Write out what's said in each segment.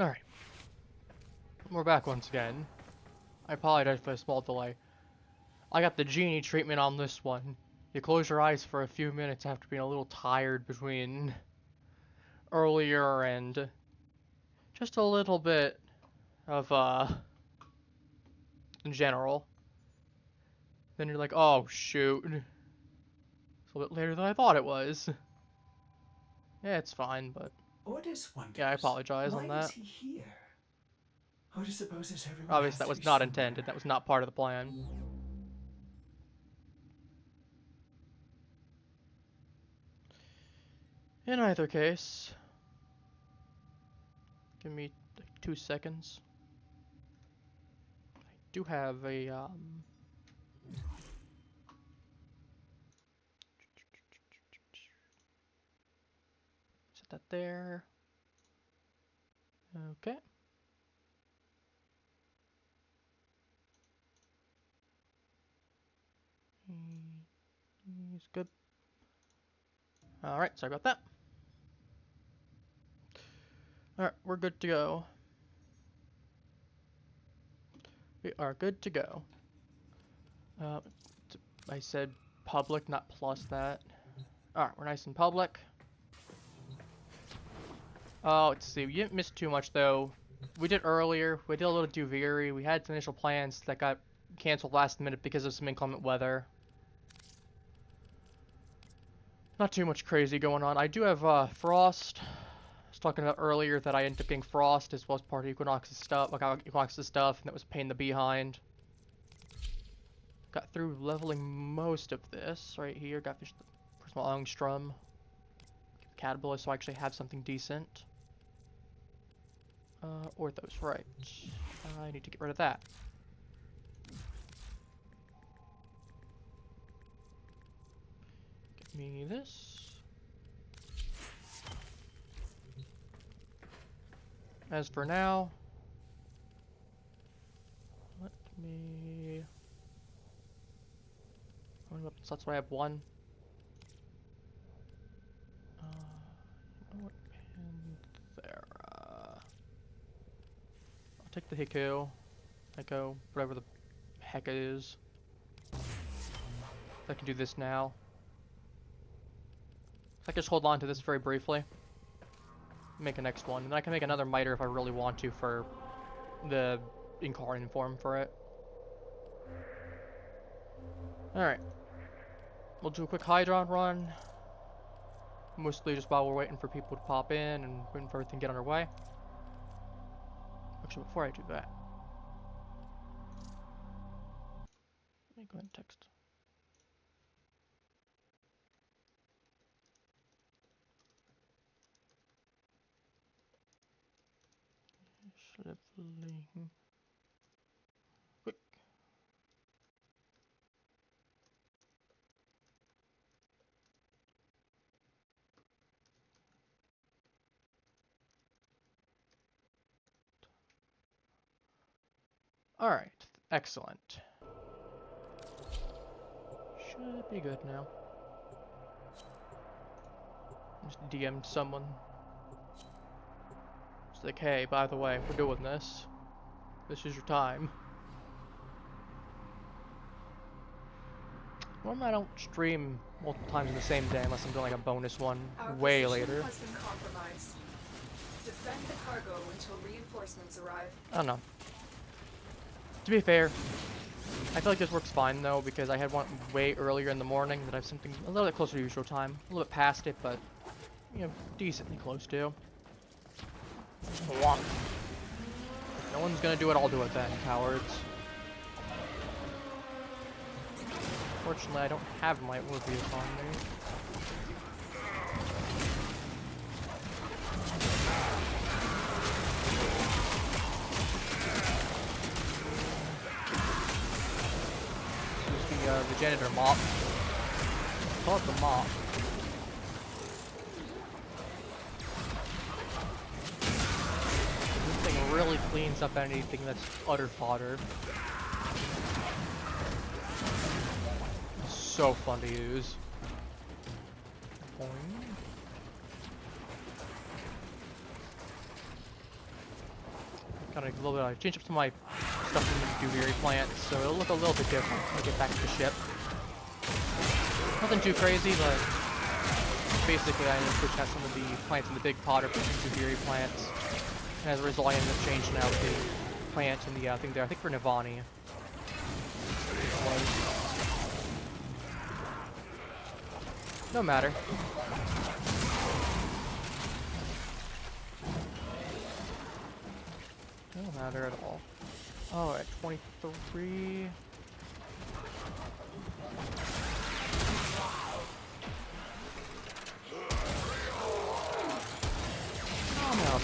Alright. We're back once again. I apologize for the small delay. I got the genie treatment on this one. You close your eyes for a few minutes after being a little tired between earlier and just a little bit of, in general. Then you're like, oh, shoot. It's a little bit later than I thought it was. Yeah, it's fine, but... Ordis wonders, yeah, I apologize why on is that. he here? Ordis supposes everyone Obviously, has that to be was not somewhere. intended. That was not part of the plan. In either case... give me like 2 seconds. I do have a, set that there. Okay. He's good. Alright, sorry about that. Alright, we're good to go. We are good to go. I said public, not plus that. Alright, we're nice and public. Oh, let's see. We didn't miss too much, though. We did earlier. We did a little Duviri. We had some initial plans that got canceled last minute because of some inclement weather. Not too much crazy going on. I do have Frost. I was talking about earlier that I ended up getting Frost as well as part of Equinox's stuff, and that was a pain in the behind. Got through leveling most of this right here. Got finished the personal Angstrom. Caterpillar, so I actually have something decent. Orthos, right. I need to get rid of that. Get me this. As for now, let me... how many weapon slots do I have? One. You know what? Panthera. I'll take the Hiko, whatever the heck it is. I can do this now. So I can just hold on to this very briefly. Make a next one. And then I can make another miter if I really want to for the incarnate form for it. Alright. We'll do a quick Hydron run. Mostly just while we're waiting for people to pop in and waiting for everything to get underway. Actually, before I do that, let me go ahead and text. Shuffling. Quick. Alright, excellent. Should be good now. Just DM'd someone. It's like, hey, by the way, we're doing this. This is your time. Normally I don't stream multiple times in the same day unless I'm doing like a bonus one way later. Has been compromised. Defend the cargo until reinforcements arrive. I don't know. To be fair, I feel like this works fine though because I had one way earlier in the morning that I have something a little bit closer to usual time. A little bit past it, but you know, decently close to. If no one's gonna do it, I'll do it then, cowards. Fortunately, I don't have my Orvius on me. Use the janitor mop. Call it the mop. This thing really cleans up anything that's utter fodder. So fun to use. Boing. Gotta a little bit of change up some of my stuff in the Duviri plant, so it'll look a little bit different when I get back to the ship. Nothing too crazy, but basically I ended up switching out some of the plants in the big pot or pushing Duviri plants. And as a result, I ended up changing out the plant in the thing there. I think for Navani. No matter. No matter at all. Oh, at 23. Oh no.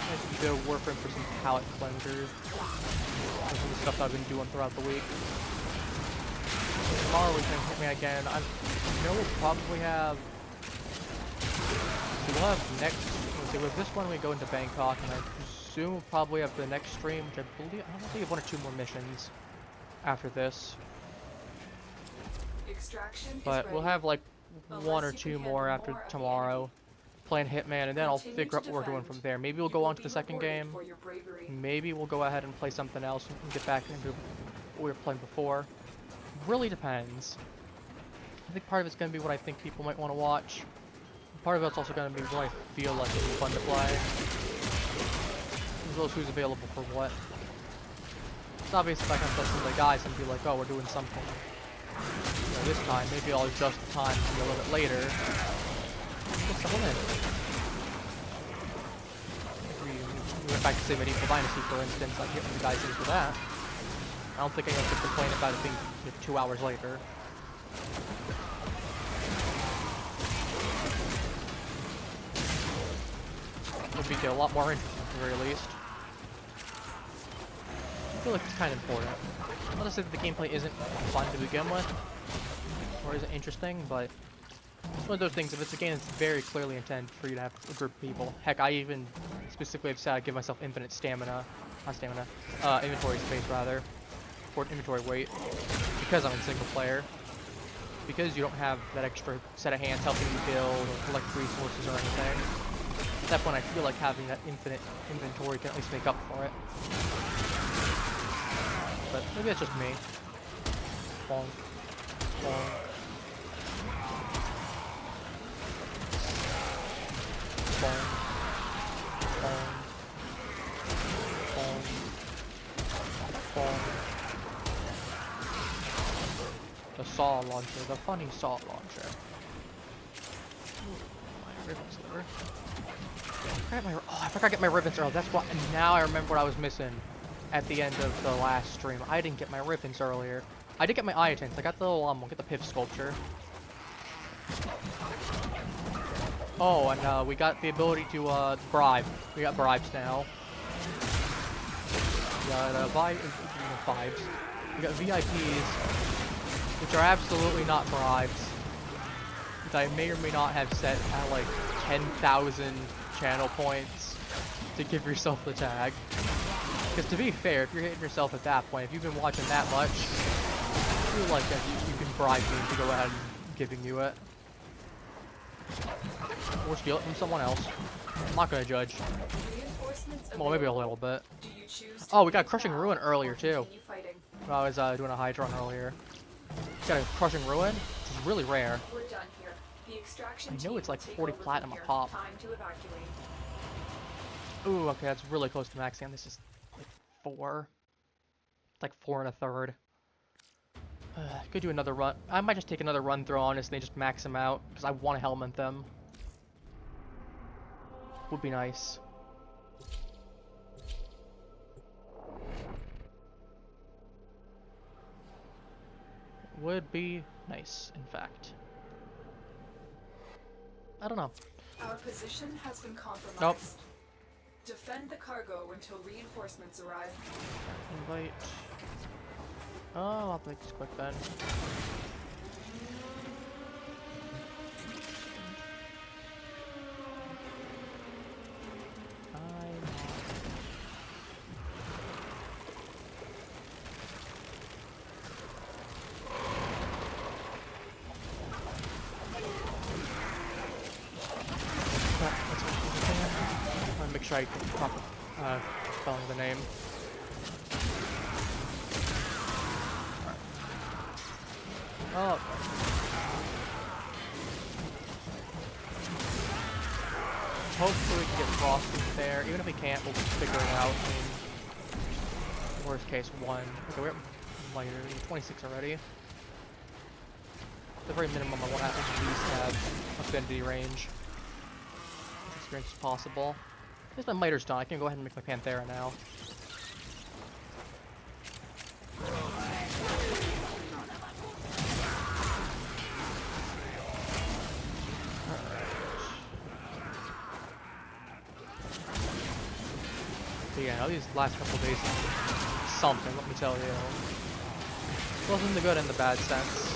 Let's go Warframe for some palette cleansers. Some of the stuff I've been doing throughout the week. So tomorrow we can hit me again. I know we'll probably have. So we'll have next. Let's see, with this one we go into Bangkok, and I presume we'll probably have the next stream, which I believe we have 1 or 2 more missions after this. But we'll have like 1 or 2 more after tomorrow. Playing Hitman, and then I'll figure out what we're doing from there. Maybe we'll go on to the second game. Maybe we'll go ahead and play something else and get back into what we were playing before. Really depends. I think part of it's going to be what I think people might want to watch. Part of it's also going to be what I feel like it'll be fun to play. As well as who's available for what. It's obvious if I can tell some of the guys and be like, oh, we're doing something. You know, this time, maybe I'll adjust the time to be a little bit later. Get someone in. We went back to say Medieval Dynasty, for instance. I get one of the guys in for that. I don't think anyone could complain about it being 2 hours later. Would be a lot more interesting, at the very least. I feel like it's kind of important. Not to say that the gameplay isn't fun to begin with, or isn't interesting, but it's one of those things. If it's a game that's very clearly intended for you to have a group of people. Heck, I even specifically have said I give myself infinite stamina, not stamina, inventory space rather, or inventory weight, because I'm in single player. Because you don't have that extra set of hands helping you build or collect resources or anything. At that point, I feel like having that infinite inventory can at least make up for it. But maybe that's just me. Bonk. Bonk. Bonk. Bonk. Bonk. Bonk. The saw launcher, the funny saw launcher. Ooh, my ribbons liver. I forgot to get my ribbons earlier. That's what. And now I remember what I was missing at the end of the last stream. I didn't get my ribbons earlier. I did get my iotins. I got the little get the pith sculpture. Oh, and we got the ability to bribe. We got bribes now. We got vibes. We got VIPs, which are absolutely not bribes. Which I may or may not have set at like 10,000 channel points to give yourself the tag. Because to be fair, if you're hitting yourself at that point, if you've been watching that much, I feel like you can bribe me to go ahead and giving you it. Or steal it from someone else. I'm not gonna judge. Well, maybe a little bit. Oh, we got Crushing Ruin earlier too. I was doing a Hydron earlier. Got a Crushing Ruin, which is really rare. I know it's like 40 platinum a pop. Ooh, okay, that's really close to maxing. This is like 4. It's like 4 1/3. Could do another run. I might just take another run through, honestly, just max them out, because I want to helmet them. Would be nice. Would be nice, in fact. I don't know. Our position has been compromised. Nope. Defend the cargo until reinforcements arrive. Invite. Oh, I'll make this quick then. sure I get the proper spelling of the name. Alright. Oh. Hopefully we can get Frosty there. Even if we can't, we'll figure it out. I mean, worst case, 1. Okay, we're like 26 already. At the very minimum, I want to at least have affinity range. As experience as possible. Here's my miter's done. I can go ahead and make my Panthera now. But yeah, these last couple days something, let me tell you. Both in the good and the bad sense.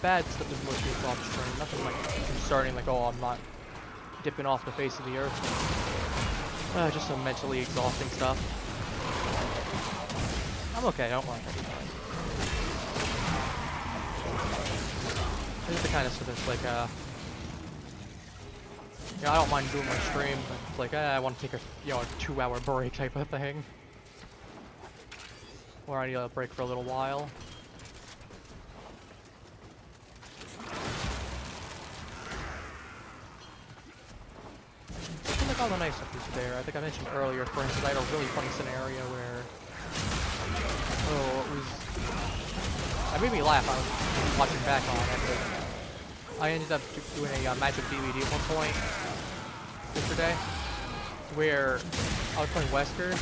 Bad stuff is mostly off stream, nothing like concerning, like, oh, I'm not dipping off the face of the earth. Just some mentally exhausting stuff. I'm okay, I don't mind. This is the kind of stuff that's like, you know, I don't mind doing my stream, but it's like, I want to take a, you know, a 2-hour break type of thing. Or I need a break for a little while. I think all the nice stuff is there. I think I mentioned earlier, for instance, I had a really funny scenario where, oh, it was, it made me laugh. I was watching back on it, but I ended up doing a magic DVD at one point yesterday, where I was playing Wesker.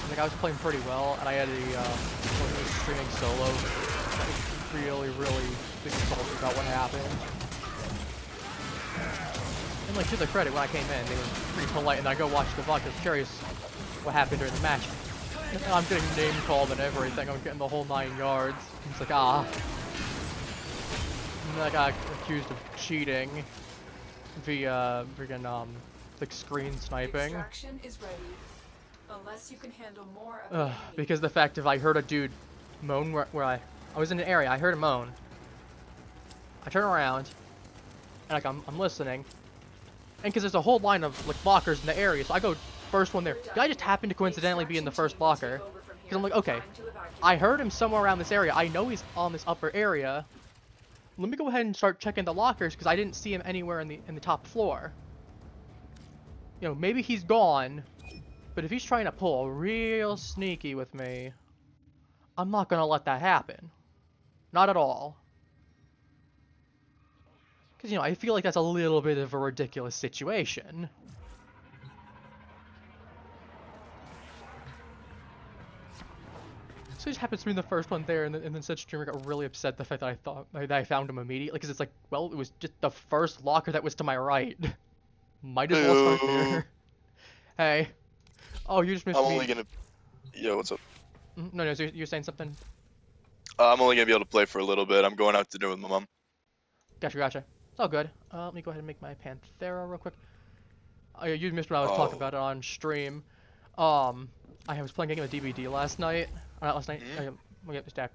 Like, I was playing pretty well, and I had someone who was streaming solo. I was really salty about what happened. And like, to their credit, when I came in, they were pretty polite, and I go watch the VOD. I was curious what happened during the match. And I'm getting name called and everything. I'm getting the whole 9 yards. It's like, ah. And then I got accused of cheating via friggin' like screen sniping. Extraction is ready. Unless you can handle more of the enemy. Because the fact of I heard a dude moan where I was in an area, I heard him moan. I turn around, and like I'm listening, and because there's a whole line of like blockers in the area, so I go first one there. The guy just happened to coincidentally be in the first blocker, because I'm like, okay, I heard him somewhere around this area. I know he's on this upper area. Let me go ahead and start checking the lockers because I didn't see him anywhere in the top floor. You know, maybe he's gone. But if he's trying to pull real sneaky with me, I'm not gonna let that happen. Not at all. Because, you know, I feel like that's a little bit of a ridiculous situation. So it just happens to be the first one there, and then said streamer got really upset the fact that I found him immediately. Because it's like, well, it was just the first locker that was to my right. Might as well start there. Hey. Oh, you just missed me. I'm only gonna... Yo, what's up? No, so you're saying something? I'm only gonna be able to play for a little bit. I'm going out to dinner with my mom. Gotcha. It's all good. Let me go ahead and make my Panthera real quick. You missed what I was talking about it on stream. I was playing a game of DVD last night. Not last night.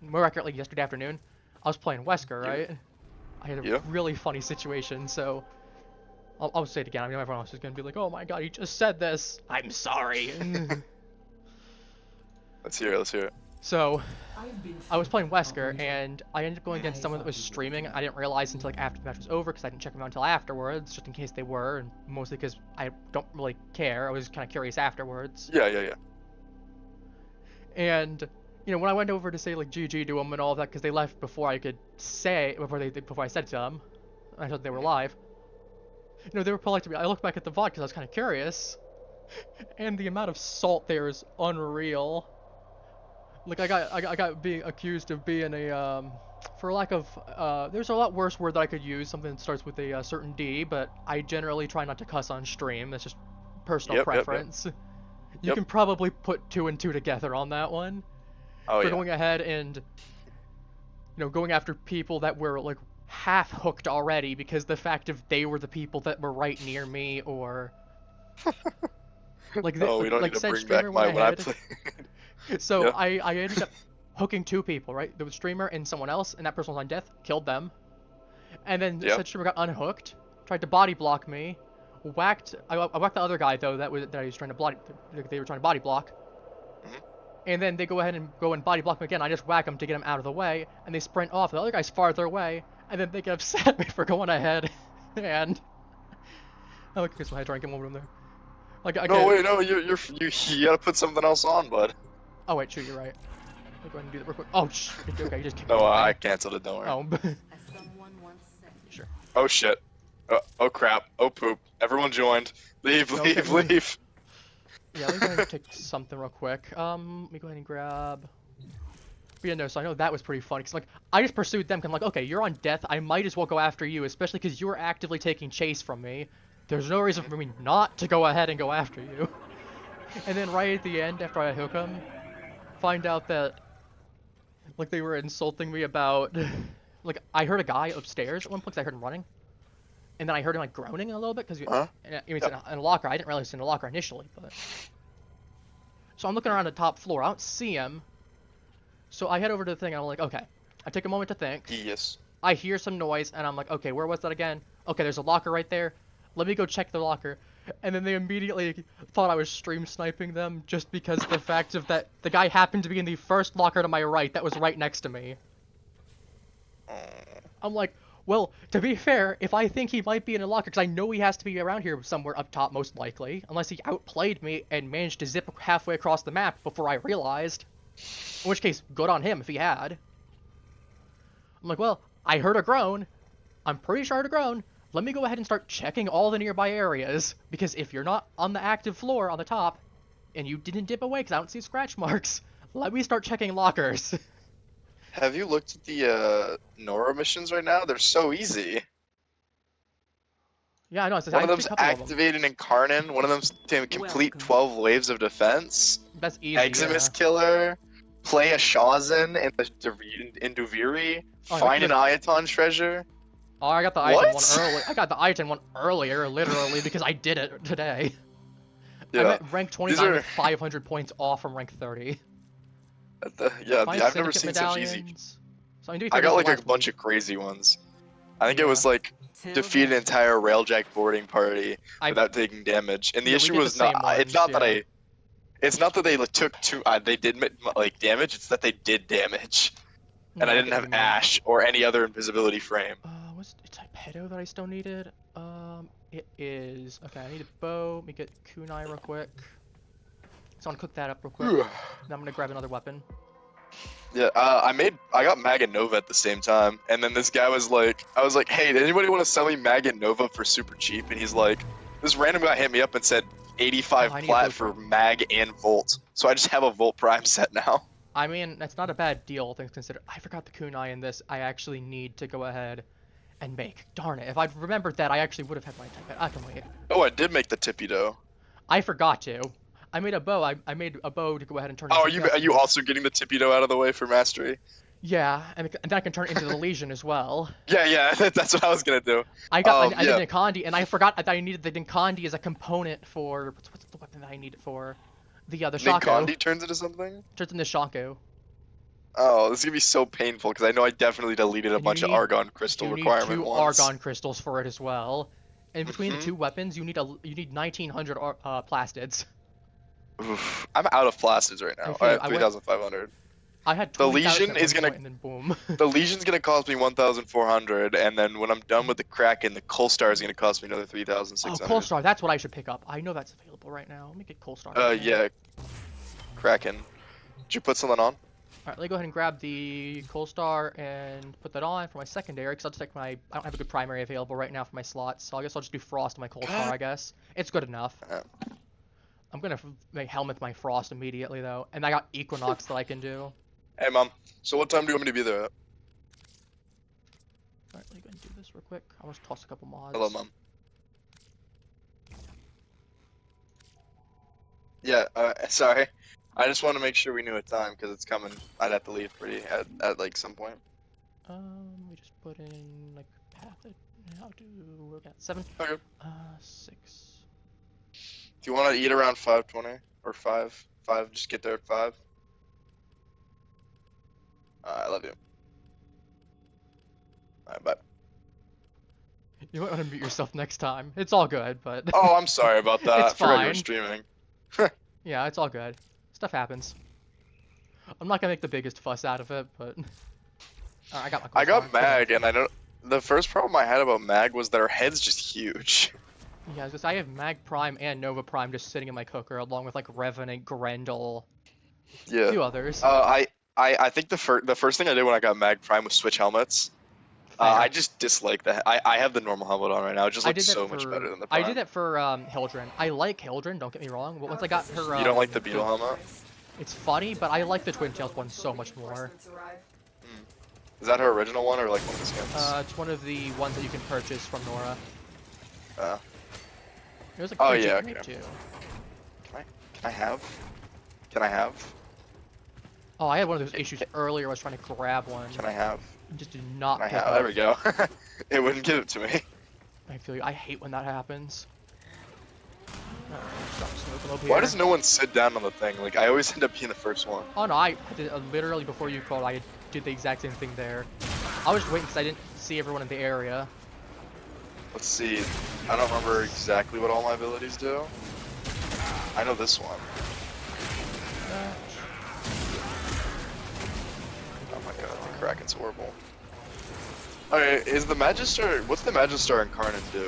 More accurately, yesterday afternoon. I was playing Wesker, right? I had a really funny situation, so... I'll say it again. I know everyone else is gonna be like, "Oh my god, he just said this." I'm sorry. Let's hear it. So, I was playing Wesker, and I ended up going against someone that was streaming. I didn't realize until like after the match was over, because I didn't check them out until afterwards, just in case they were, and mostly because I don't really care. I was kind of curious afterwards. Yeah. And you know, when I went over to say like GG to them and all of that, because they left before I could say before I said to them, I thought they were live. You know, they were polite to me. I looked back at the VOD because I was kind of curious. And the amount of salt there is unreal. Like, I got being accused of being a, for lack of, there's a lot worse word that I could use, something that starts with a certain D, but I generally try not to cuss on stream. That's just personal preference. You can probably put 2 and 2 together on that one. Oh, for going ahead and, you know, going after people that were, like, half hooked already because the fact of they were the people that were right near me, or like we don't like need to said bring streamer back when I play. So I ended up hooking 2 people, right? There was streamer and someone else, and that person was on death, killed them, and then said streamer got unhooked, tried to body block me, whacked. I whacked the other guy though. That he was trying to body. They were trying to body block. Mhm. And then they go ahead and body block him again. I just whack him to get him out of the way, and they sprint off. The other guy's farther away, and then they get upset at me for going ahead. And oh, okay, so I try and get one of them there. Like I No, get, wait, no, you gotta put something else on, bud. Oh wait, shoot, you're right. I'll go ahead and do that real quick. Oh, okay, you just kicked No, me away. I canceled it. Don't worry. Oh, As someone once said. sure. Oh shit. Oh crap. Oh poop. Everyone joined. Leave, Okay. leave. Yeah, let me go ahead and take something real quick. Let me go ahead and grab. But yeah, no, so I know that was pretty funny, because, like, I just pursued them, 'cause I'm like, okay, you're on death, I might as well go after you, especially because you were actively taking chase from me. There's no reason for me not to go ahead and go after you. And then right at the end, after I hook them, find out that, like, they were insulting me about, like, I heard a guy upstairs at one point, 'cause I heard him running. And then I heard him, like, groaning a little bit, because Huh? he was in a locker. I didn't realize he was in a locker initially, but... So I'm looking around the top floor, I don't see him. So I head over to the thing, and I'm like, okay. I take a moment to think. Yes. I hear some noise, and I'm like, okay, where was that again? Okay, there's a locker right there. Let me go check the locker. And then they immediately thought I was stream sniping them, just because the fact of that the guy happened to be in the first locker to my right that was right next to me. I'm like, well, to be fair, if I think he might be in a locker, because I know he has to be around here somewhere up top most likely, unless he outplayed me and managed to zip halfway across the map before I realized. In which case, good on him if he had. I'm like, well, I heard a groan. I'm pretty sure I heard a groan. Let me go ahead and start checking all the nearby areas, because if you're not on the active floor on the top, and you didn't dip away because I don't see scratch marks, let me start checking lockers. Have you looked at the Nora missions right now? They're so easy. Yeah, I know. It's One of I did them's a couple of them. activated Incarnon. One of them's to complete Welcome. 12 waves of defense. That's easy. Eximus Yeah. Killer. Play a Shawzin in Duviri. Oh, Find an Iaton treasure. Oh, I got the What? item one early. I got the item one earlier, literally, because I did it today. I'm Yeah. at rank 29 These are- with 500 points off from rank 30. Yeah, Find I've never syndicate seen such easy. medallions. So I, I got like a bunch of crazy ones. I think it Yeah. was like Till defeat an then. entire railjack boarding party I- without taking damage. And the Yeah, we issue did the was not. same It's ones, not that yeah. It's not that they took too. They did like damage. It's that they did damage, and Yeah, I I didn't get what have you mean. Ash or any other invisibility frame. What's the type pedo that I still needed? It is okay. I need a bow. Let me get kunai real quick. So I'm gonna cook that up real quick. Then I'm gonna grab another weapon. Yeah, I got Mag and Nova at the same time, and then this guy was like, I was like, hey, did anybody want to sell me Mag and Nova for super cheap? And he's like, this random guy hit me up and said 85 Oh, I need a plat boat for prime. Mag and Volt. So I just have a Volt Prime set now. I mean, that's not a bad deal, things considered. I forgot the kunai in this. I actually need to go ahead and make. Darn it! If I'd remembered that, I actually would have had my type. I can wait. Oh, I did make the tippy dough. I forgot to. I made a bow. I made a bow to go ahead and turn. Oh, into are you also getting the tippy dough out of the way for mastery? Yeah, and then I can turn it into the Legion as well. Yeah, that's what I was gonna do. I got I yeah. did Nikandi, and I forgot that I needed the Nikandi as a component for what's the weapon that I need it for? The Shaco. Nikandi turns into something? Turns into Shaco. Oh, this is gonna be so painful because I know I definitely deleted a And you bunch of need- Argon crystal You need requirement 2 ones. Argon crystals for it as well. And between the Mhm. 2 weapons, you need 1900 plastids. Oof, I'm out of plastids right now. Okay, I have I went- 3,500. I had The 20,000 Legion at one is gonna- point, and then boom. The Legion's gonna cost me 1,400, and then when I'm done with the Kraken, the Coalstar is gonna cost me another Oh, 3,600. Coalstar, that's what I should pick up. I know that's available right now. Let me get Coalstar. Yeah. Kraken. Did you put something on? Alright, let me go ahead and grab the Coalstar and put that on for my secondary, because I'll just take my... I don't have a good primary available right now for my slots, so I guess I'll just do Frost on my Coalstar, I guess. It's good enough. I'm gonna make Helmet my Frost immediately, though. And I got Equinox that I can do. Hey, Mom. So what time do you want me to be there at? Alright, let me go ahead and do this real quick. I want to toss a couple mods. Hello, Mom. Yeah, sorry. I just want to make sure we knew a time, because it's coming. I'd have to leave at like some point. We just put in, like, path it. How to... we got 7. Okay. 6. Do you want to eat around 5:20? Or 5? 5, just get there at 5? I love you. Alright, bye. You might want to mute yourself next time. It's all good, but Oh, I'm sorry about that. It's I forgot you were fine. streaming. yeah, it's all good. Stuff happens. I'm not gonna make the biggest fuss out of it, but I got my. I got cooldown. Mag, and I know the first problem I had about Mag was that her head's just huge. Yeah, I have Mag Prime and Nova Prime just sitting in my cooker, along with like Revenant, Grendel, a Yeah. few others. I think the first thing I did when I got Mag Prime was switch helmets. Fair. I just dislike that. I have the normal helmet on right now. It just I looks did that so for, much better than the I Prime. did that for Hildren. I like Hildren, don't get me wrong, but once I got her, You don't like the Beetle helmet? it's funny, but I like the Twin Tails one so much more. Reinforcements arrive. Is that her original one or like one of the skins? It's one of the ones that you can purchase from Nora. It was like Oh, pretty yeah, cheap okay. too. Can I have? Can I have? Oh, I had one of those issues earlier. I was trying to grab one. Can I have? It just did not Can I pick have? up. There we go. It wouldn't give it to me. I feel you. I hate when that happens. Stop smoking up here. Why does no one sit down on the thing? Like, I always end up being the first one. Oh no, I did literally before you called. I did the exact same thing there. I was waiting because I didn't see everyone in the area. Let's see. I don't remember exactly what all my abilities do. I know this one. Oh my god, the Kraken's horrible. Okay, is the Magister... What's the Magister Incarnate do?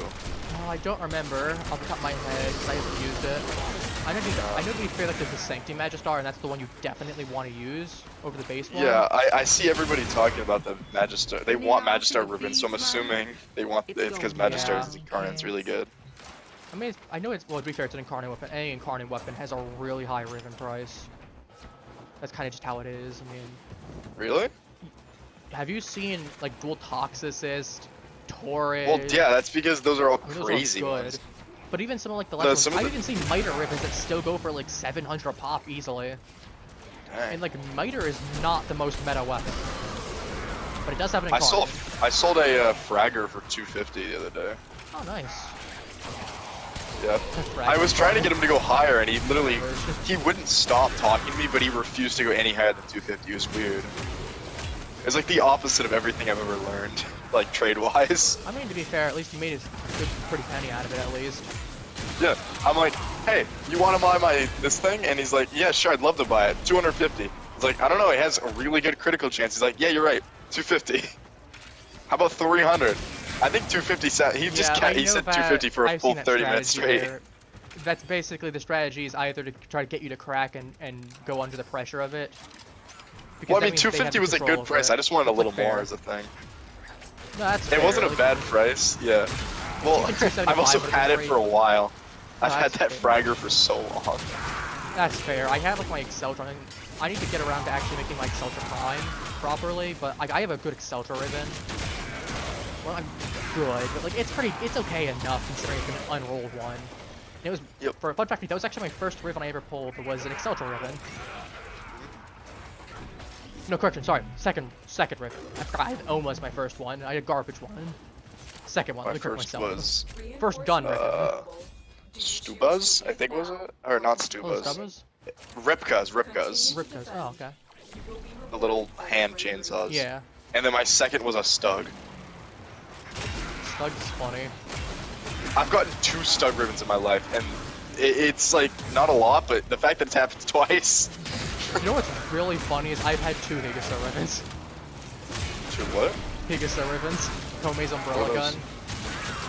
Oh, I don't remember off the top of my head because I haven't used it. I know to be fair, like there's the Sancti Magistar, and that's the one you definitely want to use over the base one. Yeah, I see everybody talking about the Magister. They want Magister ribbons, so I'm assuming they want it's because Magister's Incarnate's really good. I mean, I know it's, well, to be fair, it's an incarnate weapon. Any incarnate weapon has a really high ribbon price. That's kind of just how it is. I mean, Really? have you seen like dual Toxicist, Torrid? Well, yeah, that's because those are all I mean, those are crazy good. ones. But even some of like the last some ones, of I've even seen Miter ribbons that still go for like 700 pop easily. Dang. And like Miter is not the most meta weapon, but it does have an I incarnate. sold a Fragger for 250 the other day. Oh, nice. Yeah. Fragger I was trying to incarnate. get him to go higher, and he literally, he wouldn't stop talking to me, but he refused to go any higher than 250. It was weird. It's like the opposite of everything I've ever learned, like trade-wise. I mean, to be fair, at least you made a good, pretty penny out of it, at least. Yeah, I'm like, hey, you want to buy this thing? And he's like, yeah, sure, I'd love to buy it. 250. I was like, I don't know, it has a really good critical chance. He's like, yeah, you're right, 250. How about 300? I think 250 said, he just Yeah, he said 250 for a I've full seen that 30 minutes strategy straight. where that's basically the strategy is either to try to get you to crack and go under the pressure of it. Because Well, I that mean, means they have 250 was a control good over price. it. I just wanted a It's, little like, fair. more as a thing. No, that's It fair, wasn't a like, bad price, yeah. Well, Even 275 I've also would've been had it great. for a while. I've had that's that fair. Fragger for so long. That's fair. I have like my Exceltron. I need to get around to actually making my Exceltra Prime properly, but I have a good Exceltra ribbon. Well, I'm good, but like it's okay enough considering it's an unrolled one. It was, for a fun fact, that was actually my first ribbon I ever pulled, was an Exceltra ribbon. No, correction, sorry, second ribbon. I forgot, I had almost my first one. I had a garbage one. Second one, My let me correct first myself. was First gun ribbon. Stubas, I think was it? Or not Oh, Stubas. Stubbas? Ripkas. Ripkas, oh, okay. The little hand chainsaws. Yeah, And then my second was a Stug. Stug's funny. I've gotten 2 Stug ribbons in my life, and it's like not a lot, but the fact that it's happened twice. You know what's really funny is I've had 2 Higasa ribbons. 2 what? Higasa ribbons. Kome's umbrella What are gun. those?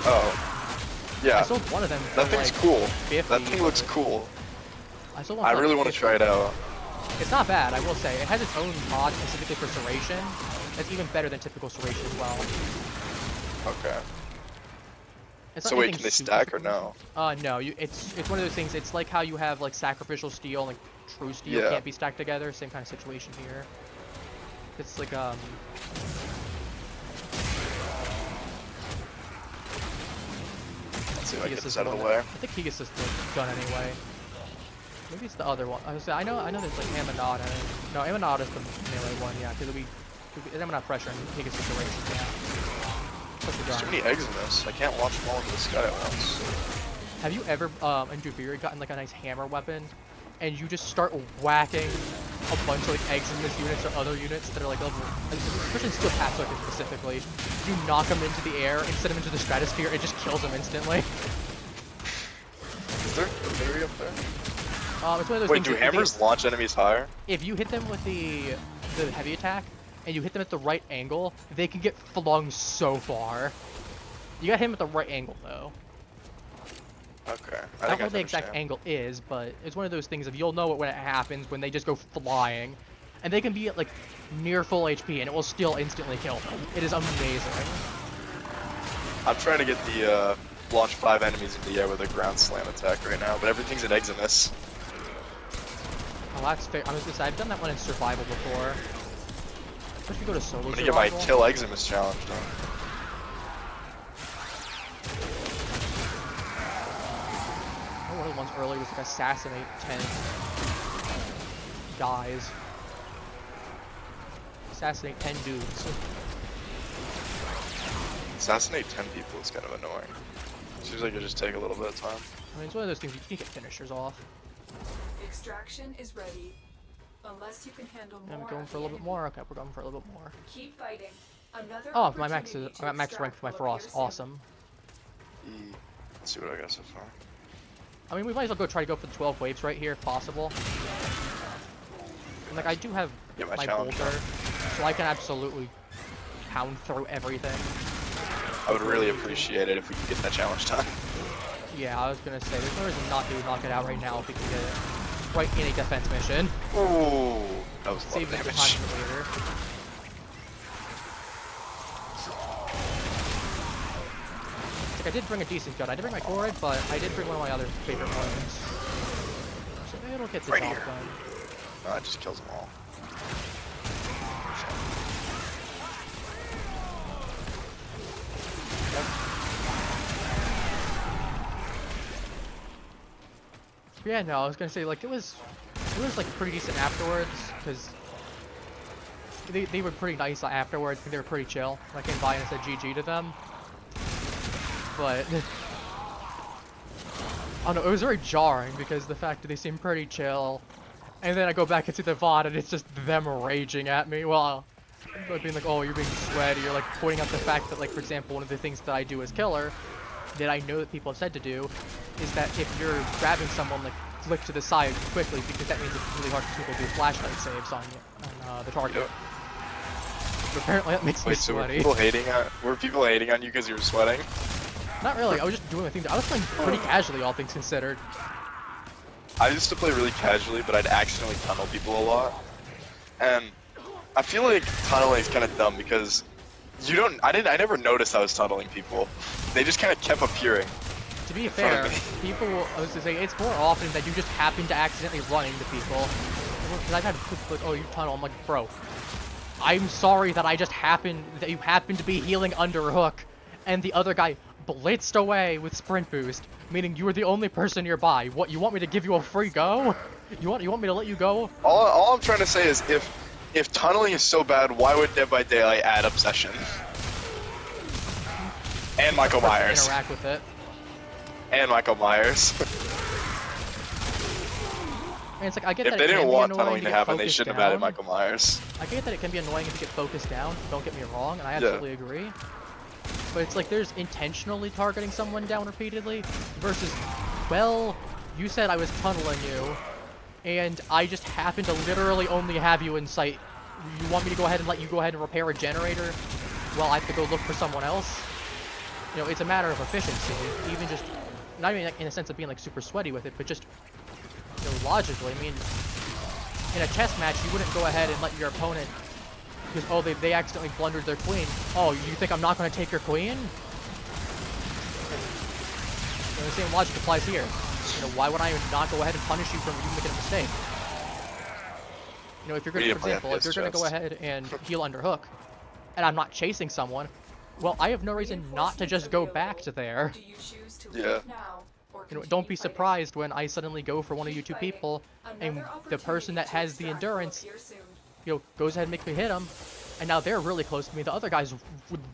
Oh. Yeah. I sold one of them for That thing's like cool. 50, That thing looks but cool. I sold one I for really like want to 50. try it out. It's not bad, I will say. It has its own mod specifically for Serration. That's even better than typical Serration as well. Okay. It's So not wait, anything can they super stack or difficult. no? No. It's one of those things. It's like how you have like sacrificial steel and like true steel Yeah. can't be stacked together. Same kind of situation here. It's like Let's see if I can get Higasa's this out of the one- way. I think Higasa's the gun anyway. Maybe it's the other one. I was say I know there's like Amanada. No, Amanada's the melee one. Yeah, because I'm not pressure and Higasa's Serration. Yeah. Plus the There's too gun. many eggs in this. I can't launch them all into the sky at once. Have you ever in Duviri gotten like a nice hammer weapon, and you just start whacking a bunch of like Eximus units or other units that are like level, especially Steel Pathos specifically, you knock them into the air and send them into the stratosphere, it just kills them instantly. Is there Duviri up there? It's one of those Wait, things do hammers launch enemies higher? if you hit them with the heavy attack and you hit them at the right angle, they can get flung so far. You got him at the right angle though. Okay. I don't know what the exact angle is, but it's one of those things of you'll know it when it happens when they just go flying. And they can be at like near full HP and it will still instantly kill them. It is amazing. I'm trying to get the launch 5 enemies in the air with a ground slam attack right now, but everything's an Eximus. Oh, that's fair. I was gonna say, I've done that one in survival before. What if you go to solo I'm gonna get my survival? kill Eximus challenge done. Oh, one of the ones earlier was like assassinate 10 guys. Assassinate 10 dudes. Assassinate 10 people is kind of annoying. Seems like it just take a little bit of time. I mean, it's one of those things you can get finishers off. Extraction is ready. Unless you can handle more. I'm going of for a the little bit enemy. more. Okay, we're going for a little bit more. Keep fighting. Another Oh, my max is opportunity I to got max rank extract for my will frost. appear soon. Awesome. Let's see what I got so far. I mean, we might as well go try to go for the 12 waves right here if possible. And, like, I do have Get my my challenge bolter, so I can absolutely pound through everything. I would really appreciate it if we could get that challenge done. Yeah, I was gonna say, there's no reason not to knock it out right now if we can get it right in a defense mission. Ooh, that was a lot Save of it for time damage. for later. Like, I did bring a decent gun. I did bring my Torrid, but I did bring one of my other favorite ones. So maybe it'll get the Right job here. done. No, it just kills them all. Yeah, no, I was gonna say, like, it was like pretty decent afterwards, because they were pretty nice afterwards, they were pretty chill. I came by and said GG to them. But I don't know, it was very jarring because the fact that they seemed pretty chill, and then I go back and see the VOD and it's just them raging at me. Well, being like, oh, you're being sweaty, you're like pointing out the fact that, like, for example, one of the things that I do as killer that I know that people have said to do is that if you're grabbing someone, like, flick to the side quickly, because that means it's really hard for people to do flashlight saves on you, on the target. Yep. But apparently that makes me Wait, so were sweaty. people hating on you because you were sweating? Not really, I was just doing the thing. I was playing pretty casually, all things considered. I used to play really casually, but I'd accidentally tunnel people a lot. And I feel like tunneling is kind of dumb because I never noticed I was tunneling people. They just kind of kept appearing. To be front fair, of me. people, I was to say, it's more often that you just happen to accidentally run into people. Because I've had people like, oh, you tunnel. I'm like, bro, I'm sorry that that you happen to be healing under hook, and the other guy blitzed away with sprint boost, meaning you were the only person nearby. What, you want me to give you a free go? You want me to let you go? All I'm trying to say is if tunneling is so bad, why would Dead by Daylight add Obsession? And Michael Myers. Interact with it. And Michael Myers. And it's like, I get If that they it can didn't be want annoying tunneling to get happen, they focused shouldn't have added down. Michael Myers. I get that it can be annoying if you get focused down, don't get me wrong, and I absolutely agree. But it's like there's intentionally targeting someone down repeatedly versus, well, you said I was tunneling you, and I just happen to literally only have you in sight. You want me to go ahead and let you go ahead and repair a generator while I have to go look for someone else? You know, it's a matter of efficiency, even just, not even in a sense of being like super sweaty with it, but just, you know, logically. I mean, in a chess match, you wouldn't go ahead and let your opponent, because, oh, they accidentally blundered their queen. Oh, you think I'm not going to take your queen? And, you know, the same logic applies here. You know, why would I not go ahead and punish you for you making a mistake? You know, if you're going to, for example, if you're going to go ahead and heal under hook, and I'm not chasing someone, well, I have no reason not to just go back to there. Do you choose to Yeah. leave now, or You know, continue don't be fighting? surprised when I suddenly go for one of you two Keep people, and Another the person that opportunity has the to extract will endurance, appear soon. you know, goes ahead and makes me hit them, and now they're really close to me. The other guy's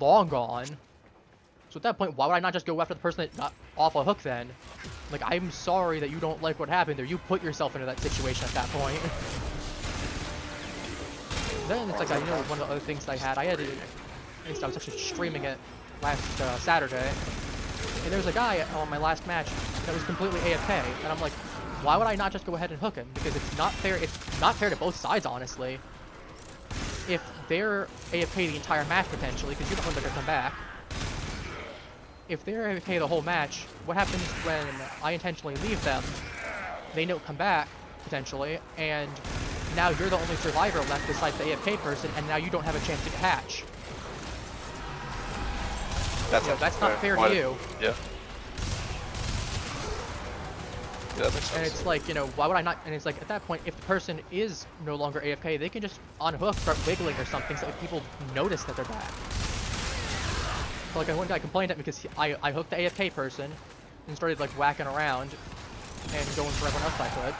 long gone. So at that point, why would I not just go after the person that got off a hook then? Like, I'm sorry that you don't like what happened there. You put yourself into that situation at that point. Then it's like, you know, one of the other things that I had, at least I was actually streaming it last Saturday, and there was a guy on my last match that was completely AFK, and I'm like, why would I not just go ahead and hook him? Because it's not fair to both sides, honestly. If they're AFK the entire match, potentially, because you're the one that can come back, if they're AFK the whole match, what happens when I intentionally leave them? They don't come back, potentially, and now you're the only survivor left besides the AFK person, and now you don't have a chance to hatch. That's not fair to you. Yeah. Yeah, that makes sense. And it's like, you know, why would I not? And it's like, at that point, if the person is no longer AFK, they can just on hook start wiggling or something so that people notice that they're back. So like, one guy complained at me because I hooked the AFK person and started like whacking around and going for everyone else I could.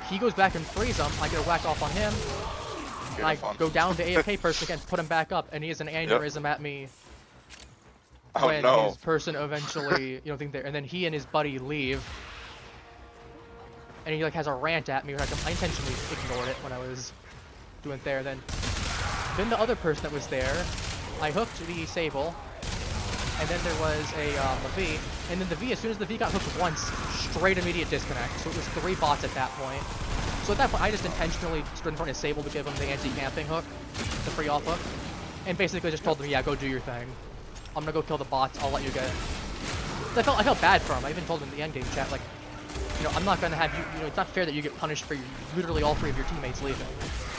He goes back and frees him. I get a whack off on him. And I go down the AFK person again, put him back up, and he has an aneurysm at me. Oh When no. his person eventually, you know, think there, and then he and his buddy leave, and he like has a rant at me. When I intentionally ignored it when I was doing there. Then the other person that was there, I hooked the Sable, and then there was a V, and then the V, as soon as the V got hooked once, straight immediate disconnect. So it was 3 bots at that point. So at that point, I just intentionally stood in front of Sable to give him the anti-camping hook, the free off hook, and basically just told them, yeah, go do your thing. I'm gonna go kill the bots, I'll let you get it. I felt bad for him. I even told him in the endgame chat, like, you know, I'm not gonna have you, you know, it's not fair that you get punished for literally all 3 of your teammates leaving.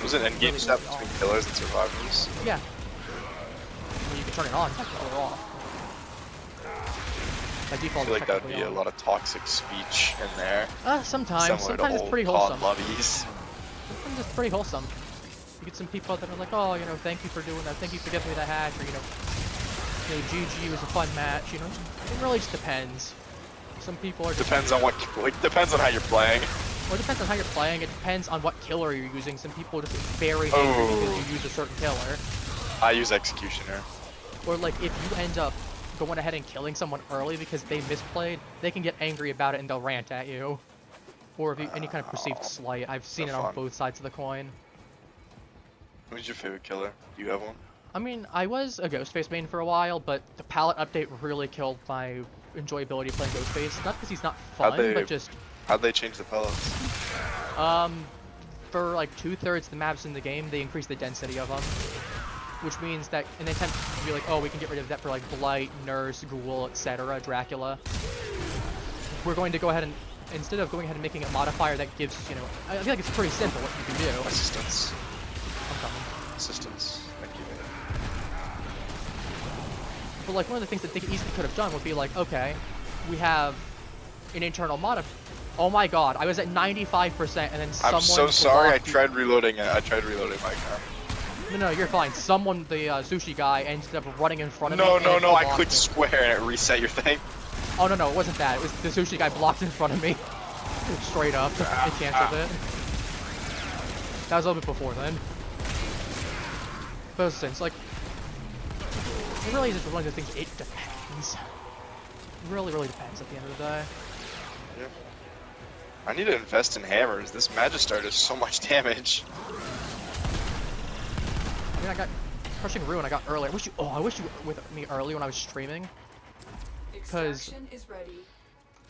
Was it an endgame step between killers and survivors? Yeah. I mean, you can turn it on, technically, or off. By I default, feel like it's that would technically be a on. lot of toxic speech in there. Sometimes Similar to it's old pretty COD wholesome. lobbies. Sometimes it's pretty wholesome. You get some people that are like, oh, you know, thank you for doing that, thank you for giving me that hatch, or, you know, GG was a fun match, you know. It really just depends. Some people are just... Depends on what, like, depends on how you're playing. Well, it depends on how you're playing, it depends on what killer you're using. Some people are just very angry because you use a certain killer. I use Executioner. Or, like, if you end up going ahead and killing someone early because they misplayed, they can get angry about it and they'll rant at you. Or if you, any kind of perceived slight. I've seen it on both sides of the coin. Who's your favorite killer? Do you have one? I mean, I was a Ghostface main for a while, but the palette update really killed my enjoyability of playing Ghostface. Not because he's not fun, but just... How'd they change the pellets? For like 2/3 the maps in the game, they increased the density of them. Which means that in an attempt to be like, oh, we can get rid of that for like Blight, Nurse, Ghoul, etc., Dracula, we're going to go ahead and, instead of going ahead and making a modifier that gives, you know, I feel like it's pretty simple what you can do. Assistance. I'm coming. Assistance. Thank you. But like one of the things that they easily could have done would be like, okay, we have an internal mod. Oh my god, I was at 95% and then someone... I'm so sorry, I blocked tried reloading it. I tried reloading my car. No, you're fine. Someone, the sushi guy, ended up running in front of me. No, I clicked me. square and it reset your thing. Oh, no, it wasn't that. It was the sushi guy blocked in front of me. Straight up. It canceled it. That was a little bit before then. But since, like, it really is just one of the things, it depends. It really, really depends at the end of the day. Yeah. I need to invest in hammers. This Magister does so much damage. I mean, I got Crushing Ruin I got earlier. I wish you were with me early when I was streaming. Because... Extraction is ready.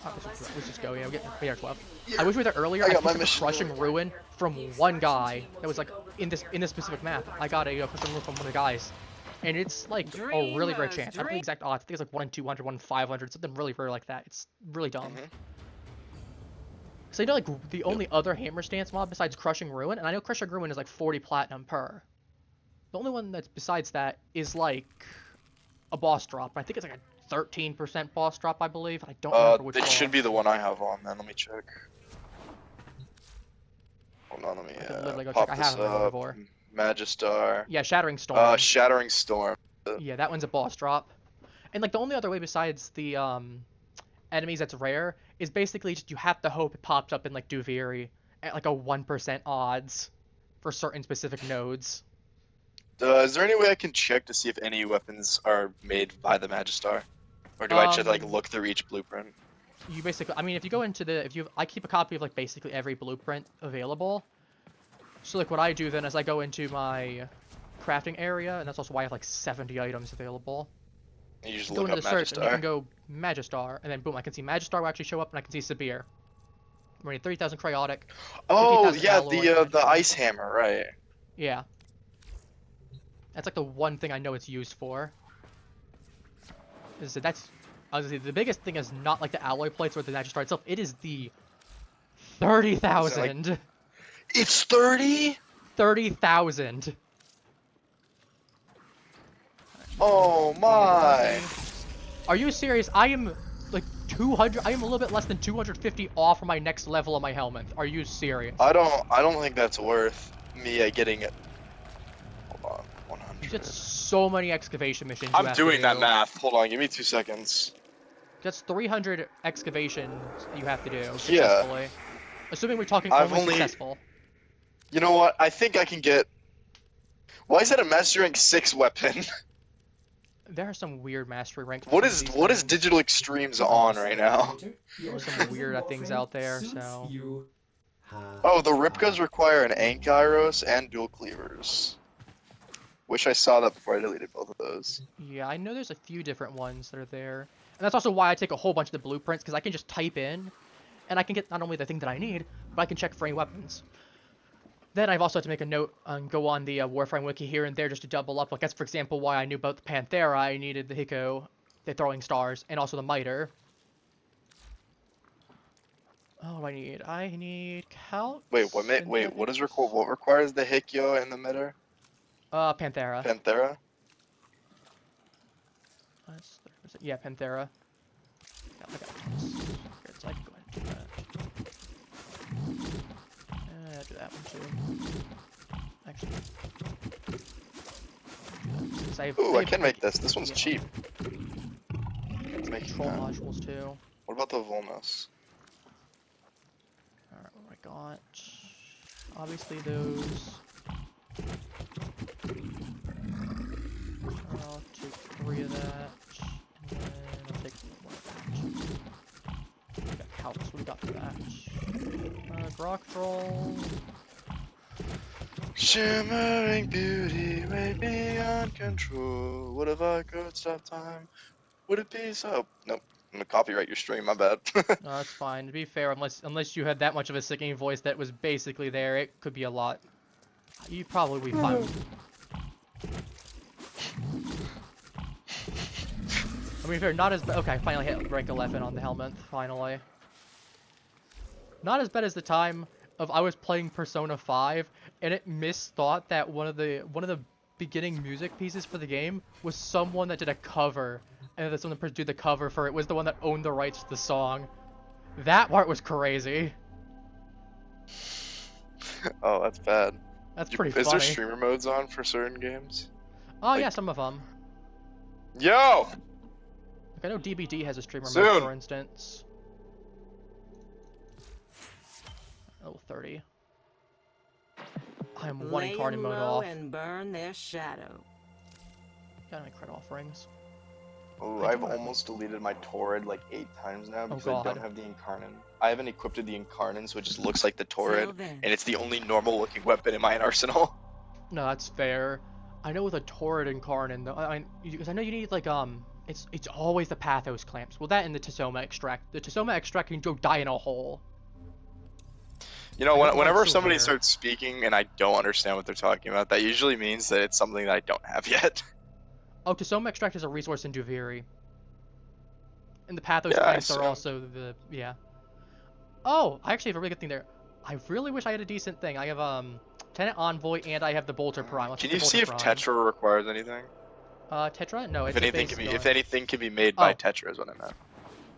Let's just go, yeah, we have 12. I wish we were there earlier. I got my picked up a mission. Crushing Ruin from one guy that was like in this specific map. I got a Crushing Ruin from one of the guys. And it's like a really rare chance. I don't know the exact odds. I think it's like 1 in 200, 1 in 500, something really rare like that. It's really dumb. So you know, like the only other Hammer Stance mob besides Crushing Ruin, and I know Crushing Ruin is like 40 platinum per. The only one that's besides that is like a boss drop. I think it's like a 13% boss drop, I believe. I don't remember which one. It should be the one I have on, then. Let me check. Hold on, let me literally go pop check. I this haven't been up. before. Magistar. Yeah, Shattering Storm. Shattering Storm. Yeah, that one's a boss drop. And like the only other way besides the enemies that's rare is basically just you have to hope it pops up in like Duviri at like a 1% odds for certain specific nodes. Is there any way I can check to see if any weapons are made by the Magistar? Or do I just like look through each blueprint? You basically, I mean, if you go into the, I keep a copy of like basically every blueprint available. So like what I do then is I go into my crafting area, and that's also why I have like 70 items available. You just Go look into up the search, and you can Magistar. go Magistar, and then boom, I can see Magistar will actually show up, and I can see Sabir. We're getting 30,000 Cryotic, Oh 50,000 yeah, Alloy, and the 90,000 ice Nickel. hammer, right? Yeah. That's like the one thing I know it's used for. Is that that's I was gonna say, the biggest thing is not like the alloy plates or the Magistar itself. It is the Is it like 30,000. it's 30? 30,000. Oh my! Are you serious? I am like 200. I am a little bit less than 250 off from my next level of my helmet. Are you serious? I don't think that's worth me getting it. Hold on, You get 100. so many excavation missions you I'm have to doing that do. math. Hold on, give me 2 seconds. That's 300 excavations you have to do Yeah, successfully. Assuming we're talking I've only only. successful. You know what? I think I can get. Why is that a Master Rank 6 weapon? There are some weird mastery ranks for some of these What is things. Digital Extremes on right now? There's some weird things out there, so... Oh, the Ripkas require an Ankyros and dual cleavers. Wish I saw that before I deleted both of those. Yeah, I know there's a few different ones that are there. And that's also why I take a whole bunch of the blueprints, because I can just type in, and I can get not only the thing that I need, but I can check for any weapons. Then I've also had to make a note and go on the Warframe wiki here and there just to double up. Like that's, for example, why I knew about the Panthera. I needed the Hiko, the Throwing Stars, and also the Miter. Oh, what do I need? I need Calc. Wait, what is what requires the Hikyo and the Mitter? Panthera. Panthera? Yeah, Panthera. Yeah, I got this. Here, so I can go ahead and do that. Do that one too. Actually. Since Ooh, I can make this. This one's yeah. cheap. Get Making control that. modules too. What about the Volnos? Alright, what do I got? Obviously those. I'll take 3 of that. And then I'll take 1 of that. We got Calcs, what do we got for that? Grok Troll. Shimmering beauty way beyond control. What if I could stop time? Would it be so? Nope. I'm gonna copyright your stream, my bad. No, that's fine. To be fair, unless you had that much of a sickening voice that was basically there, it could be a lot. You probably be fine. I mean, fair, not as bad. Okay, I finally hit rank 11 on the helmet. Finally. Not as bad as the time of I was playing Persona 5 and it misthought that one of the beginning music pieces for the game was someone that did a cover, and that someone did the cover for it was the one that owned the rights to the song. That part was crazy. Oh, that's bad. That's pretty Is funny. there streamer modes on for certain games? Oh like- yeah, some of them. Yo! Like, I know DBD has a streamer Soon. mode, for instance. Level 30. I am one Lay 'em incarnate mode low off. and burn their shadow. Got any credit offerings? Oh, I I've do have- almost deleted my Torrid like 8 times now because I God. don't have the Incarnon. I haven't equipped the Incarnon, so it just looks like the Torrid, Till then. and it's the only normal looking weapon in my arsenal. No, that's fair. I know with a Torrid incarnate though, because I know you need like it's always the pathos clamps. Well, that and the tasoma extract. The tasoma extract can go die in a hole. You know, I hope whenever it's still somebody there. starts speaking and I don't understand what they're talking about, that usually means that it's something that I don't have yet. Oh, tasoma extract is a resource in Duviri. And the pathos Yeah, I clamps are assume. also yeah. Oh, I actually have a really good thing there. I really wish I had a decent thing. I have Tenant Envoy and I have the Bolter Prime. Let's Can take you the see if Bolter Prime. Tetra requires anything? Tetra? No, If it's a anything base can be, gun. if anything can be made by Oh. Tetra is what I meant.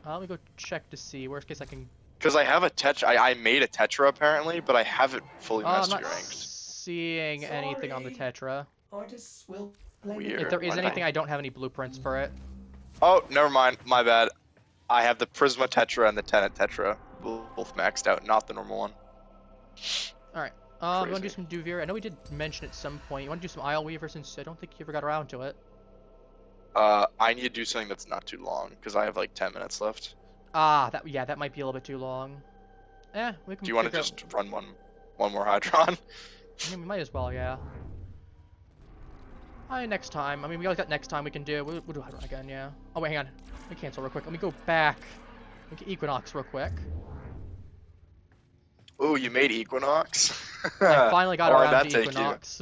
Let me go check to see. Worst case, I can. Because I have a Tetra, I made a Tetra apparently, but I haven't fully I'm mastered not ranked. seeing anything on the Sorry. Tetra. Artists will blame Weird. If there is Why anything, not? I don't have any blueprints for it. Oh, never mind. My bad. I have the Prisma Tetra and the Tenet Tetra, both maxed out, not the normal one. Alright. You want to do Crazy. some Duviri? I know we did mention at some point. You want to do some Isle Weaver since I don't think you ever got around to it. I need to do something that's not too long because I have like 10 minutes left. Ah, that might be a little bit too long. We can. Do you want to figure just run one more Hydron? I mean, we might as well, yeah. Next time. I mean, we always got next time we can do. We'll do Hydron again, yeah. Oh, wait, hang on. Let me cancel real quick. Let me go back. Look at Equinox real quick. Ooh, you made Equinox? I finally got How long around did to that take you? Equinox.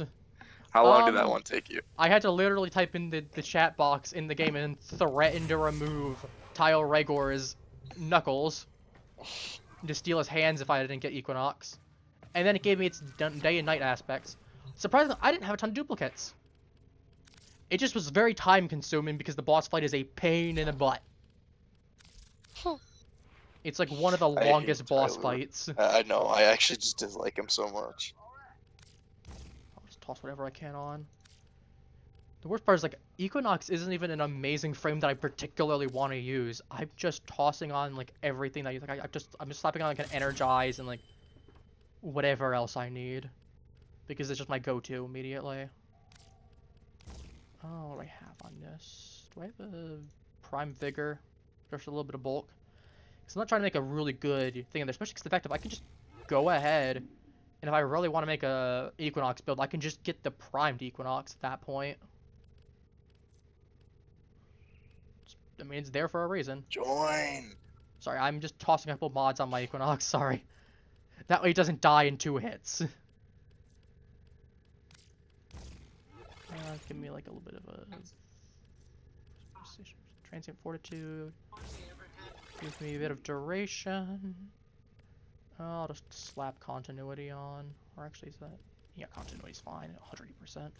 How long did that one take you? I had to literally type in the chat box in the game and threaten to remove Tile Regor's knuckles to steal his hands if I didn't get Equinox. And then it gave me its day and night aspects. Surprisingly, I didn't have a ton of duplicates. It just was very time consuming because the boss fight is a pain in the butt. It's like one of the I hate longest boss Tyler. fights. I know, I actually just dislike him so much. I'll just toss whatever I can on. The worst part is, like, Equinox isn't even an amazing frame that I particularly want to use. I'm just tossing on, like, everything that you like. I'm just slapping on, like, an Energize and, like, whatever else I need. Because it's just my go-to immediately. Oh, what do I have on this? Do I have a Prime Vigor? Just a little bit of bulk? Because I'm not trying to make a really good thing in there, especially because the fact that I can just go ahead, and if I really want to make a Equinox build, I can just get the primed Equinox at that point. I mean, it's there for a reason. Join! Sorry, I'm just tossing a couple mods on my Equinox, sorry. That way it doesn't die in 2 hits. Give me like a little bit of a transient fortitude. Gives me a bit of duration. I'll just slap continuity on. Or actually, is that? Yeah, continuity's fine. 100%.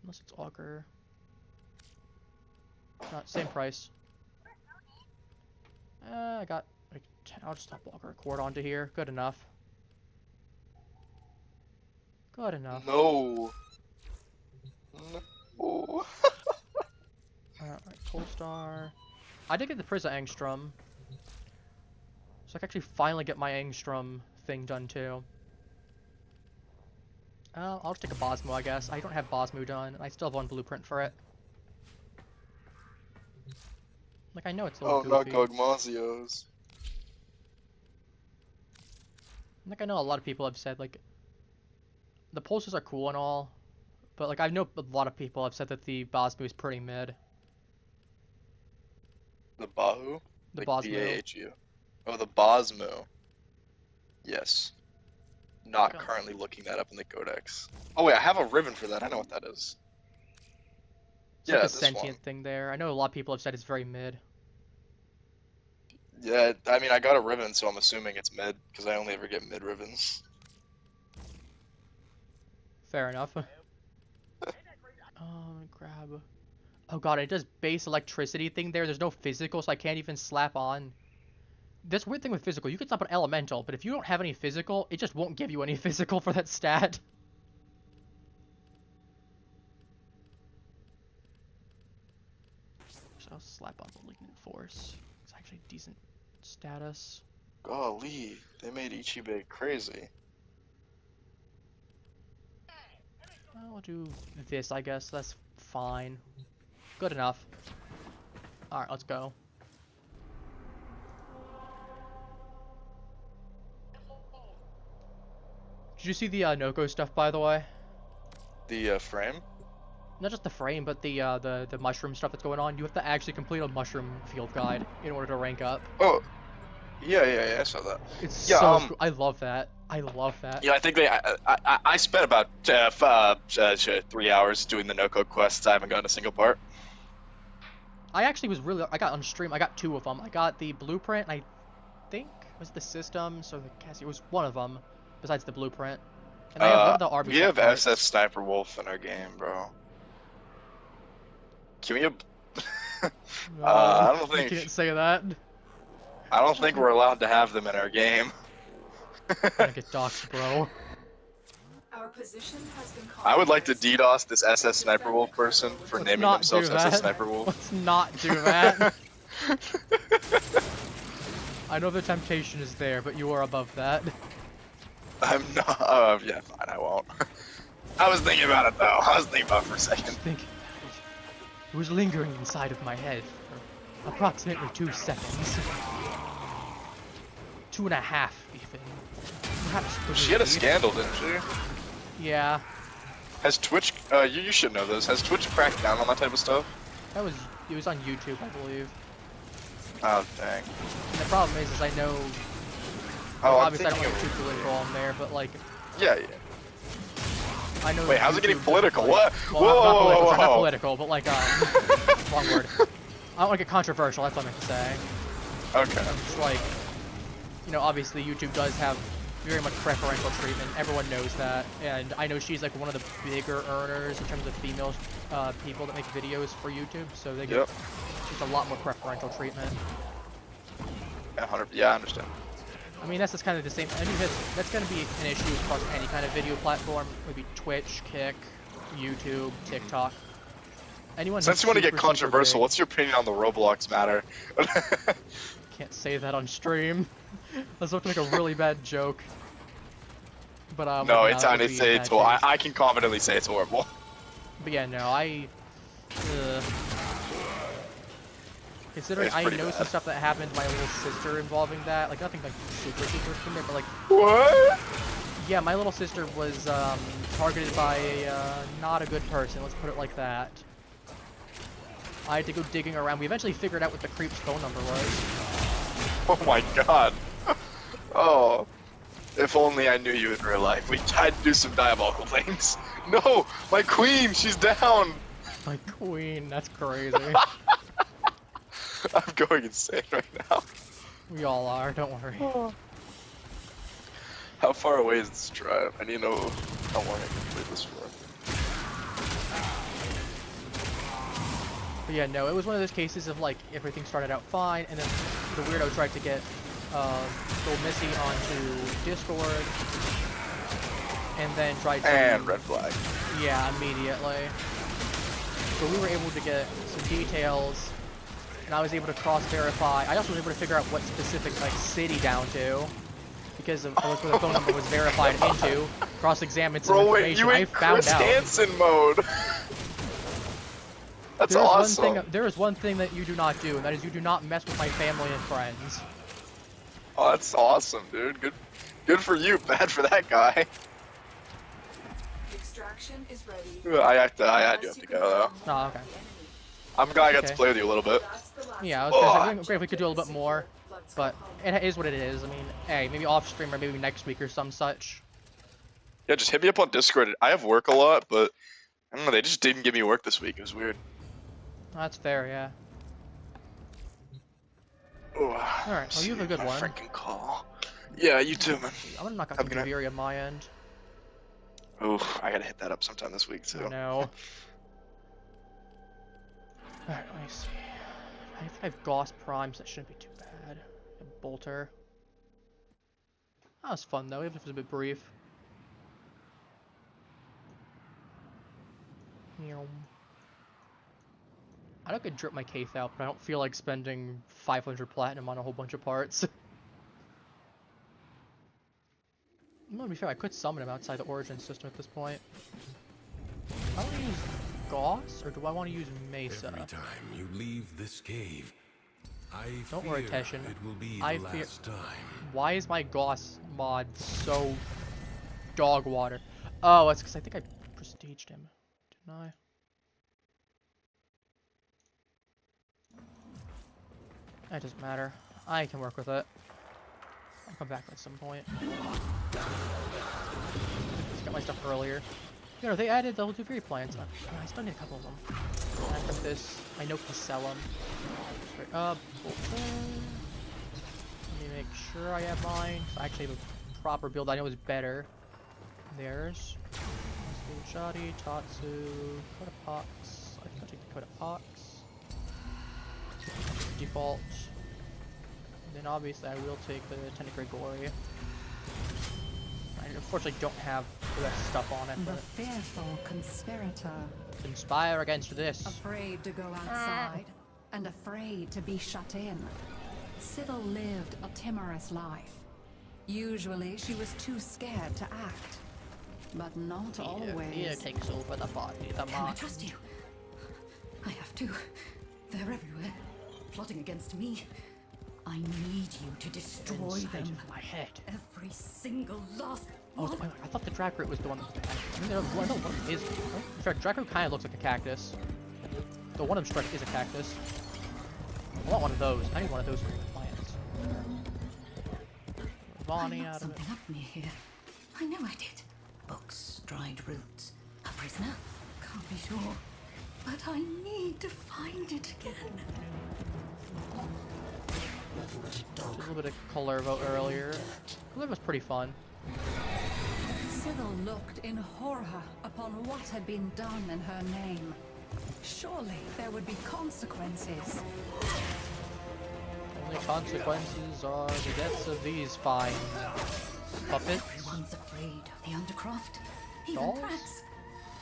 Unless it's auger. Not same price. I got like 10. I'll just slap auger cord onto here. Good enough. Good enough. No! No! Alright, Polestar. I did get the Prisa Angstrom. So I can actually finally get my Angstrom thing done too. I'll just take a Bosmo, I guess. I don't have Bosmo done, and I still have one blueprint for it. Like, I know it's a little goofy. not Gogmazios. Like, I know a lot of people have said, like, the pulses are cool and all, but, like, I know a lot of people have said that the Bosmo is pretty mid. The Bahu? The like Bosmo. B-A-H-U. Oh, the Bosmo. Yes. Not Okay. currently looking that up in the codex. Oh wait, I have a ribbon for that. I know what that is. It's Yeah, like a this sentient one. thing there. I know a lot of people have said it's very mid. Yeah, I mean, I got a ribbon, so I'm assuming it's mid, because I only ever get mid ribbons. Fair enough. Grab. Oh god, it does base electricity thing there. There's no physical, so I can't even slap on. This weird thing with physical, you can slap on elemental, but if you don't have any physical, it just won't give you any physical for that stat. So I'll slap on Malignant Force. It's actually decent status. Golly, they made Ichibe crazy. I'll do this, I guess. That's fine. Good enough. Alright, let's go. Did you see the Noko stuff, by the way? The frame? Not just the frame, but the mushroom stuff that's going on. You have to actually complete a mushroom field guide in order to rank up. Oh, yeah, I saw that. It's Yeah, so cool. I love that. I love that. Yeah, I think I spent about 3 hours doing the no-code quests. I haven't gotten a single part. I actually was really... I got on stream, I got 2 of them. I got the blueprint, and I think it was the systems, or the Cassie. It was one of them, besides the blueprint. And I have one of the Arby We have parts. SS Sniper Wolf in our game, bro. Can we... No, I don't think... You can't say that. I don't think we're allowed to have them in our game. Gonna get doxed, bro. Our position has been I would like to compromised. DDoS this SS Sniper Wolf person for Let's naming not themselves do that. SS Sniper Wolf. Let's not do that. I know the temptation is there, but you are above that. I'm not. Oh, yeah, fine, I won't. I was thinking about it though. I was thinking about it for a second. Think it was lingering inside of my head for approximately 2 seconds. 2.5 even. Perhaps 3. She had a scandal, didn't she? Yeah, Has Twitch? You should know this. Has Twitch cracked down on that type of stuff? it was on YouTube, I believe. Oh dang. And the problem is I know, Oh, I'm obviously I don't thinking want to get too political on there, but like, Yeah. I know. Wait, how's it getting YouTube political? doesn't, What? Well, not political, Whoa! sorry, not political, but like, wrong word. I don't want to get controversial, that's what I meant to say. Okay. It's like, you know, obviously YouTube does have very much preferential treatment. Everyone knows that, and I know she's like one of the bigger earners in terms of female people that make videos for YouTube, so they get just a lot more preferential treatment. Yeah, 100. Yeah, I understand. I mean, that's just kind of the same. I mean, that's going to be an issue across any kind of video platform. Maybe Twitch, Kick, YouTube, TikTok. Anyone. Since you want to get controversial, what's your opinion on the Roblox matter? Can't say that on stream. I was about to make a really bad joke. But no, it's I say it's. I can confidently say it's horrible. But yeah, no, considering I know some stuff that happened to my little sister involving that, like nothing like super from there, but like. What? Yeah, my little sister was targeted by a not a good person. Let's put it like that. I had to go digging around. We eventually figured out what the creep's phone number was. Oh my god. Oh. If only I knew you in real life. We tried to do some diabolical things. No! My queen! She's down! My queen, that's crazy. I'm going insane right now. We all are, don't worry. How far away is this drive? I need to know how long I can play this for. But yeah, no, it was one of those cases of like everything started out fine, and then the weirdo tried to get Go Missy onto Discord, and then tried to. And red flag. Yeah, immediately. So we were able to get some details, and I was able to cross-verify. I also was able to figure out what specific like city down to, because of where the phone number was verified into. Cross-examined some information. Bro, wait, you I in found Chris out. Hansen mode. That's awesome. There is one thing that you do not do, and that is you do not mess with my family and friends. Oh, that's awesome, dude. Good for you. Bad for that guy. Extraction is ready. I do have to go though. Oh, okay. I'm glad I got to Okay. play with you a little bit. Yeah, I was gonna say, great if we could do a little bit more, but it is what it is. I mean, hey, maybe off stream or maybe next week or some such. Yeah, just hit me up on Discord. I have work a lot, but I don't know. They just didn't give me work this week. It was weird. That's fair, yeah. Alright, well you have a good one. Freaking call. Yeah, you too, man. I'm gonna knock out Have the a good night. Duviri on my end. Ooh, I gotta hit that up sometime this week too. Oh, no. Alright, let me see. I have 5 Gauss Primes, that shouldn't be too bad. A Bolter. That was fun though, even if it was a bit brief. I could drip my Kaith out, but I don't feel like spending 500 platinum on a whole bunch of parts. I'm gonna be fair, I could summon him outside the Origin system at this point. I want to use Gauss, or do I want to use Mesa? Every time you leave this cave, Don't worry, Teshin. It will be I the fear. last time. Why is my Gauss mod so dog water? Oh, it's because I think I prestiged him, didn't I? That doesn't matter. I can work with it. I'll come back at some point. Just got my stuff earlier. You know, they added the Duviri plants. I still need a couple of them. I got this. I know can sell them. Bolter. Let me make sure I have mine. So I actually have a proper build I know is better. There's Shadi, Tatsu, Coda Pox. I think I'll take the Coda Pox. Default. And then obviously I will take the Tentacruel. I unfortunately don't have the rest stuff on it, The but fearful conspirator, conspire against this. afraid to go outside and afraid to be shut in. Sybil lived a timorous life. Usually she was too scared to act, but not always. Fear takes over the body, the Can I mark. trust you? I have to. They're everywhere, plotting against me. I need you to destroy Inside them. of my head. Every single last Oh, one. I thought the drag route was the one that was the I mean, one of them is. In fact, Draco kind of looks like a cactus. The one of them strike is a cactus. I want one of those. I need one of those plants. Vonnie out of it. Something up near here. I know I did. Books, dried roots. A prisoner? Can't be sure. But I need to find it again. Just a little bit of Colorvo earlier. Colorvo's pretty fun. Sybil looked in horror upon what had been done in her name. Surely there would be consequences. Only consequences are the deaths of these fine puppets. Everyone's afraid of the Undercroft. Even Dolls? Prax.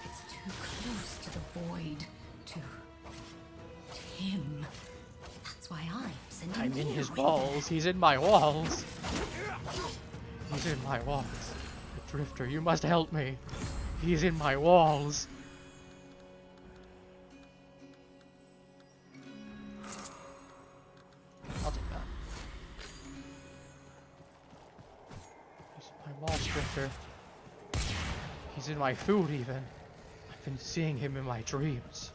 It's too close to the void. To him. That's why I'm sending I'm in you his in walls. He's in my walls. He's in my walls. The Drifter, you must help me. He's in my walls. I'll take that. He's in my walls, Drifter. He's in my food, even. I've been seeing him in my dreams.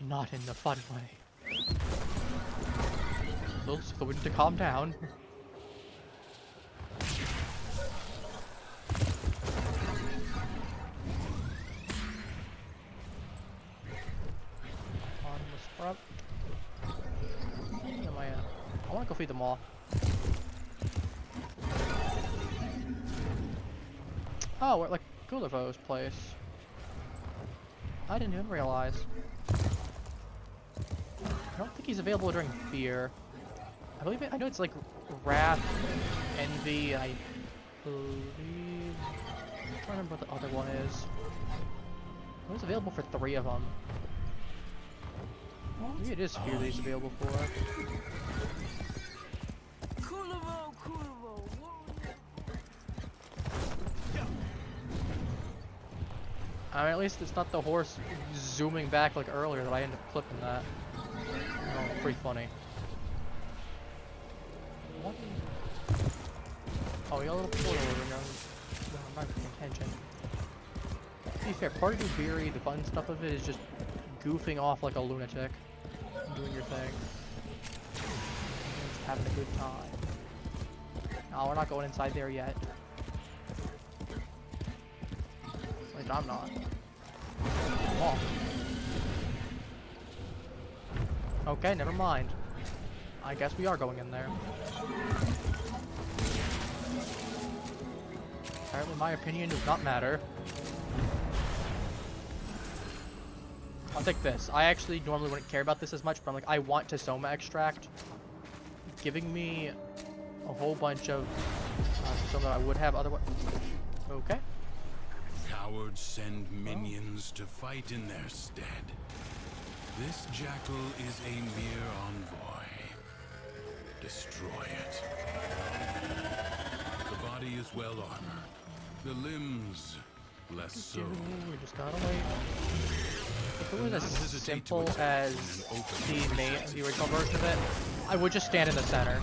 Not in the fun way. Tell the wind to calm down. On the scrub. Where am I at? I want to go feed them all. Oh, we're at like Gulliver's place. I didn't even realize. I don't think he's available during fear. I believe I know it's like wrath, envy, and I believe I'm trying to remember what the other one is. It was available for 3 of them. Maybe it is fear that he's available for. I mean, at least it's not the horse zooming back like earlier that I ended up clipping that. Oh, pretty funny. What? Oh, we got a little portal over here. I'm not paying attention. To be fair, part of Duviri, the fun stuff of it is just goofing off like a lunatic. Doing your thing. Just having a good time. No, we're not going inside there yet. At least I'm not. Come on. Okay, never mind. I guess we are going in there. Apparently my opinion does not matter. I'll take this. I actually normally wouldn't care about this as much, but I'm like, I want tasoma extract. Giving me a whole bunch of tasoma that I would have otherwise. Okay. Cowards send minions to fight in their stead. This jackal is a mere envoy. Destroy it. The body is well armored. The limbs, less so. We just gotta wait. If it was as simple as the original version of it, I would just stand in the center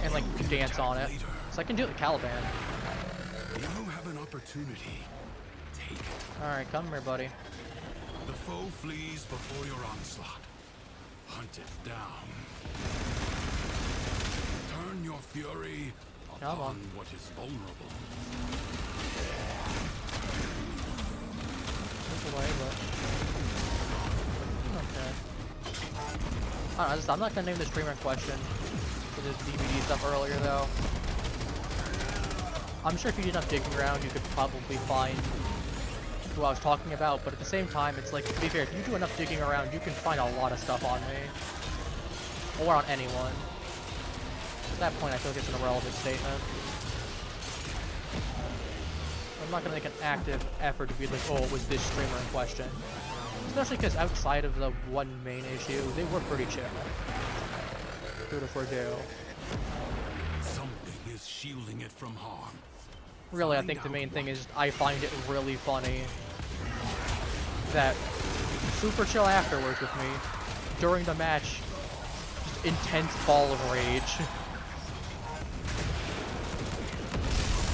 and like dance on it. So I can do it with Caliban. You have an opportunity. Take it. Alright, come here, buddy. The foe flees before your onslaught. Hunt it down. Turn your fury upon what is vulnerable. Away, but okay. I don't know, I'm not gonna name the streamer in question for this DVD stuff earlier though. I'm sure if you did enough digging around, you could probably find who I was talking about, but at the same time, it's like, to be fair, if you do enough digging around, you can find a lot of stuff on me. Or on anyone. At that point, I feel like it's an irrelevant statement. I'm not gonna make an active effort to be like, oh, it was this streamer in question. Especially because outside of the one main issue, they were pretty chill. Good if we're due. Something is shielding it from harm. Really, I think the main thing is I find it really funny that super chill afterwards with me. During the match, just intense ball of rage.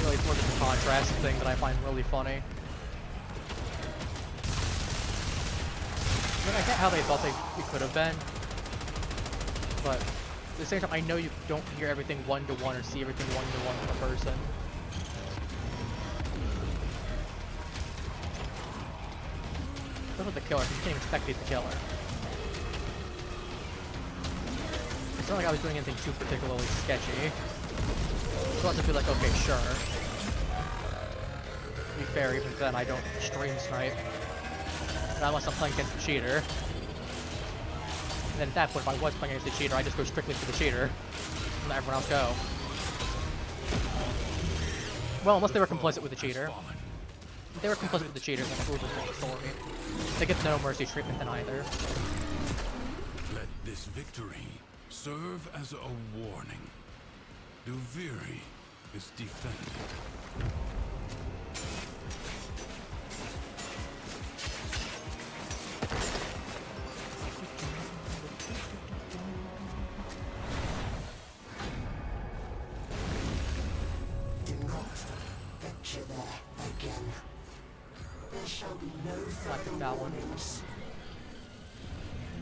Really more just a contrast thing that I find really funny. I mean, I get how they thought it could have been, but at the same time, I know you don't hear everything one-to-one or see everything one-to-one with a person. Look at the killer. You can't even spectate the killer. It's not like I was doing anything too particularly sketchy. So I'll just be like, okay, sure. To be fair, even then, I don't stream snipe. Not unless I'm playing against the cheater. And then at that point, if I was playing against the cheater, I just go strictly for the cheater. And let everyone else go. Well, unless they were complicit with the cheater. If they were complicit with the cheater, then it was a different story. They get no mercy treatment then either. Let this victory serve as a warning. Duviri is defended. Do not get you there again. There shall be no I think that one. names.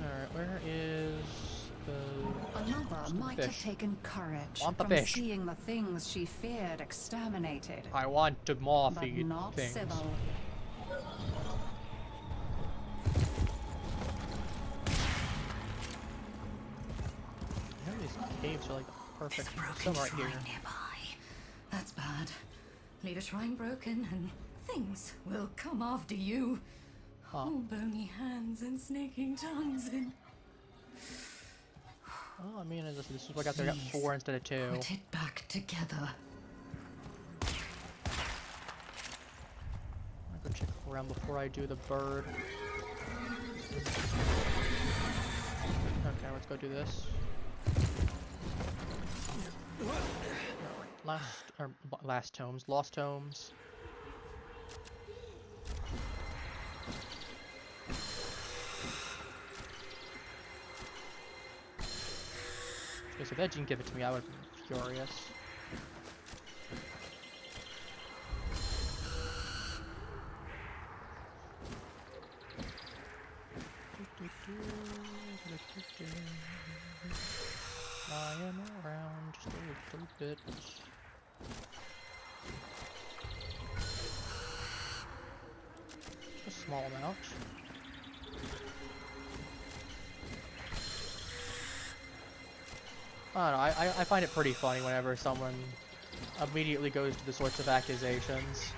Alright, where is the... Another might have fish? taken courage Want the from fish. seeing the things she feared exterminated, I want to more but feed not things. Sybil. I know these caves are like perfect. There's a There's broken some right shrine here. nearby. That's bad. Leave a shrine broken and things will come after you. Huh. Oh, bony hands and snaking tongues and... Oh, I mean, this is what I got there. I got 4 instead of 2. Put it back together. I'm gonna go check around before I do the bird. Okay, let's go do this. Lost tomes. Okay, so if that didn't give it to me, I would be furious. Flying around just a little bit. Just a small amount. I don't know, I find it pretty funny whenever someone immediately goes to the sorts of accusations,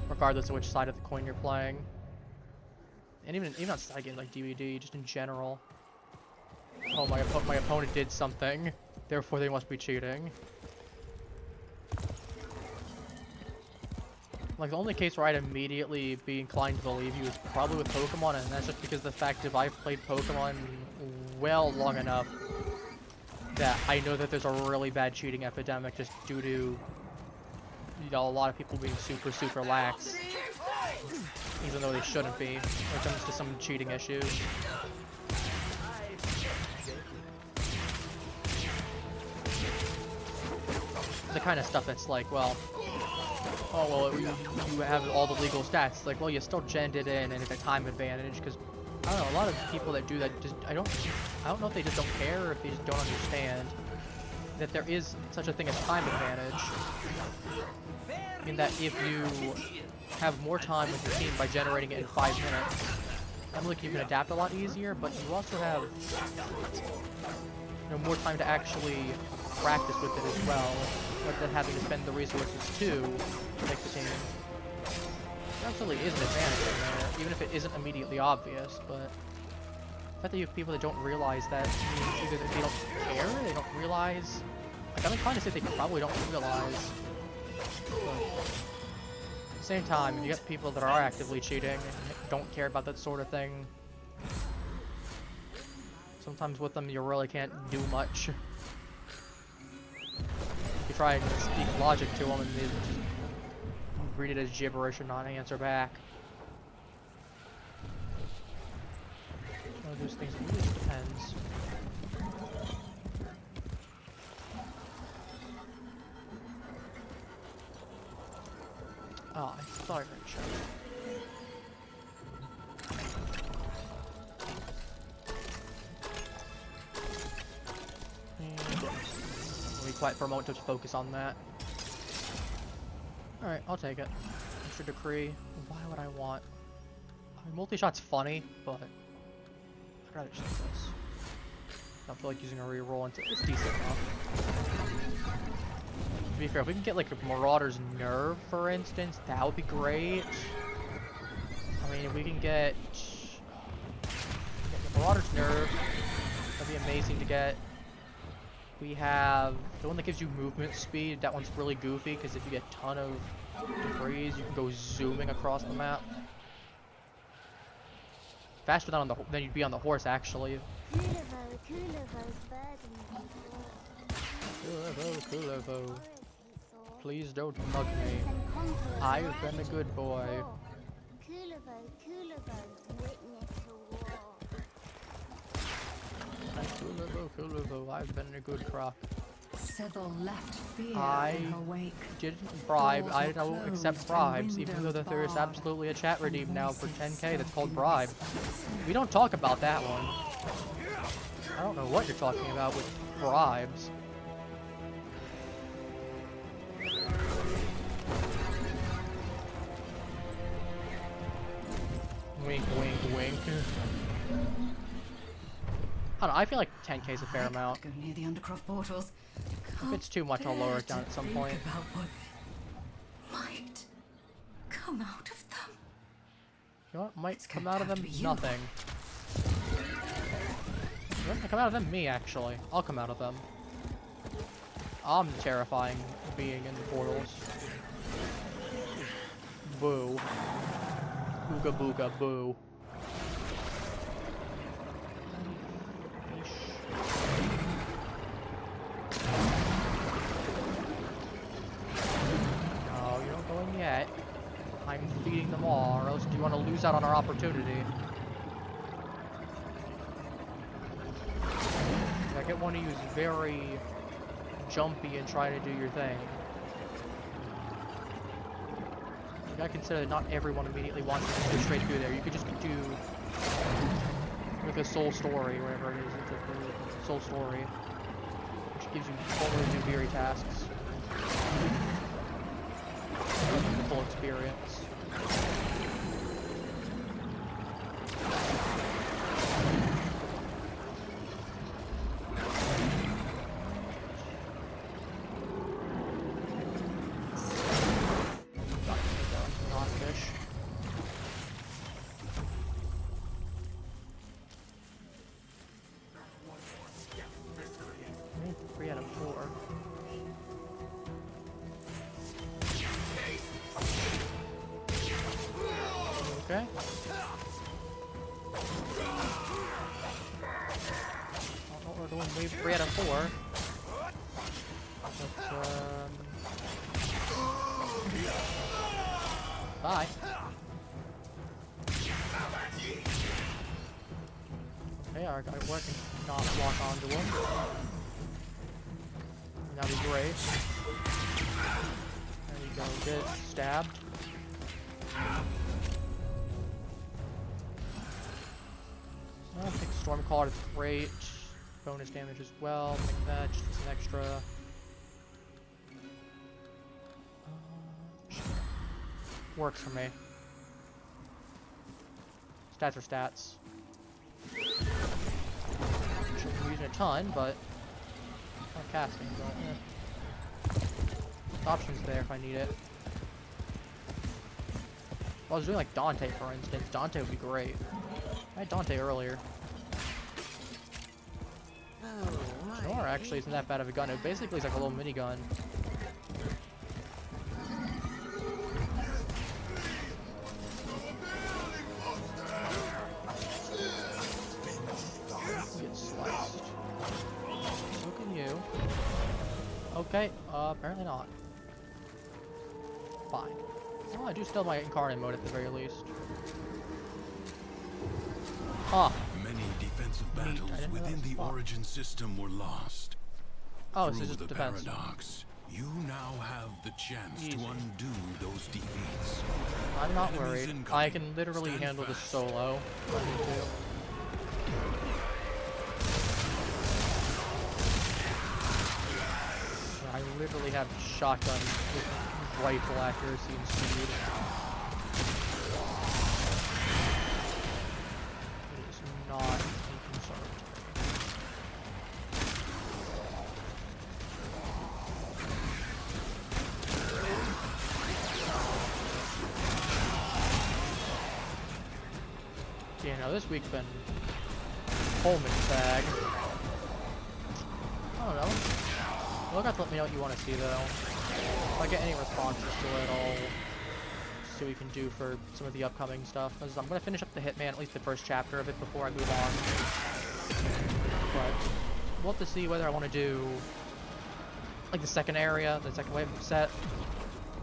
regardless of which side of the coin you're playing. And even outside games like DVD, just in general. Oh, my opponent did something, therefore they must be cheating. Like, the only case where I'd immediately be inclined to believe you is probably with Pokemon, and that's just because of the fact if I've played Pokemon well long enough that I know that there's a really bad cheating epidemic just due to, you know, a lot of people being super lax, even though they shouldn't be, when it comes to some cheating issues. The kind of stuff that's like, well, oh well, you have all the legal stats. It's like, well, you still genned it in and it's a time advantage, because I don't know, a lot of people that do that just I don't know if they just don't care or if they just don't understand that there is such a thing as time advantage. I mean that if you have more time with your team by generating it in 5 minutes, not only can you adapt a lot easier, but you also have, you know, more time to actually practice with it as well, rather than having to spend the resources to make the team. There absolutely is an advantage in there, even if it isn't immediately obvious, but the fact that you have people that don't realize that means either that they don't care, they don't realize, like I'm inclined to say they probably don't realize, but at the same time, you get people that are actively cheating and don't care about that sort of thing. Sometimes with them you really can't do much. You try and speak logic to them and they just read it as gibberish and not answer back. One of those things, it really just depends. Oh, I thought I heard a shot. Let me quiet for a moment to just focus on that. Alright, I'll take it. Extra decree. Why would I want... I mean, multi-shot's funny, but... I'd rather just do this. I don't feel like using a reroll until it's decent enough. To be fair, if we can get like a Marauder's Nerve, for instance, that would be great. I mean, if we can get the Marauder's Nerve, that'd be amazing to get. We have the one that gives you movement speed. That one's really goofy because if you get a ton of debris, you can go zooming across the map. Faster than you'd be on the horse, actually. Kulevo. Please don't mug me. I've been a good boy. Kulevo, I've been a good croc. Sybil left fear I in her wake. didn't bribe. I Doors were don't accept closed bribes, and even though windows that there is barred, absolutely a chat redeem now for voices 10k that's called in bribe. whispers. We don't talk about that one. I don't know what you're talking about with bribes. Wink, wink, wink. I don't know, I feel like 10k is a fair amount. Go near the Undercroft portals. If it's too much, I'll lower it down at some point. About what might come out of them. You know what might It's come gonna out of have them? to be you. Nothing. What might come out of them? Me, actually. I'll come out of them. I'm the terrifying being in the portals. Boo. Ooga booga boo. No, you don't go in yet. I'm feeding them all, or else do you want to lose out on our opportunity? I get one of you is very jumpy and try to do your thing. You gotta consider that not everyone immediately wants to go straight through there. You could just do like a soul story, whatever it is. It's a soul story, which gives you all the Duviri tasks. Full experience. Okay. I don't know what we're doing. Maybe 3 out of 4. But, bye. Okay, our guy working not lock onto him. That'd be great. There we go. Get stabbed. I don't think Stormcaller is great. Bonus damage as well. Make that just an extra. Works for me. Stats are stats. I'm using a ton, but not casting. But options there if I need it. If I was doing like Dante, for instance, Dante would be great. I had Dante earlier. Nor actually isn't that bad of a gun. It basically is like a little minigun. Get sliced. So can you. Okay, apparently not. Fine. Well, I do still have my incarnate mode at the very least. Ah. Many defensive battles within the Origin system were lost. Oh, so Through it's the defense. paradox, You now have the chance Easy. to undo those defeats. I'm not Enemies worried. incoming. I can literally Stand handle this fast. solo. If I need to. I literally have shotgun with rifle accuracy and speed. It is not a concern to me. Yeah, no, this week's been Coleman's bag. I don't know. You'll have to let me know what you want to see, though. If I get any responses to it, I'll see what we can do for some of the upcoming stuff. 'Cause I'm going to finish up the Hitman, at least the first chapter of it, before I move on. But we'll have to see whether I want to do, like, the second area, the second wave set.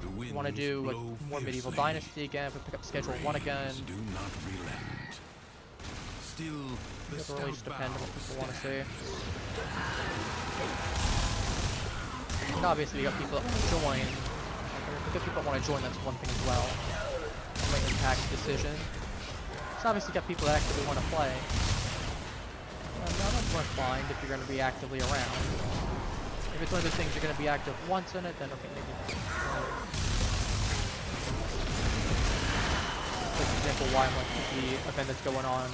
The I want to winds do, like, blow more Medieval fiercely. Dynasty again, if we pick up Schedule 1 again. Rains do not relent. Still, the It'll really just depend on what people want to see. And obviously, you got people that want to join. Like, if people that want to join, that's one thing as well. It might impact the decision. So obviously, you got people that actively want to play. None of them are fine if you're going to be actively around. If it's one of those things you're going to be active once in it, then okay, maybe not. For example, why I'm like the event that's going on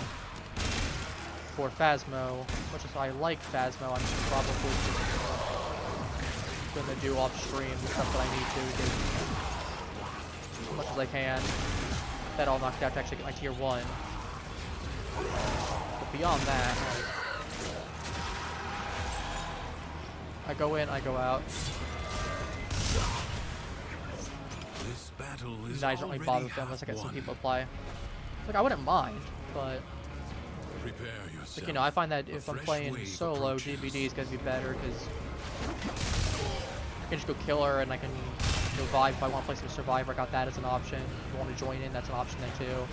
for Phasmo. As much as I like Phasmo, I'm probably gonna do off stream the stuff that I need to do as much as I can. That all knocked out to actually get my tier 1. But beyond that, I go in, I go out. This battle is I don't really bother with them unless I get some people to play. Like, I wouldn't mind, but Prepare yourself. like, you know, I find that if A I'm fresh playing wave solo, approaches. DVD is gonna be better because I can just go killer and I can go vibe if I want to play some Survivor. I got that as an option. If you want to join in, that's an option there too.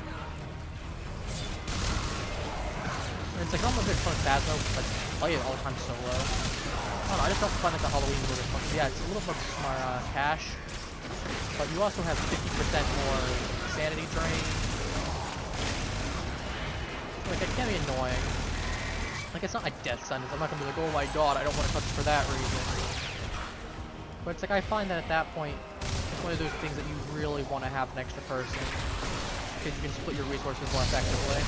And it's like I'm a big fan of Phasmo because I play it all the time solo. I don't know, I just don't find that the Halloween mode is fun. Yeah, it's a little bit more cash, but you also have 50% more sanity drain. Like, it can be annoying. Like, it's not a death sentence. I'm not gonna be like, oh my god, I don't want to touch it for that reason. But it's like, I find that at that point, it's one of those things that you really want to have an extra person. Because you can split your resources more effectively.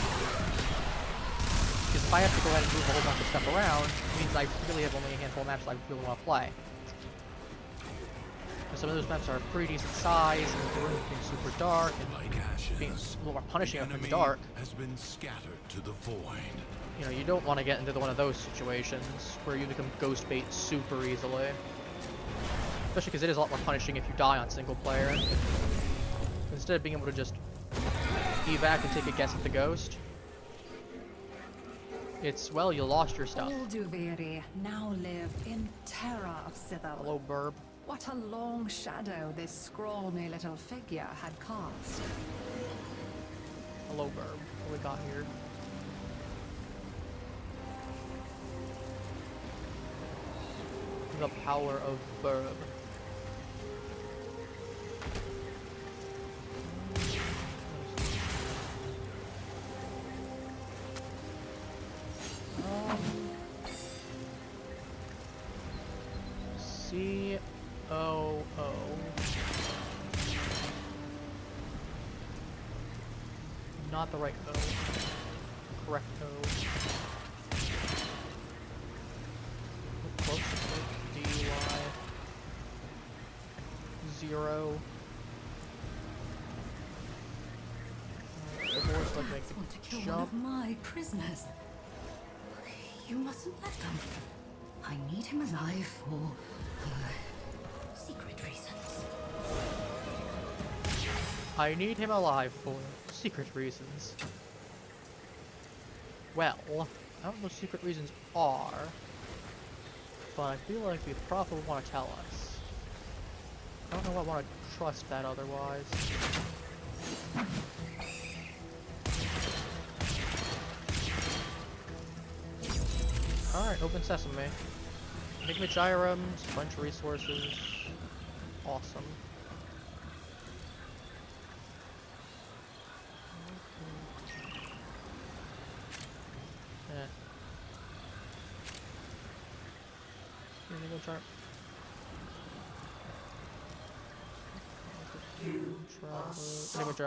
Because if I have to go ahead and move a whole bunch of stuff around, it means I really have only a handful of maps that I really want to play. And some of those maps are pretty decent size, and the room being super dark, and Like ashes, being a little more punishing up in the enemy dark. has been scattered to the void. You know, you don't want to get into one of those situations where you become ghost bait super easily. Especially because it is a lot more punishing if you die on single player. Instead of being able to just evac and take a guess at the ghost, it's, well, you lost your stuff. All Duviri now lived in terror of Sithel. Hello, Burb. What a long shadow this scrawny little figure had cast. Hello, Burb. What we got here? The power of Burb. C-O-O. Not the right O. Correct O. Close to D-Y. 0. The boys like make Want to kill the one of jump. my prisoners. You mustn't let them. I need him alive for secret reasons. I need him alive for secret reasons. Well, I don't know what those secret reasons are, but I feel like they probably want to tell us. I don't know if I want to trust that otherwise. Alright, open sesame. Make me gyrums, bunch of resources. awesome. Here we go, chart.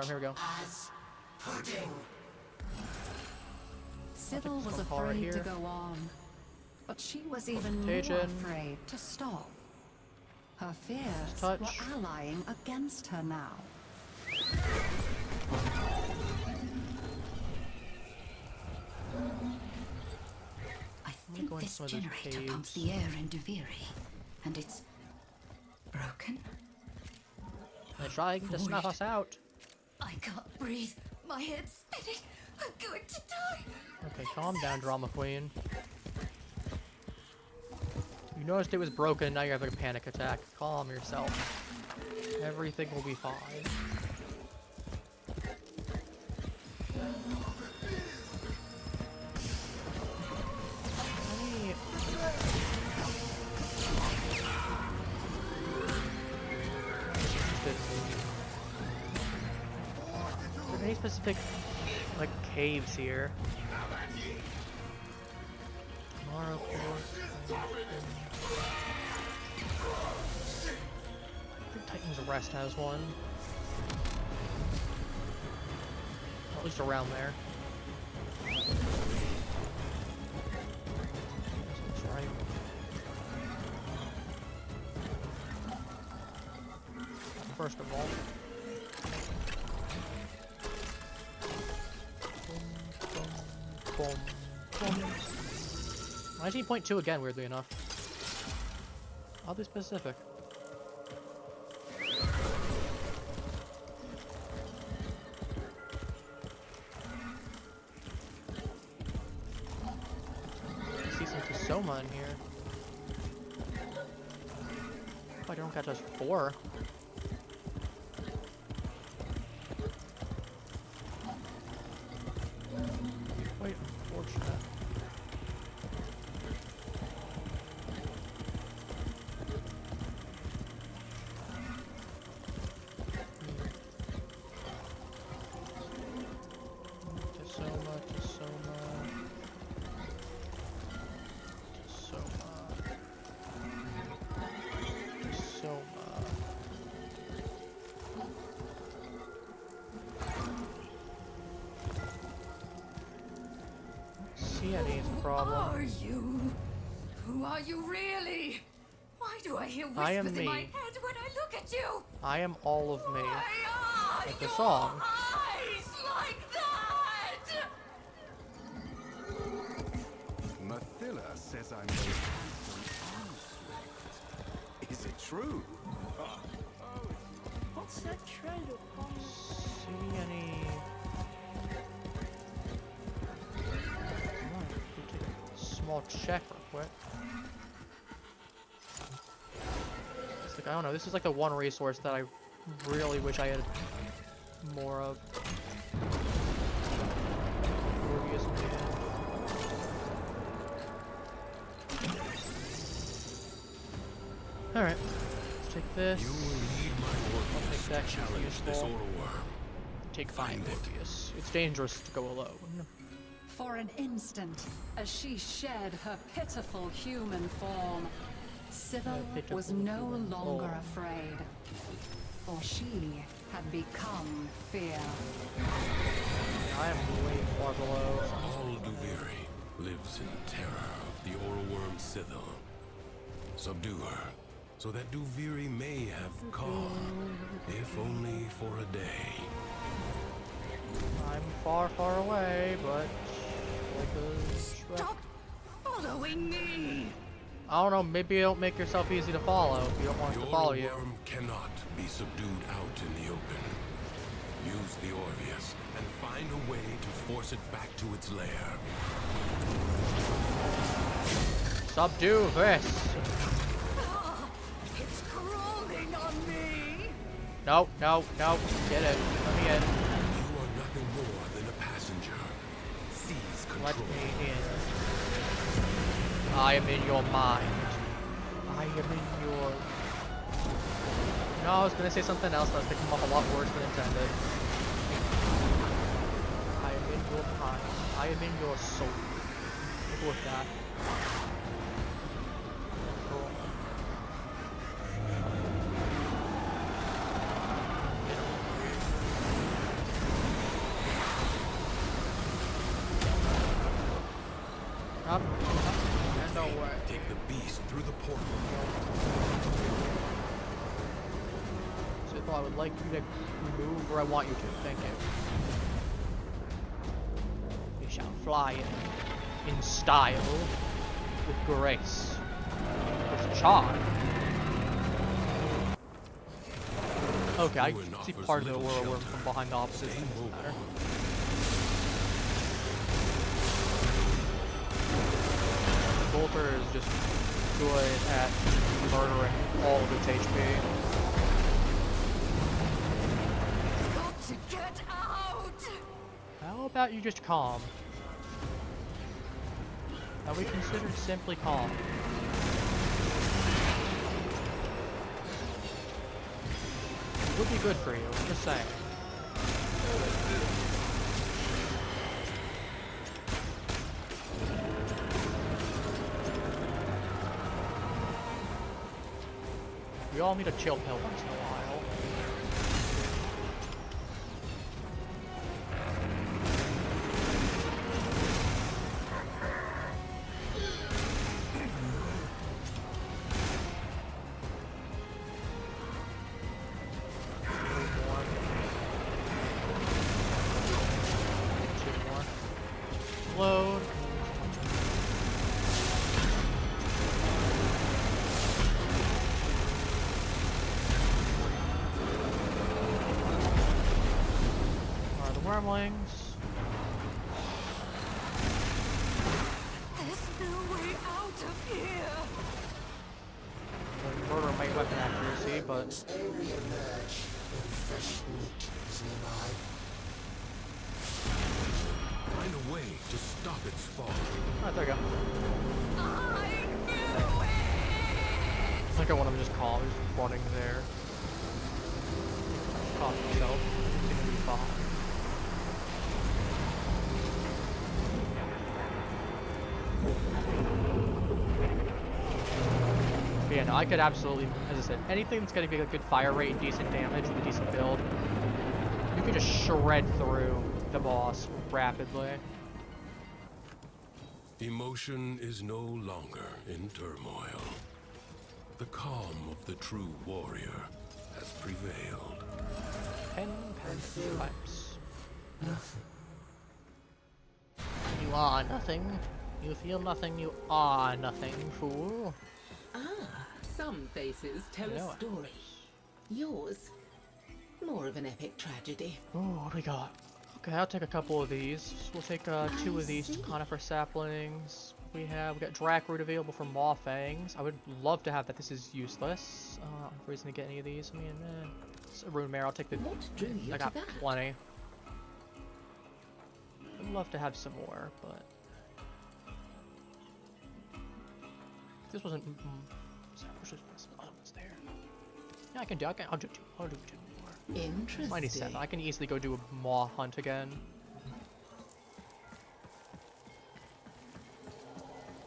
Here we go. Sybil was Call right afraid to here. go on, but she was even more Contagion. afraid to stop. Her fears Touch. were allying against her now. I me think go into this some of those generator pumps caves. the air in Duviri, and it's broken. They're trying to snuff us out. I can't breathe. My head's spinning. I'm going to die. Okay, calm down, drama queen. You noticed it was broken, now you're having a panic attack. Calm yourself. Everything will be fine. Hey. Are there any specific, like, caves here? Tomorrow, I think Titan's Rest has one. At least around there. That's right. First of all. Boom, boom, boom. Why is he 0.2 again, weirdly enough? Oddly specific. I see some tasoma in here. Oh, I don't catch us 4. Quite unfortunate. See any is the problem. Are you? Who are you really? Why do I hear I am whispers in my me. head when I look at you? I am all of me. Why are Like the your song. eyes like that? Mathila says I'm most handsome and sweet. Is it true? What's that treasure? See any? Small check real quick. It's like, I don't know, this is like the one resource that I really wish I had more of. Orvius Alright, let's take this. You will need my I'll Orvius take that, to it's challenge this useful. Orworm. Take Find it. Orvius. It's dangerous to go alone. For an instant, as she shed her pitiful human form, Sybil pitiful was no human longer form. afraid, for she had become fear. I am way far below. All Duviri lives in terror of the Orworm Sybil. Subdue her, so that Duviri may have calm, if only for a day. I'm far, far away, but like a Stop following me! I don't know, maybe you don't make yourself easy to follow if you don't want us The to follow you. Orworm cannot be subdued out in the open. Use the Orvius and find a way to force it back to its lair. Subdue this! It's crawling on me! No, no, no, get it. Let me in. You are nothing more than a passenger. Seize Let control. me in. I am in your mind. I am in your... No, I was gonna say something else, but it's gonna come off a lot worse than intended. I am in your mind. I am in your soul. Look with that. Cool. Up, and away. Take the beast through the portal. So I would like you to move where I want you to. Thank you. You shall fly in style, with grace, with charm. Okay, I can see part of the aura worm from behind the opposite. It doesn't matter. Bolter is just good at murdering all of its HP. Got to get out! How about you just calm? Are we considered simply calm? It would be good for you, I'm just saying. We all need a chill pill once in a while. Two more. Load. Wormlings. There's no way out of here! Murder my weapon accuracy, but They re-emerge when fresh meat is nearby. Find a way to stop its spawn. alright, there we go. I knew it! I think I want him to just calm, he's running there. Calm himself. It's gonna be fine. But yeah, no, I could absolutely, as I said, anything that's going to be a good fire rate and decent damage with a decent build, you can just shred through the boss rapidly. Emotion is no longer in turmoil. The calm of the true warrior has prevailed. Pen pipes. Nothing. You are nothing. You feel nothing, you are nothing, fool. Ah, some faces tell No. a story. Yours, more of an epic tragedy. Ooh, what do we got? Okay, I'll take a couple of these. We'll take two of these conifer saplings. We got Drackroot available for Mawfangs. I would love to have that. This is useless. I don't have a reason to get any of these. I mean, it's a Rune Mare. I'll take the. What drew you I to got that? plenty. I'd love to have some more, but this wasn't. Which was the other one's there? Yeah, I can do. I'll do two. I'll do two more. Interesting. 97. I can easily go do a Maw hunt again.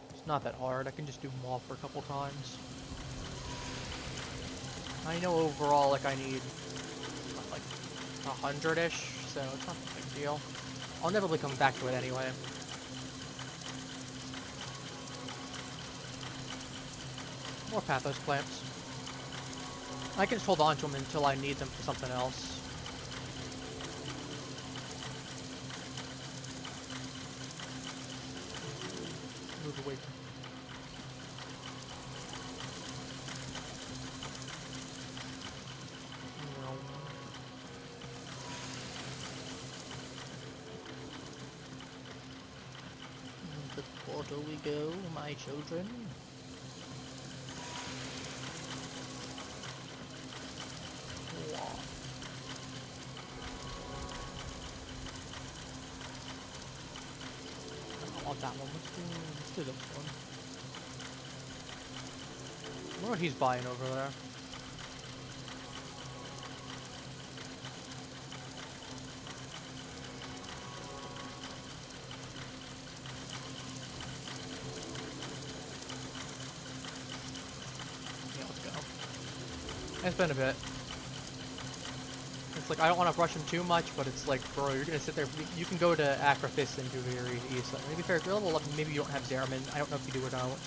It's not that hard. I can just do Maw for a couple times. I know overall, like I need like 100-ish, so it's not a big deal. I'll inevitably come back to it anyway. More pathos plants. I can just hold on to them until I need them for something else. Move away. The portal we go, my children. I want that one. Let's do this one. I wonder what he's buying over there. It's been a bit. It's like, I don't want to rush him too much, but it's like, bro, you're gonna sit there. You can go to Apparitio and Duviri easily. Maybe fair, if you're level 11, maybe you don't have Zeramin. I don't know if you do or don't.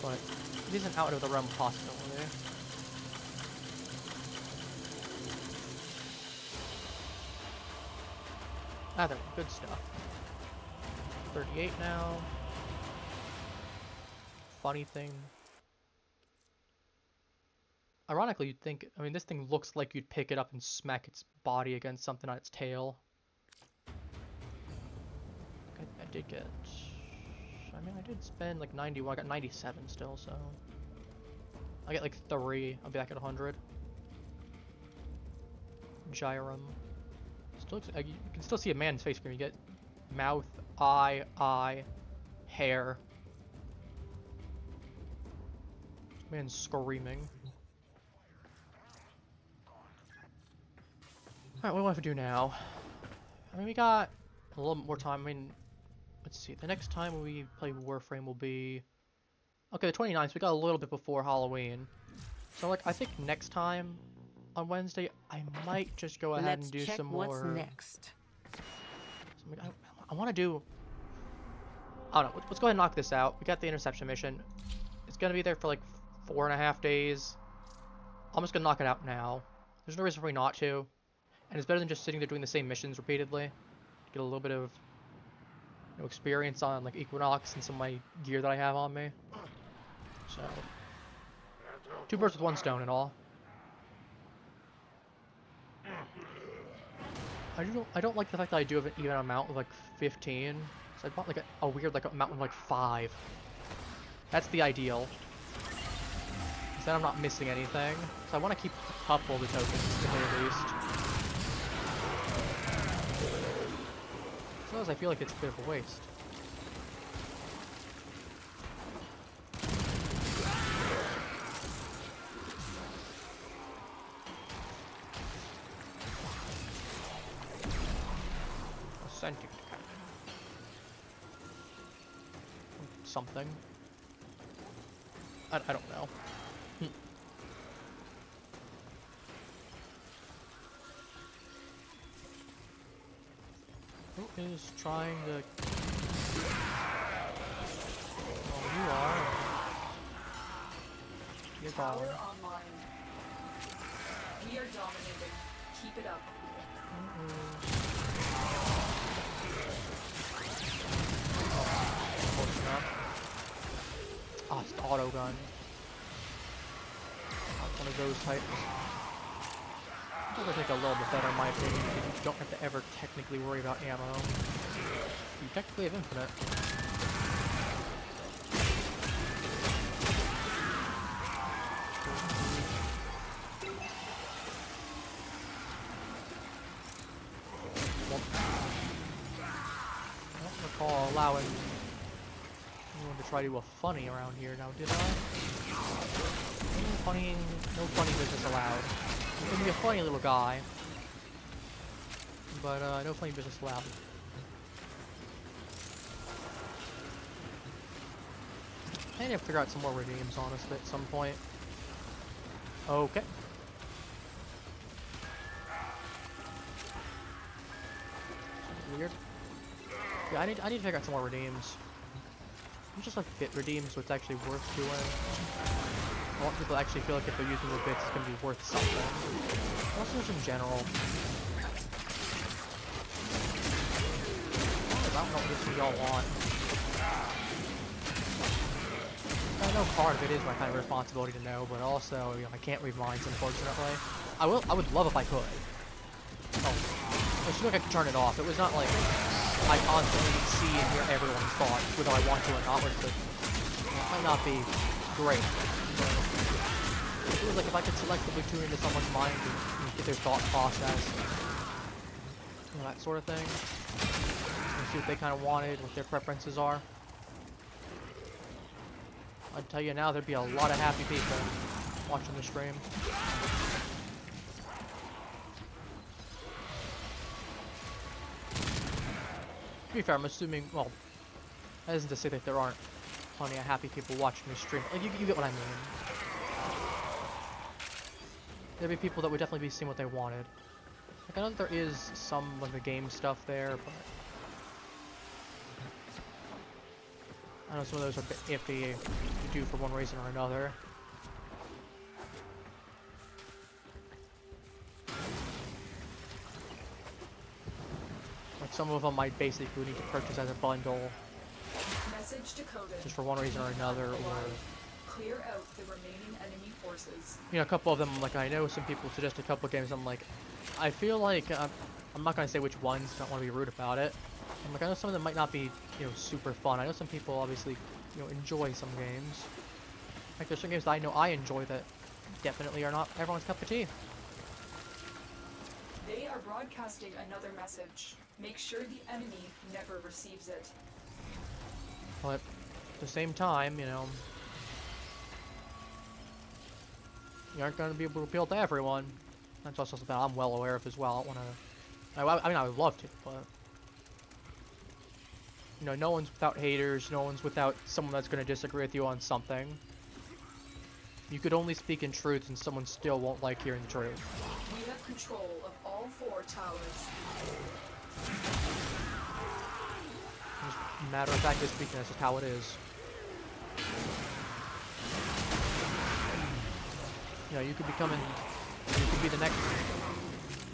But it isn't out of the realm of possibility. Ah, there, good stuff. 38 now. Funny thing. Ironically, you'd think, I mean, this thing looks like you'd pick it up and smack its body against something on its tail. I did get, I mean, I did spend like 91, I got 97 still, so. I get like 3, I'll be back at 100. Gyrum. Still looks, you can still see a man's face cream. You get mouth, eye, hair. Man's screaming. Alright, what do I have to do now? I mean, we got a little bit more time. I mean, let's see. The next time we play Warframe will be... Okay, the 29th, so we got a little bit before Halloween. So, like, I think next time on Wednesday, I might just go ahead and do some more... What's next? I want to do... I don't know. Let's go ahead and knock this out. We got the interception mission. It's going to be there for, like, 4.5 days. I'm just going to knock it out now. There's no reason for me not to. And it's better than just sitting there doing the same missions repeatedly. Get a little bit of experience on like Equinox and some of my gear that I have on me. So, 2 birds with 1 stone and all. I don't like the fact that I do have an even amount of like 15. So I bought like a weird like amount of like 5. That's the ideal. Because then I'm not missing anything. So I want to keep a couple of the tokens at the very least. Otherwise I feel like it's a bit of a waste. Ascending cannon. Something. I don't know. Who is trying to... Oh, you are. You're gone. Power online. We are dominating. Keep it up. Ah, it's the auto gun. One of those types. I think a little bit better in my opinion. You don't have to ever technically worry about ammo. You technically have infinite. I don't recall allowing anyone to try to do a funny around here now, did I? No funny business allowed. You can be a funny little guy, but no funny business allowed. I need to figure out some more redeems, honestly, at some point. Okay. Weird. Yeah, I need to figure out some more redeems. I'm just like fit redeems, so it's actually worth doing. I want people to actually feel like if they're using the bits, it's going to be worth something. Also, just in general. I don't know what this is y'all want. I know part of it is my kind of responsibility to know, but also, you know, I can't read minds, unfortunately. I would love if I could. Oh, it seemed like I could turn it off. It was not like I constantly see and hear everyone's thoughts, whether I want to or not. Which it might not be great. It feels like if I could selectively tune into someone's mind and get their thought process, you know, that sort of thing, and see what they kind of wanted, what their preferences are. I'd tell you now, there'd be a lot of happy people watching the stream. To be fair, I'm assuming, well, that isn't to say that there aren't plenty of happy people watching the stream. Like, you get what I mean. there'd be people that would definitely be seeing what they wanted. Like, I know that there is some of the game stuff there, but I know some of those are a bit iffy to do for one reason or another. Like, some of them might basically need to purchase as a bundle, Message decoded. just for one reason or another, or Clear out the remaining enemy forces. you know, a couple of them, like, I know some people suggest a couple of games, I'm like, I feel like, I'm not going to say which ones, don't want to be rude about it. I'm like, I know some of them might not be, you know, super fun. I know some people obviously, you know, enjoy some games. Like, there's some games that I know I enjoy that definitely are not everyone's cup of tea. They are broadcasting another message. Make sure the enemy never receives it. But at the same time, you know, you aren't going to be able to appeal to everyone. That's also something I'm well aware of as well. I don't want to. I mean, I would love to, but you know, no one's without haters. No one's without someone that's going to disagree with you on something. You could only speak in truth, and someone still won't like hearing the truth. We have control of all 4 towers. Just matter of factly speaking, that's just how it is. You know, you could become you could be the next,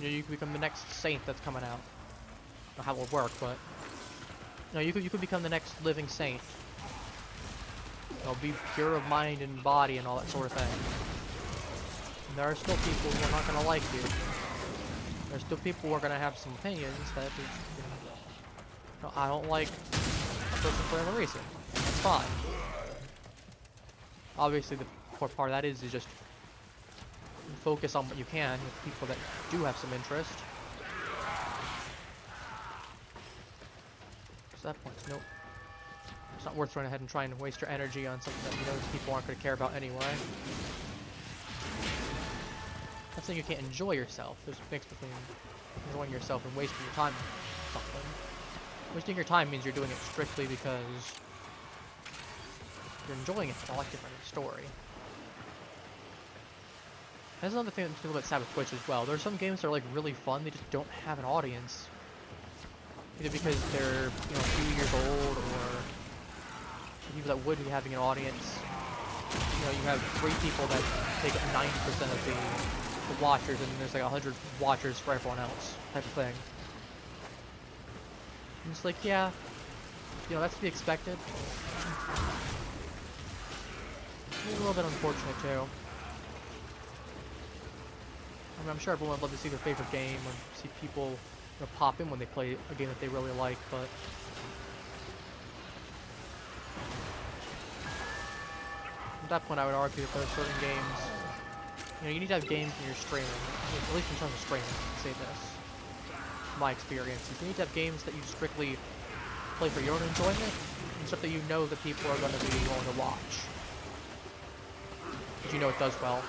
you know, you could become the next saint that's coming out. I don't know how it would work, but you know, you could become the next living saint. You know, be pure of mind and body and all that sort of thing. And there are still people who are not going to like you. There's still people who are going to have some opinions that is, you know, I don't like a person for any reason. That's fine. Obviously, the core part of that is just focus on what you can with people that do have some interest. What's that point? Nope. It's not worth running ahead and trying to waste your energy on something that you know people aren't going to care about anyway. That's saying you can't enjoy yourself. There's a mix between enjoying yourself and wasting your time on something. Wasting your time means you're doing it strictly because you're enjoying it, but I like different story. That's another thing that's a little bit sad with Twitch as well. There's some games that are like really fun, they just don't have an audience. Either because they're, you know, a few years old, or people that would be having an audience. You know, you have 3 people that take up 90% of the watchers, and there's like 100 watchers for everyone else, type of thing. And it's like, yeah, you know, that's to be expected. It's a little bit unfortunate too. I mean, I'm sure everyone would love to see their favorite game, or see people, you know, pop in when they play a game that they really like, but at that point I would argue that there are certain games, you know, you need to have games when you're streaming, at least in terms of streaming, I say this, my experiences. You need to have games that you strictly play for your own enjoyment, and stuff that you know that people are going to be willing to watch. Because you know it does well.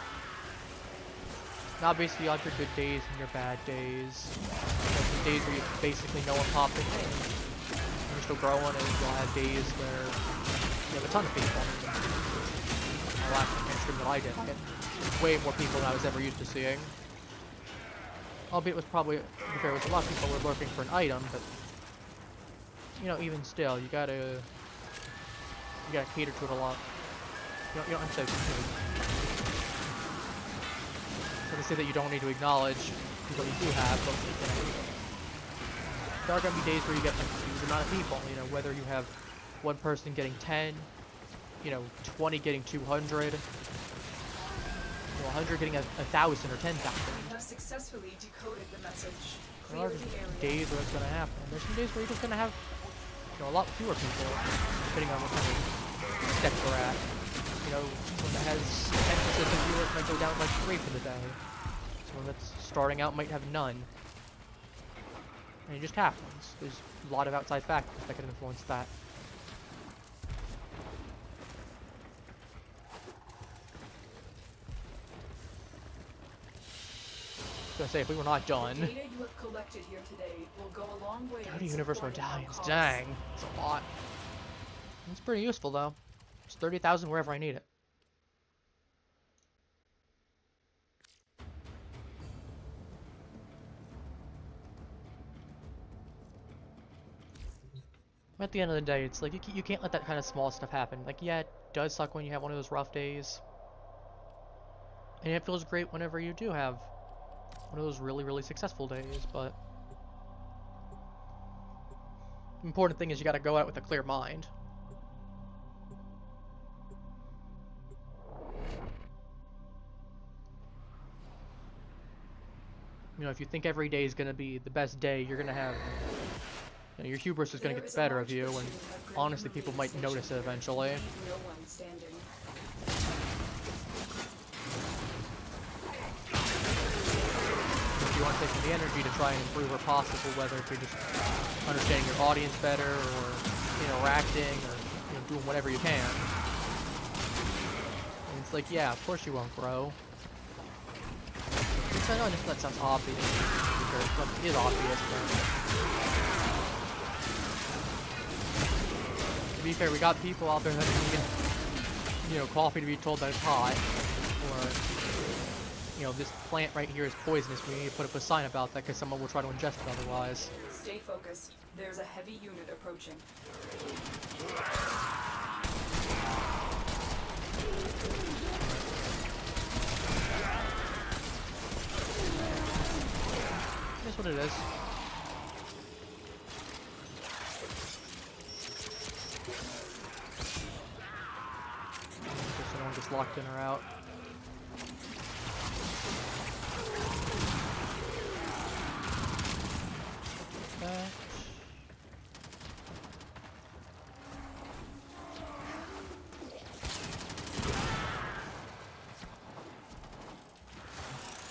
Now, obviously, you have your good days and your bad days. You have some days where you basically no one popping in, and you're still growing, and you'll have days where you have a ton of people. My last stream that I did, I had way more people than I was ever used to seeing. Albeit it was probably, to be fair, it was a lot of people who were looking for an item, but you know, even still, you gotta cater to it a lot. You don't have to. To say that you don't need to acknowledge what you do have, but you know, there are going to be days where you get like a huge amount of people, you know, whether you have one person getting 10, you know, 20 getting 200, you know, 100 getting 1,000 or 10,000. Have successfully decoded the message. There are days where it's going to happen. There's some days where you're just going to have, you know, a lot fewer people, depending on what kind of step you're at. You know, someone that has 10 consistent viewers might go down like 3 for the day. Someone that's starting out might have none. And it just happens. There's a lot of outside factors that can influence that. I was gonna say, if we were not done. The data you have collected here today will go a long way. 30 universal medallions, dang. That's a lot. It's pretty useful though. It's 30,000 wherever I need it. At the end of the day, it's like you can't let that kind of small stuff happen. Like, yeah, it does suck when you have one of those rough days. And it feels great whenever you do have one of those really, really successful days, but the important thing is you gotta go out with a clear mind. You know, if you think every day is gonna be the best day, you're gonna have, you know, your hubris is gonna get the better of you, and honestly, people might notice it eventually. No one standing. If you want to take the energy to try and improve where possible, whether it be just understanding your audience better, or interacting, or doing whatever you can. And it's like, yeah, of course you won't grow. I know that sounds obvious, because it is obvious, but to be fair, we got people out there that need, coffee to be told that it's hot, or, this plant right here is poisonous, we need to put up a sign about that because someone will try to ingest it otherwise. Stay focused. There's a heavy unit approaching. That's what it is. Guess someone gets locked in or out.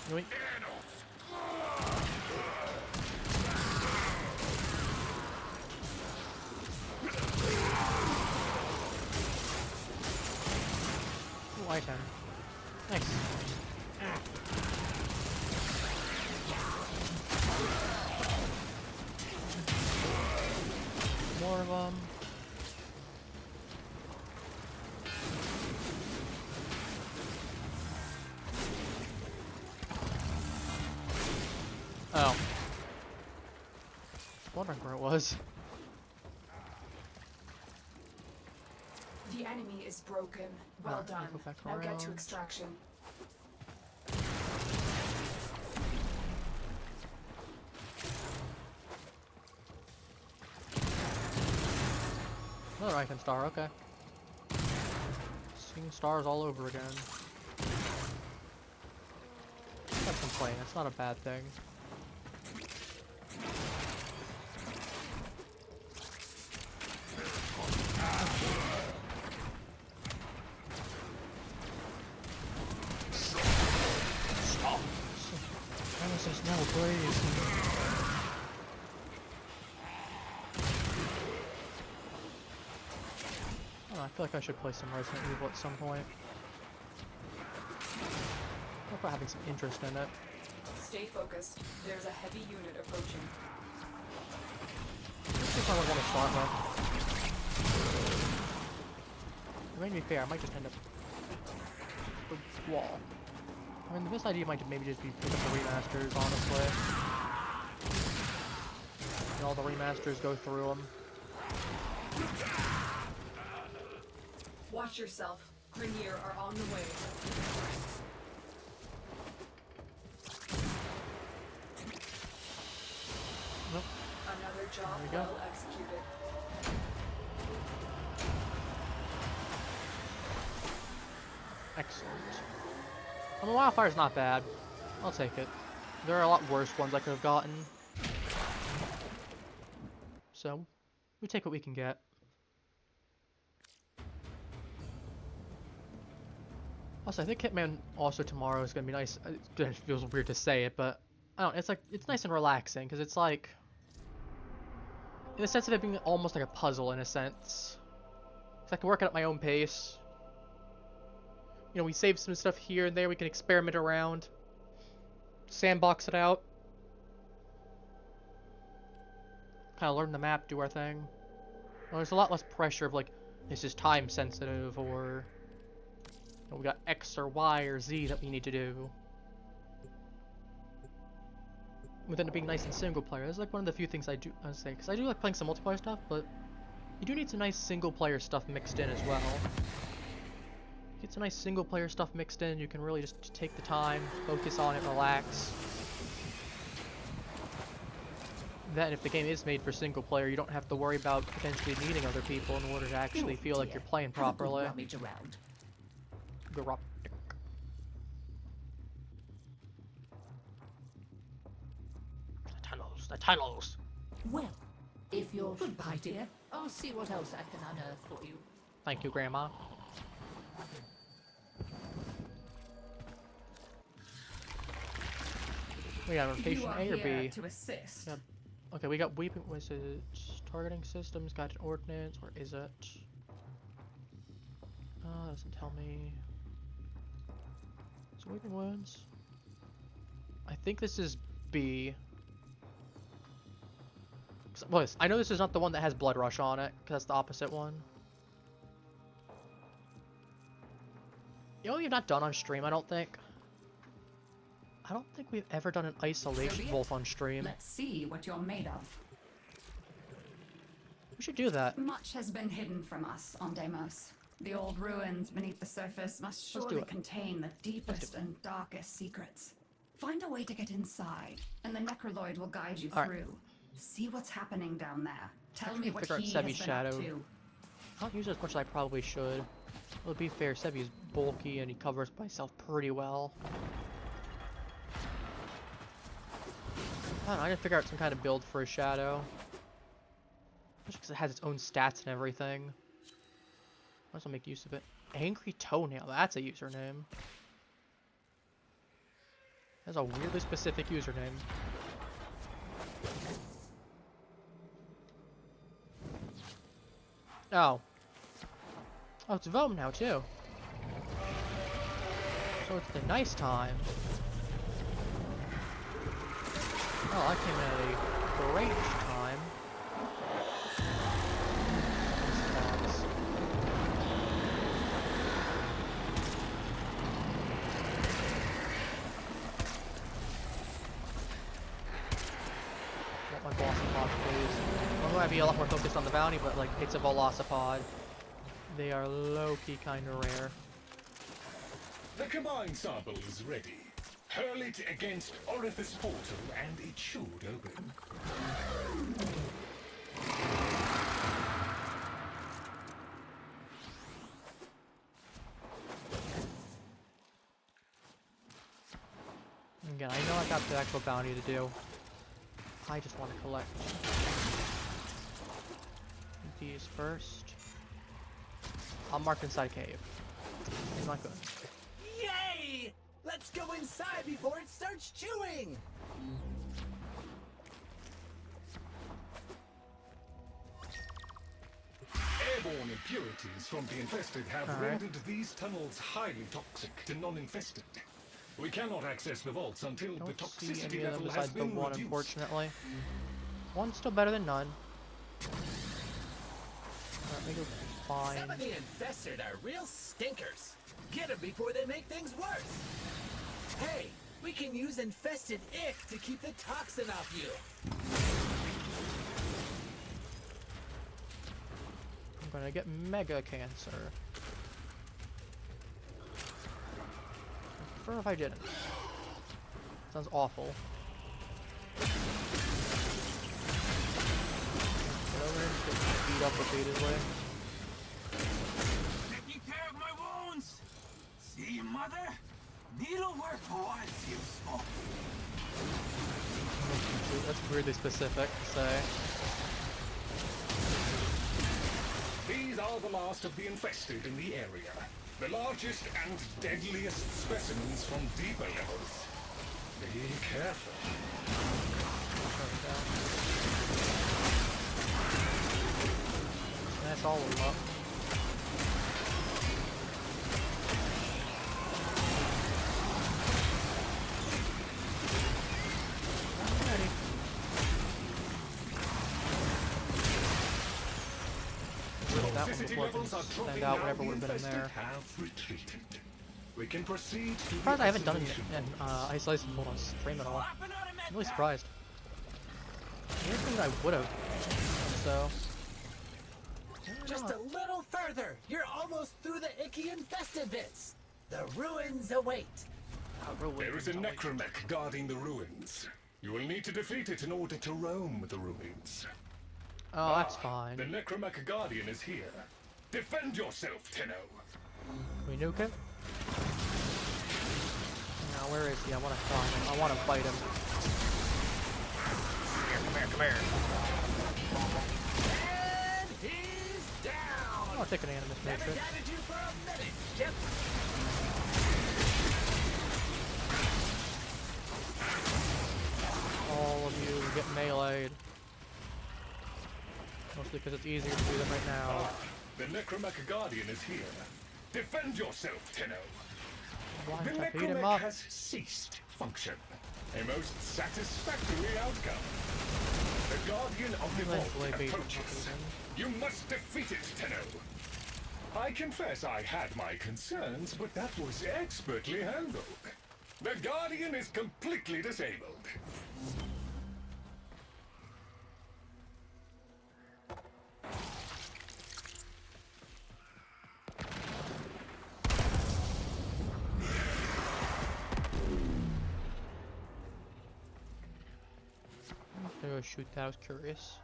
Yoink. Ooh, item. Nice. More of them. Oh. Wondering where it was. The enemy is broken. Well done. Go back Now get to around. extraction. Another icon star, okay. Seeing stars all over again. Can't complain, it's not a bad thing. Stop! Nemesis, no, please. I feel like I should play some Resident Evil at some point. I'm about having some interest in it. Stay focused. There's a heavy unit approaching. This is what I want to start with. To make me fair, I might just end up with the wall. I mean, the best idea might maybe just be pick up the remasters, honestly. And all the remasters, go through them. Watch yourself. Grenier are on the way. Nope. Another job There we go. well executed. Excellent. I mean, Wildfire's not bad. I'll take it. There are a lot worse ones I could have gotten. So, we take what we can get. Also, I think Hitman also tomorrow is gonna be nice. It feels weird to say it, but I don't know, it's nice and relaxing because it's like, in the sense of it being almost like a puzzle in a sense. It's like I can work it at my own pace. You know, we save some stuff here and there. We can experiment around, sandbox it out, kind of learn the map, do our thing. Well, there's a lot less pressure of like, this is time sensitive, or we got X or Y or Z that we need to do. Within it being nice and single player, that's like one of the few things I say, because I do like playing some multiplayer stuff, but You do need some nice single-player stuff mixed in as well. Get some nice single-player stuff mixed in, you can really just take the time, focus on it, relax. Then, if the game is made for single-player, you don't have to worry about potentially needing other people in order to actually feel like you're playing properly. Around. Garop. The tunnels. Well, if you're goodbye, dear, I'll see what else I can unearth for you. Thank you, Grandma. We got rotation A or B. To assist. Yep. Okay, we got weeping. Was it targeting systems? Got an ordnance, or is it? Doesn't tell me. So weeping wounds. I think this is B. Well, I know this is not the one that has blood rush on it, because that's the opposite one. You know what we've not done on stream, I don't think? I don't think we've ever done an isolation wolf on stream. Let's see what you're made of. We should do that. Much has been hidden from us on Deimos. The old ruins beneath the surface must Let's do surely it. contain the deepest and darkest secrets. Find a way to get inside, and the Necroloid will guide you All right. through. See what's happening down there. Tell me what Figure out he has Sebi's been shadow. up to. I don't use it as much as I probably should. Well, to be fair, Sebi's bulky and he covers myself pretty well. I don't know, I gotta figure out some kind of build for a shadow. Especially because it has its own stats and everything. Might as well make use of it. Angry Toenail, that's a username. That's a weirdly specific username. Oh. Oh, it's Vote now, too. So it's the nice time. Oh, I came at a great time. Nice. Want my Velocipod, please. I'm going to be a lot more focused on the bounty, but like, it's a Velocipod. They are low-key kind of rare. The combined sample is ready. Hurl it against Orifice Portal and it should open. Again, I know I got the actual bounty to do. I just want to collect these first. I'll mark inside cave. I'm not good. Yay! Let's go inside before it starts chewing! Airborne impurities from the infested have rendered these tunnels highly toxic to non-infested. We cannot access the vaults until the Don't see toxicity any of them level has besides the been one, reduced. unfortunately. One's still better than none. Alright, make it fine. Some of the infested are real stinkers. Get them before they make things worse. Hey, we can use infested ick to keep the toxin off you. I'm gonna get mega cancer. I prefer if I didn't. Sounds awful. Get over here and get beat up repeatedly. Taking care of my wounds. See, mother? Needlework was useful. That's weirdly specific to say. These are the last of the infested in the area. The largest and deadliest specimens from deeper levels. Be careful. That's all of them up. Alrighty. That one before it can stand out whatever would have been in there. We can proceed to Surprised I haven't done an isolation mode on stream at all. I'm really surprised. I think I would have. So. Just a little further. You're almost through the icky infested bits. The ruins await. There is a necromech guarding the ruins. You will need to defeat it in order to roam the ruins. Oh, that's fine. The necromech guardian is here. Defend yourself, Tenno. Can we nuke him? Now, where is he? I want to find him. I want to fight him. Come here, come here, come here. And he's down. I'll take an Animus Never Matrix. doubted you for a minute, Chip. All of you get meleeed. Mostly because it's easier to do them right now. The necromech guardian is here. Defend yourself, Tenno. Blind The tap, beat him necromech up. has ceased function. A most satisfactory outcome. The guardian of the Eventually vault beat him up approaches. again. You must defeat it, Tenno. I confess I had my concerns, but that was expertly handled. The guardian is completely disabled. I'm gonna go shoot that, I was curious.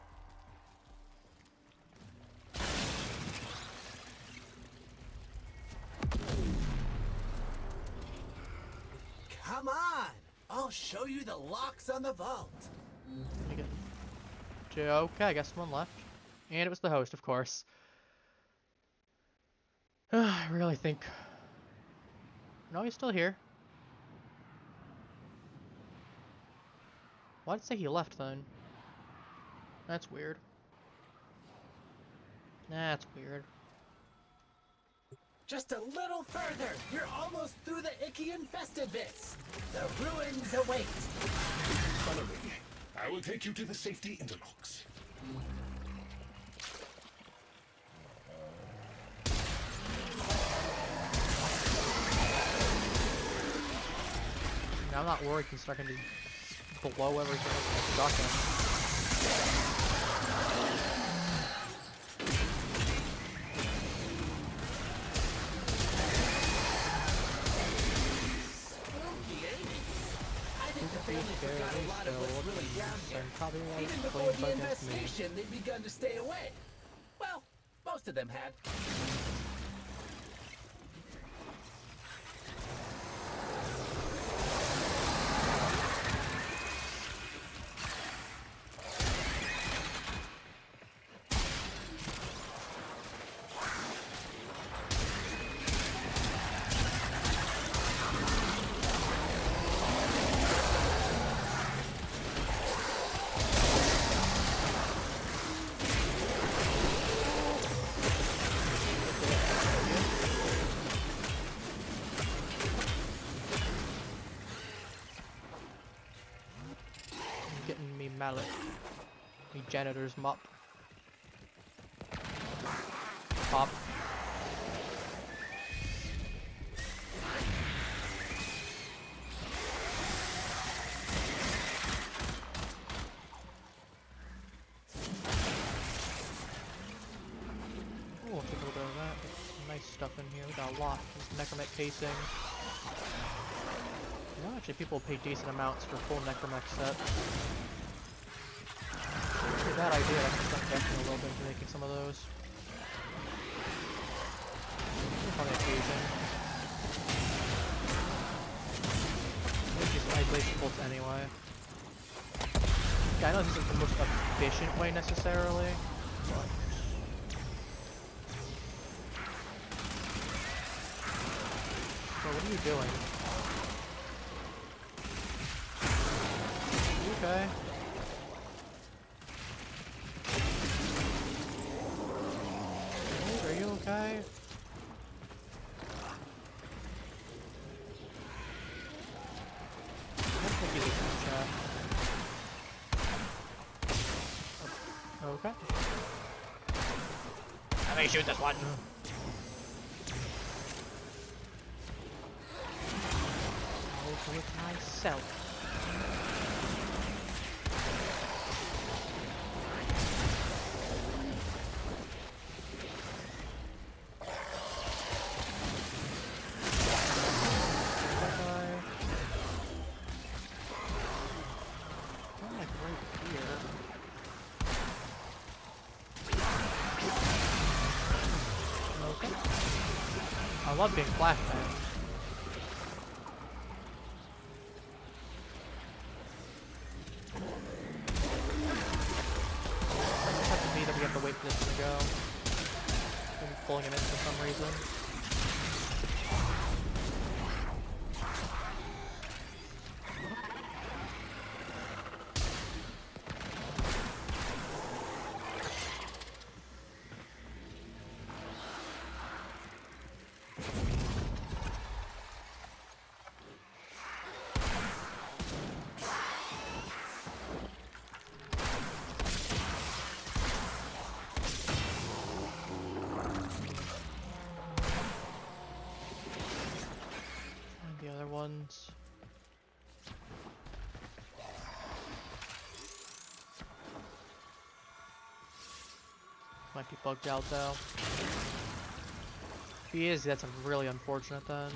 Come on. I'll show you the locks on the vault. Let me get... Okay, I guess one left. And it was the host, of course. I really think... No, he's still here. Why did it say he left then? That's weird. That's weird. Just a little further. You're almost through the icky infested bits. The ruins await. Follow me. I will take you to the safety interlocks. Now I'm not worried because I can just blow everything up with a shotgun. I think the family forgot a lot of what's really down here. Even before the investigation, they'd begun to stay away. Well, most of them had. Getting me mallet. Me janitor's mop. Pop. Oh, we'll take a little bit of that. Get some nice stuff in here. We got a lot. There's necromech casing. You know, actually, people pay decent amounts for full necromech sets. Not a bad idea. I can start investing a little bit into making some of those. On the occasion. Maybe just isolation bolts anyway. Yeah, I know this isn't the most efficient way necessarily, but... So what are you doing? Okay. Are you okay? I don't think he's in the chat. Okay. Let me shoot this one. I'll do it myself. Okay. I love being flashbanged. It has to be that we have to wait for this to go. Maybe pulling him in for some reason. The other ones. Might be bugged out though. If he is, that's really unfortunate then.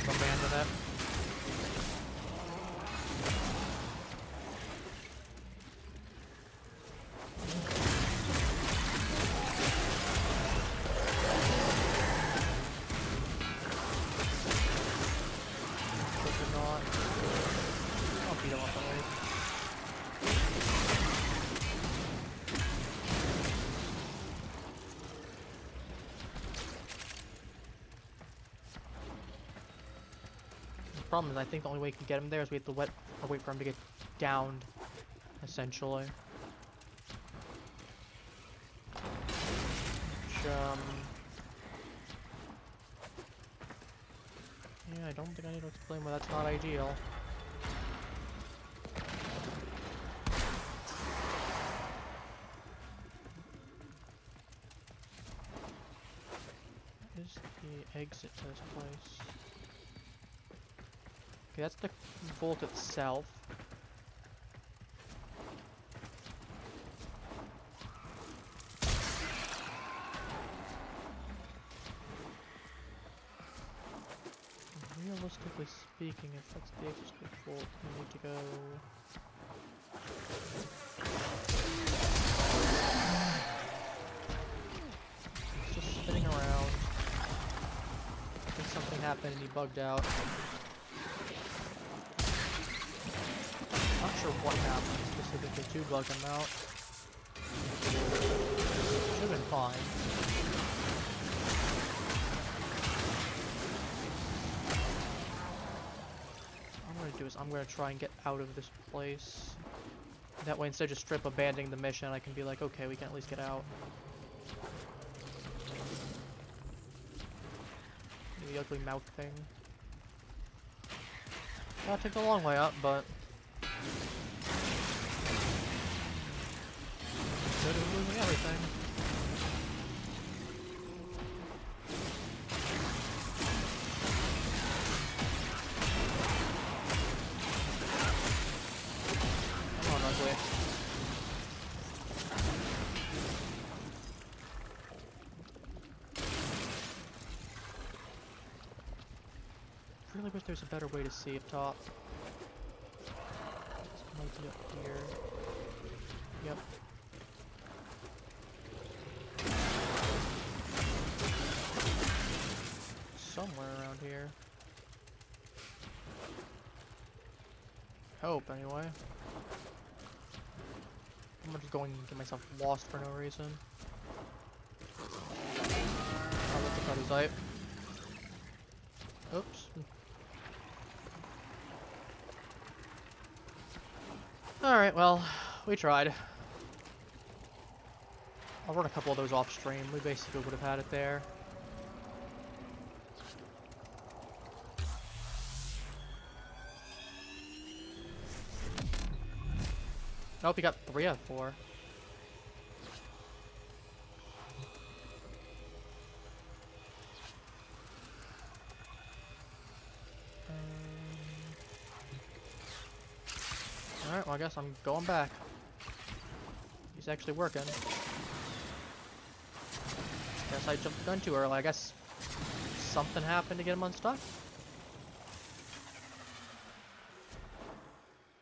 Abandon it. Problem is, I think the only way we can get him there is we have to wait for him to get downed, essentially. Which, yeah, I don't think I need to explain why that's not ideal. What is the exit to this place? Okay, that's the vault itself. Realistically speaking, if that's the exit to the vault, we need to go... It's just spinning around. I think something happened and he bugged out. Not sure what happened specifically to bug him out. Should have been fine. What I'm going to do is I'm going to try and get out of this place. That way, instead of just strip abandoning the mission, I can be like, okay, we can at least get out. The ugly mouth thing. Gotta take the long way up, but... Instead of losing everything. Come on, ugly. I really wish there's a better way to see up top. This might be up here. Yep. Somewhere around here. Hope, anyway. I'm just going to get myself lost for no reason. I'll look at his sight. Oops. Alright, well, we tried. I'll run a couple of those off stream. We basically would have had it there. Nope, he got 3 out of 4. Alright, well I guess I'm going back. He's actually working. Guess I jumped the gun too early. I guess something happened to get him unstuck?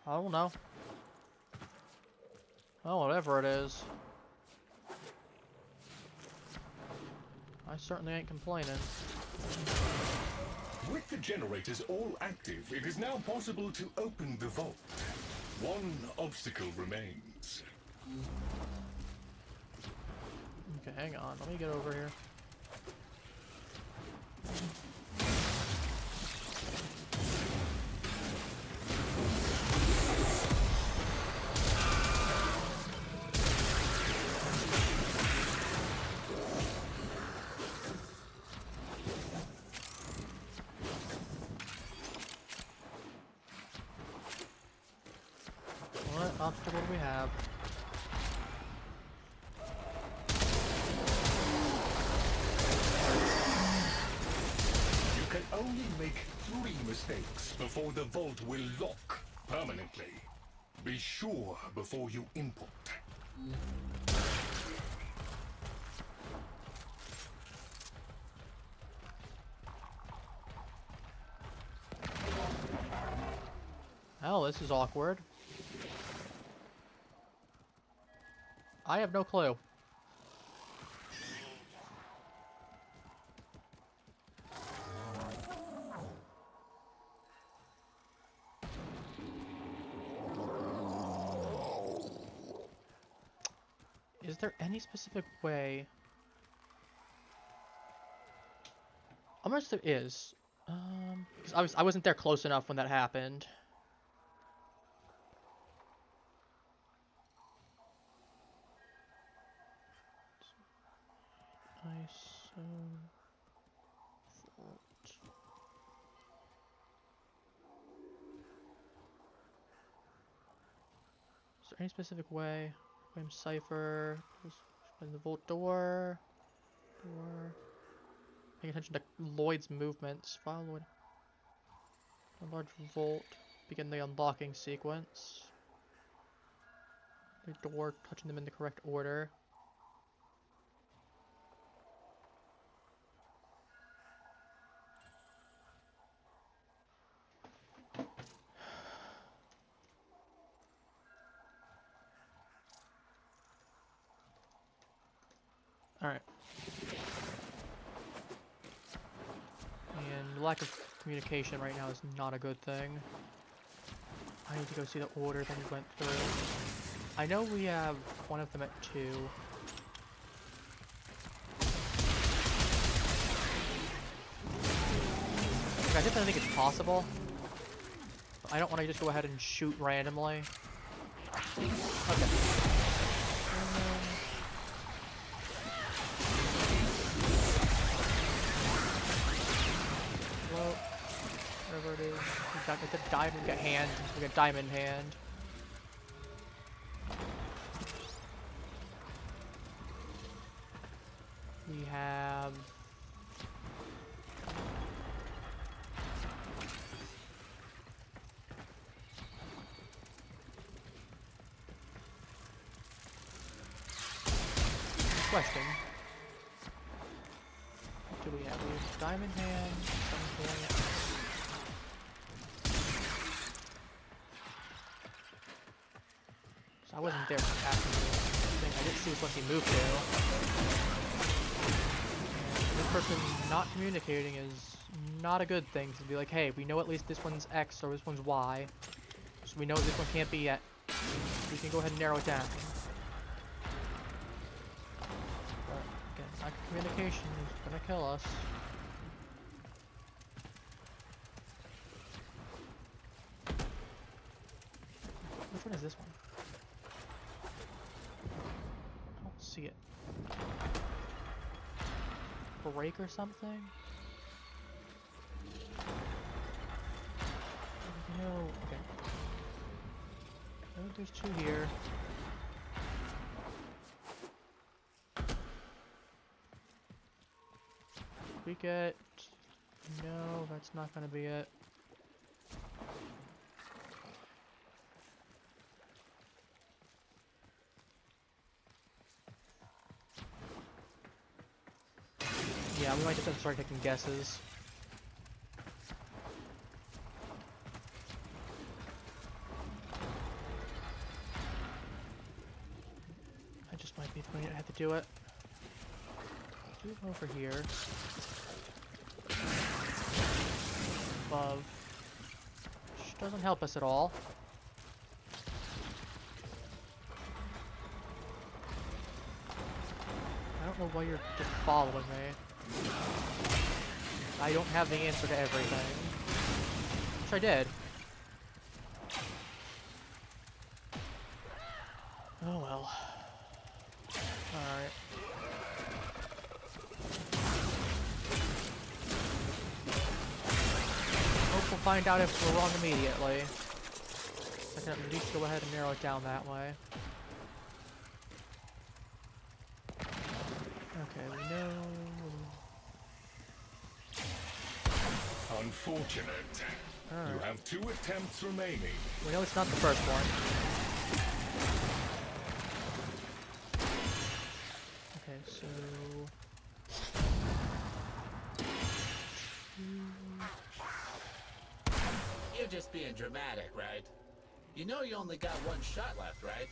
I don't know. Oh, whatever it is. I certainly ain't complaining. With the generators all active, it is now possible to open the vault. One obstacle remains. Okay, hang on. Let me get over here. What obstacle do we have? You can only make 3 mistakes before the vault will lock permanently. Be sure before you import. Oh, this is awkward. I have no clue. Is there any specific way? Almost there is. 'Cause I wasn't there close enough when that happened. Is there any specific way? Frame cipher. Open the vault door. Paying attention to Lloyd's movements. File Lloyd. A large vault. Begin the unlocking sequence. The door, touching them in the correct order. Alright. And lack of communication right now is not a good thing. I need to go see the order that we went through. I know we have one of them at 2. I definitely think it's possible. But I don't want to just go ahead and shoot randomly. Okay. Well, whatever it is. We got the diamond, we got hand. We got diamond hand. We have... Question. What do we have? We have diamond hand, something. So I wasn't there for after the thing. I didn't see what he moved to. And this person not communicating is not a good thing. To be like, hey, we know at least this one's X or this one's Y. So we know this one can't be yet. We can go ahead and narrow it down. Lack of communication is gonna kill us. Which one is this one? I don't see it. Break or something? No, okay. No There's 2 here. We get... No, that's not gonna be it. Yeah, we might just have to start taking guesses. I just might be the way I have to do it. Do it over here. Above. Which doesn't help us at all. I don't know why you're just following me. I don't have the answer to everything. Which I did. Oh well. Alright. Hope we'll find out if we're wrong immediately. I can at least go ahead and narrow it down that way. Okay, we know... Unfortunate. Alright. You have 2 attempts remaining. We know it's not the first one. Okay, so... You're just being dramatic, right? You know you only got 1 shot left, right?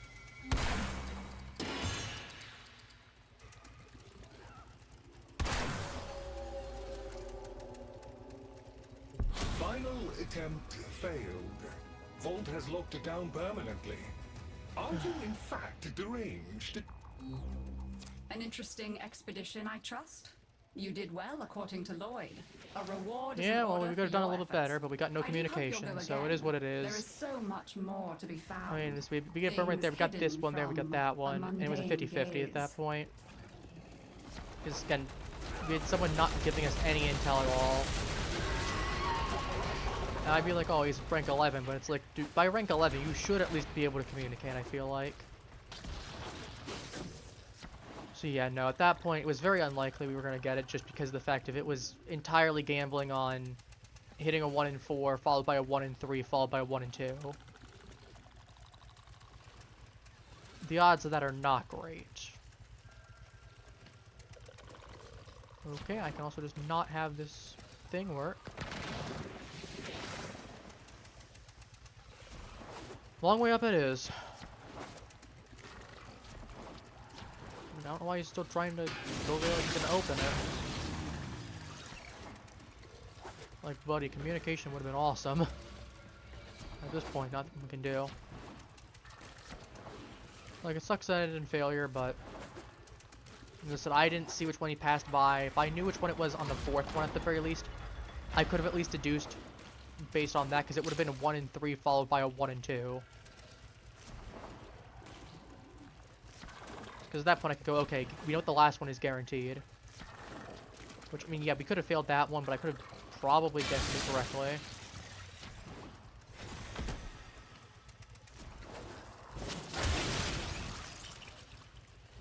Final attempt failed. Vault has locked it down permanently. Are you in fact deranged? An interesting expedition, I trust. You did well, according to Lloyd. A reward is Yeah, an well, order we could for have done a your little efforts. better, but we got no I do hope you'll communication, go so it again. is what it There is is. so much more to be found. I mean, we get burned right there, we got this one there, we got that one, and it was a 50-50 at that point. Because, again, we had someone not giving us any intel at all. And I'd be like, oh, he's rank 11, but it's like, dude, by rank 11, you should at least be able to communicate, I feel like. So yeah, no, at that point, it was very unlikely we were going to get it, just because of the fact of it was entirely gambling on hitting a 1 in 4, followed by a 1 in 3, followed by a 1 in 2. The odds of that are not great. Okay, I can also just not have this thing work. Long way up it is. I don't know why he's still trying to go there like he's gonna open it. Like, buddy, communication would have been awesome. At this point, nothing we can do. Like, it sucks that it ended in failure, but... Listen, I didn't see which one he passed by. If I knew which one it was on the 4th one at the very least, I could have at least deduced based on that, because it would have been a 1 in 3 followed by a 1 in 2. Because at that point I could go, okay, we know what the last one is guaranteed. Which, I mean, yeah, we could have failed that one, but I could have probably guessed it correctly.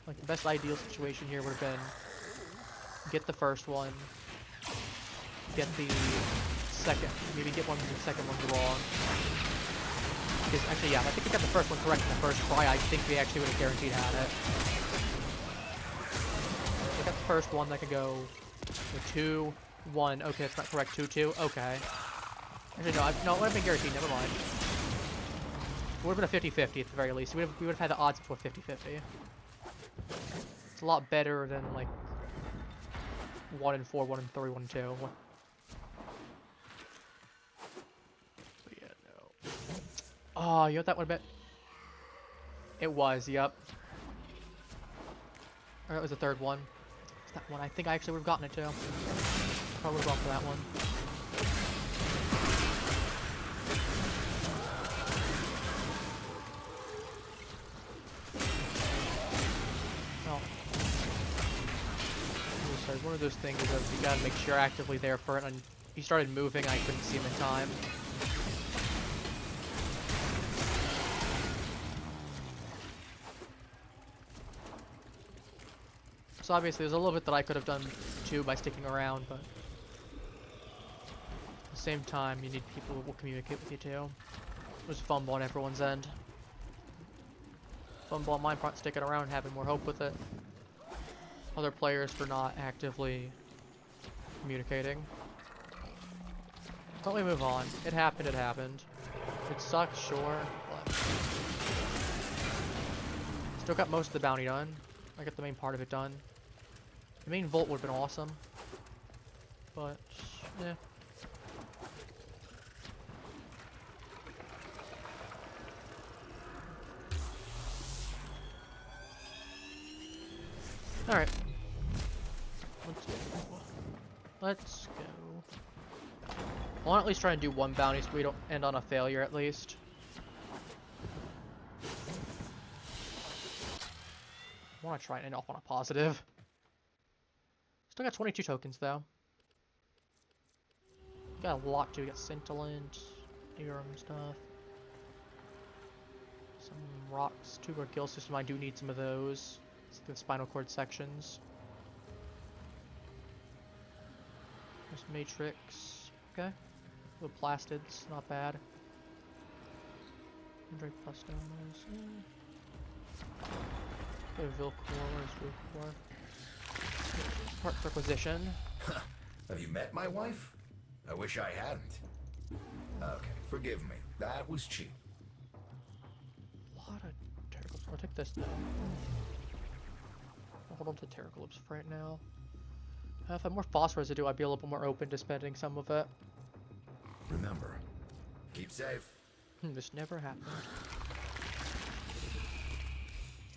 Like, the best ideal situation here would have been get the first one, get the second, maybe get one of the second ones wrong. Because, actually, yeah, I think we got the first one correct in the first try. I think we actually would have guaranteed had it. We got the first one, that could go 2, 1. Okay, that's not correct. 2, 2. Okay. Actually, no, no, it would have been guaranteed. Never mind. It would have been a 50-50 at the very least. We would have had the odds for 50-50. It's a lot better than, like, 1 in 4, 1 in 3, 1 in 2. But yeah, no. Oh, you know what that would have been? It was, yep. Or that was the 3rd one. It's that one. I think I actually would have gotten it too. Probably would have gone for that one. Oh. Sorry, one of those things is that you gotta make sure you're actively there for it, and he started moving, I couldn't see him in time. So obviously there's a little bit that I could have done too by sticking around, but at the same time you need people who will communicate with you too. It was fumble on everyone's end. Fumble on my part, sticking around, having more hope with it. Other players for not actively communicating. But we move on. It happened, it happened. It sucks, sure, but still got most of the bounty done. I got the main part of it done. The main vault would have been awesome. But, yeah. Alright. Let's go. I want to at least try and do one bounty so we don't end on a failure at least. I want to try and end off on a positive. Still got 22 tokens though. Got a lot too. We got scintillant, Aram stuff. Some rocks, 2 more kill system. I do need some of those. It's the spinal cord sections. There's matrix. Okay. Little plastids, not bad. Drake plastomas. Vilcor, where's Vilcor? Part requisition. Have you met my wife? I wish I hadn't. Okay, forgive me. That was cheap. A lot of terrible. I'll take this though. I'll hold on to Terraglyphs for right now. If I had more phosphorus to do, I'd be a little bit more open to spending some of it. Remember, keep safe. This never happened.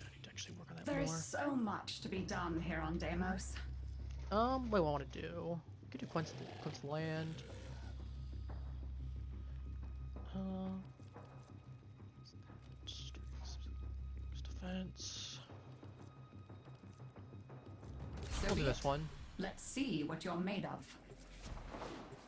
I need to actually work on that There more. is so much to be done here on Deimos. What do I want to do? We could do Quince Land. Defense. We'll do this one. Let's see what you're made of.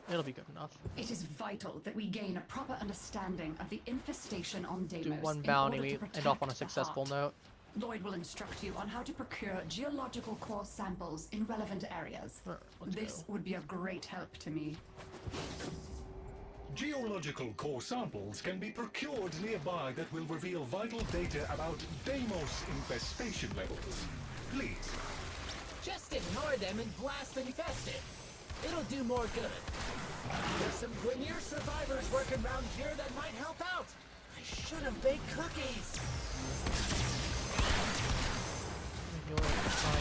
It'll be good enough. It is vital that we gain a proper understanding of the infestation on Deimos. Do one in bounty, order to we end off on a protect the successful heart. note. Lloyd will instruct you on how to procure geological core samples in relevant areas. This would be a great help to me. Geological core samples can be procured nearby that will reveal vital data about Deimos infestation levels. Please. Just ignore them and blast infested. It'll do more good. There's some Gwynir survivors working around here that might help out. I should have baked cookies. You'll find,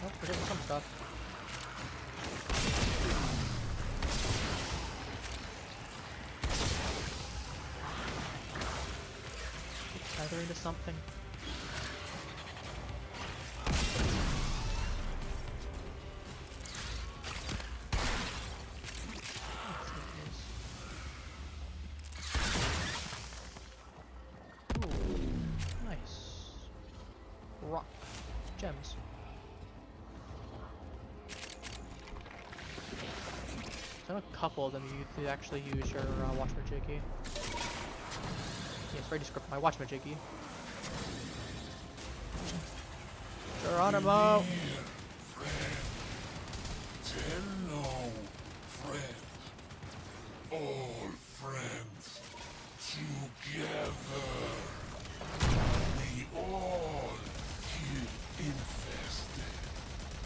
oh, we're getting some stuff. Either into something. Rock. Gems. So a couple of them you could actually use your Watchmajiggy. Yes, very descriptive. My Watchmajiggy. Geronimo! Hello, friends. All friends together. We all get infested.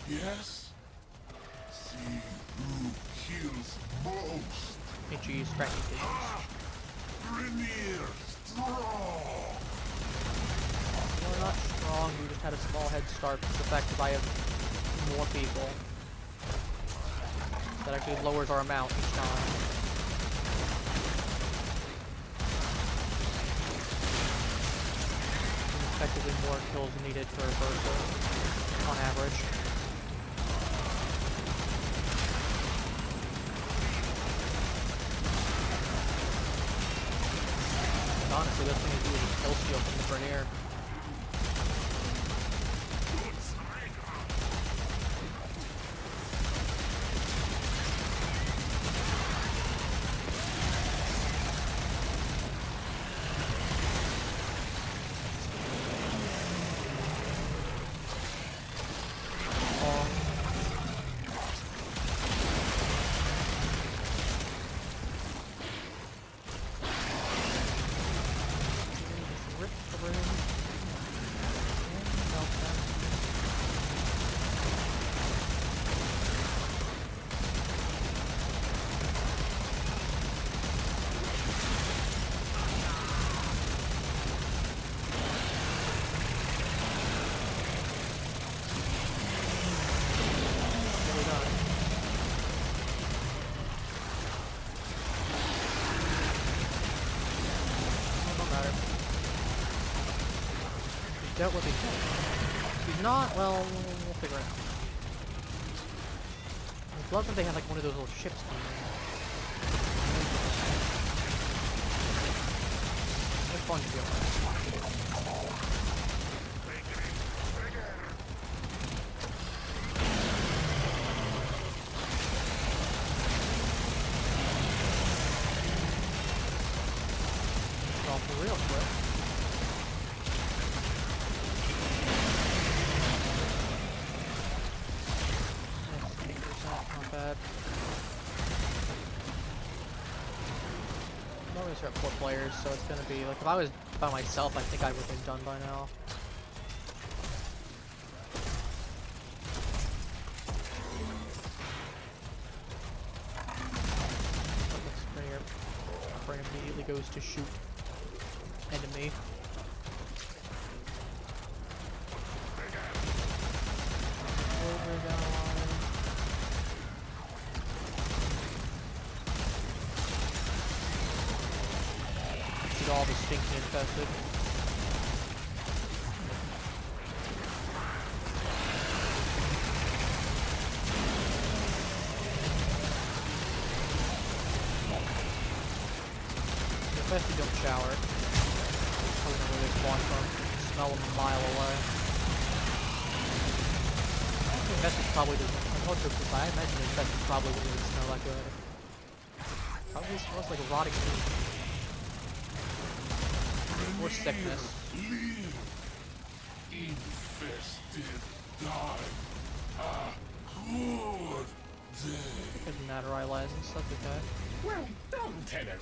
Yes? See who kills most. Hey, geez, Frankie, Premier strong. We're not strong, we just had a small head start. It's the fact that I have more people. That actually lowers our amount each time. Effectively more kills needed for reversal, on average. Honestly, the thing to do is just kill steal from the Vernier. dealt with him. If he's not, well, we'll figure it out. I'd love if they had like one of those little ships. It's fun to do. For real quick. Not bad. I'm always got 4 players, so it's gonna be like if I was by myself, I think I would have been done by now. Our brain immediately goes to shoot enemy. Over down line. Shoot all the stinking infested. The infested don't shower. I don't know where they spawn from. Smell them a mile away. The infested probably doesn't. I imagine the infested probably wouldn't even smell that good. Probably smells like a rotting meat. Or sickness. Infested die. Good day. It doesn't matter, I lens. That's okay. Well done, Tenno.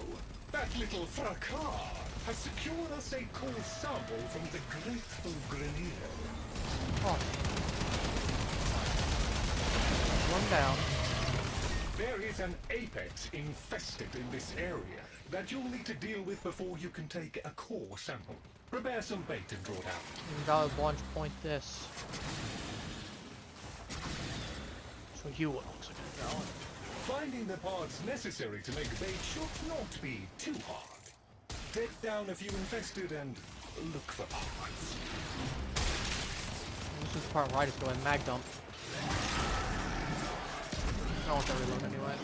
That little fracas has secured us a core sample from the grateful Grenier. Oh. One down. There is an apex infested in this area that you'll need to deal with before you can take a core sample. Prepare some bait and draw down. Invalid launch point this. So you what looks like a valid. Finding the parts necessary to make bait should not be too hard. Take down a few infested and look for parts. This is the part where I just go and mag dump. I don't want that reload anyway.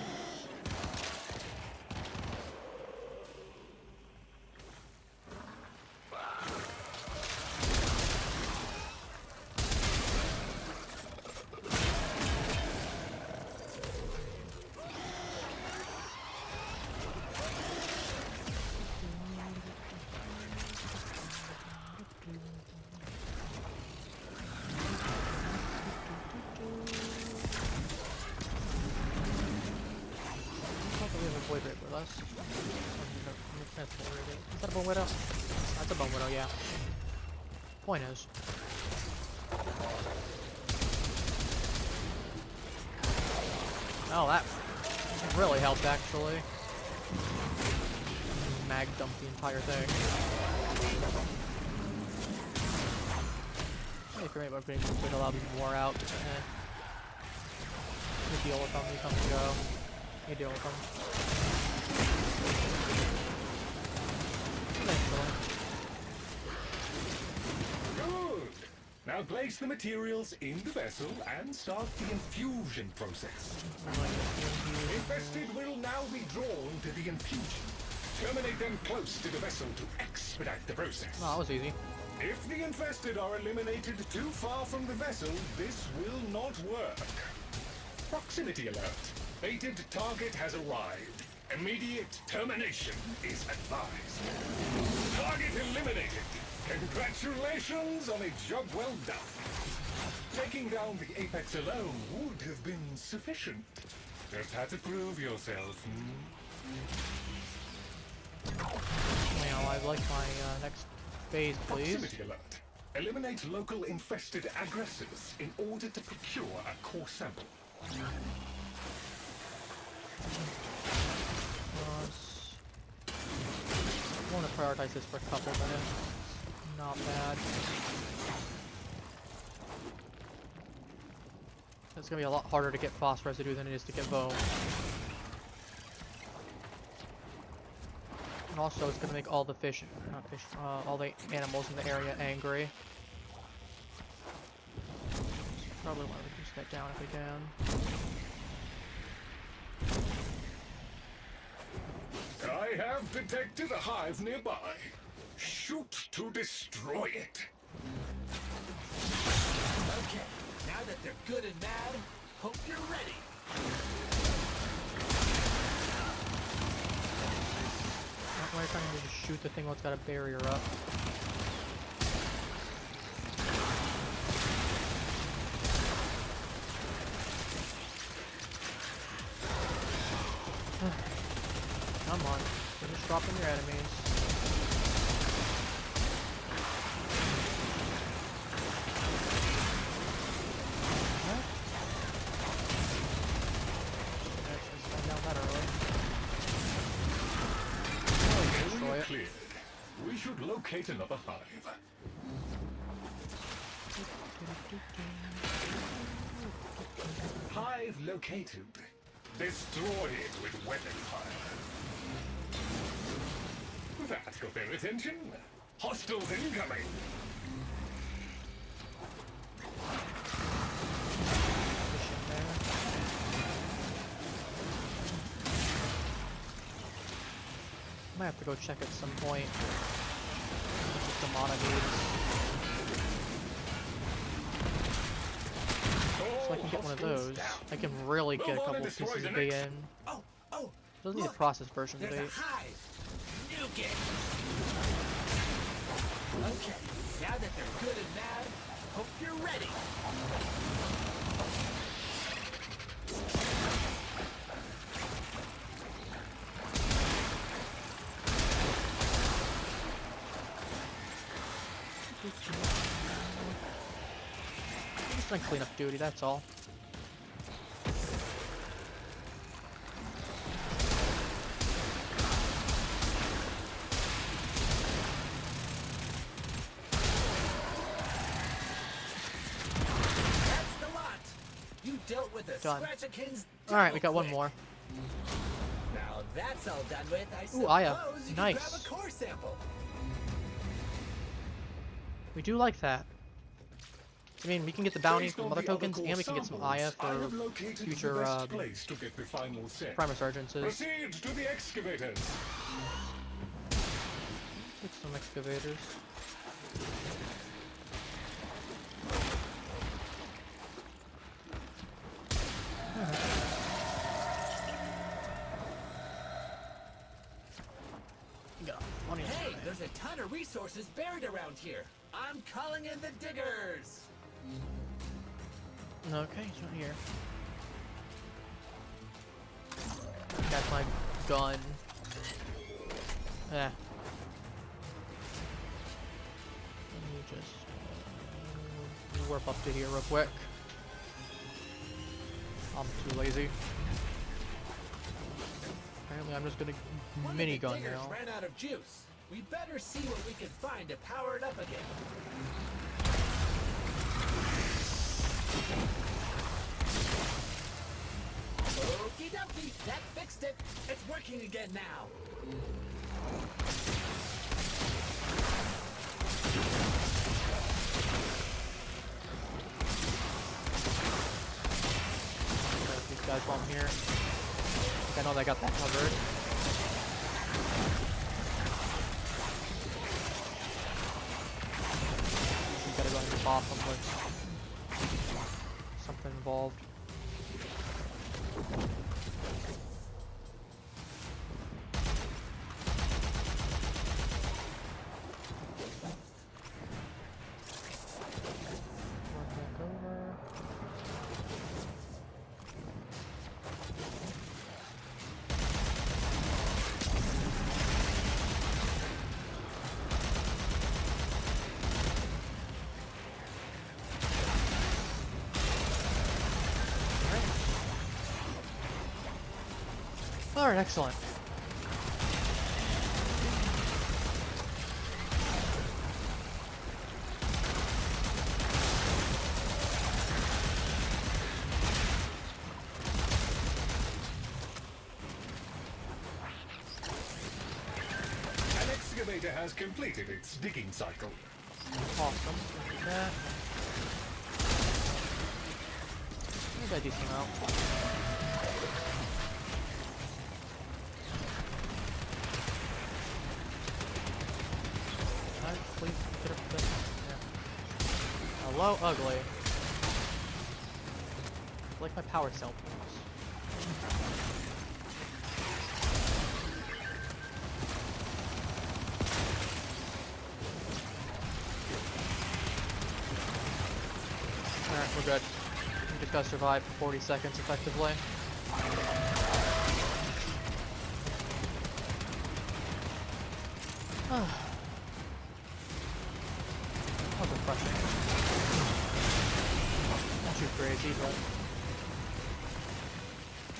With us. Is that a bone widow? That's a bone widow, yeah. Point is. Oh, that really helped actually. Mag dump the entire thing. Hey, great, but being a lot more out. You deal with them, you come and go. You deal with them. Good! Now place the materials in the vessel and start the infusion process. Infested will now be drawn to the infusion. Terminate them close to the vessel to expedite the process. Oh, that was easy. If the infested are eliminated too far from the vessel, this will not work. Proximity alert. Fated target has arrived. Immediate termination is advised. Target eliminated. Congratulations on a job well done. Taking down the apex alone would have been sufficient. Just had to prove yourself, Now, I'd like my next phase, please. Proximity alert. Eliminate local infested aggressors in order to procure a core sample. I want to prioritize this for a couple minutes. Not bad. It's gonna be a lot harder to get phos residue than it is to get bone. And also, it's gonna make all the all the animals in the area angry. Probably want to reduce that down if we can. I have detected a hive nearby. Shoot to destroy it. Okay, now that they're good and mad, hope you're ready. Why are you trying to just shoot the thing while it's got a barrier up? Come on, you're just dropping your enemies. What? Let's just find out that early. Area cleared. We should locate another hive. Hive located. Destroy it with weapon fire. That got their attention. Hostiles incoming. Might have to go check at some point. What the mana needs. So I can get one of those. I can really get a couple of pieces of bait in. Doesn't need a processed version of bait. Nuke it. Okay, now that they're good and mad, hope you're ready. Just on cleanup duty, that's all. That's the lot. You dealt with a Done. Scratch-a-Kins. Alright, we got one more. Now that's all done with. I Ooh, Aya. suppose you Nice. can grab a core sample. We do like that. I mean, we can get the bounty from other tokens, and we can get some Aya for future Primer Sergeants. Proceed to the excavators. Get some excavators. Hey, there's a ton of resources buried around here. I'm calling in the diggers. Okay, he's not here. Got my gun. Let me just warp up to here real quick. I'm too lazy. Apparently, I'm just gonna minigun Diggers now. ran out of juice. We better see what we can find to power it up again. Okie dokie, that fixed it. It's working again now. These guys while I'm here. I know they got that covered. You gotta go ahead and boss them with something involved. Run back over. Alright, excellent. An excavator has completed its digging cycle. Awesome. Look at that. got a decent amount. Alright, please get up there. Yeah. Hello, ugly. Like my power cell points. Alright, we're good. We just gotta survive for 40 seconds effectively. That was refreshing. Not too crazy, but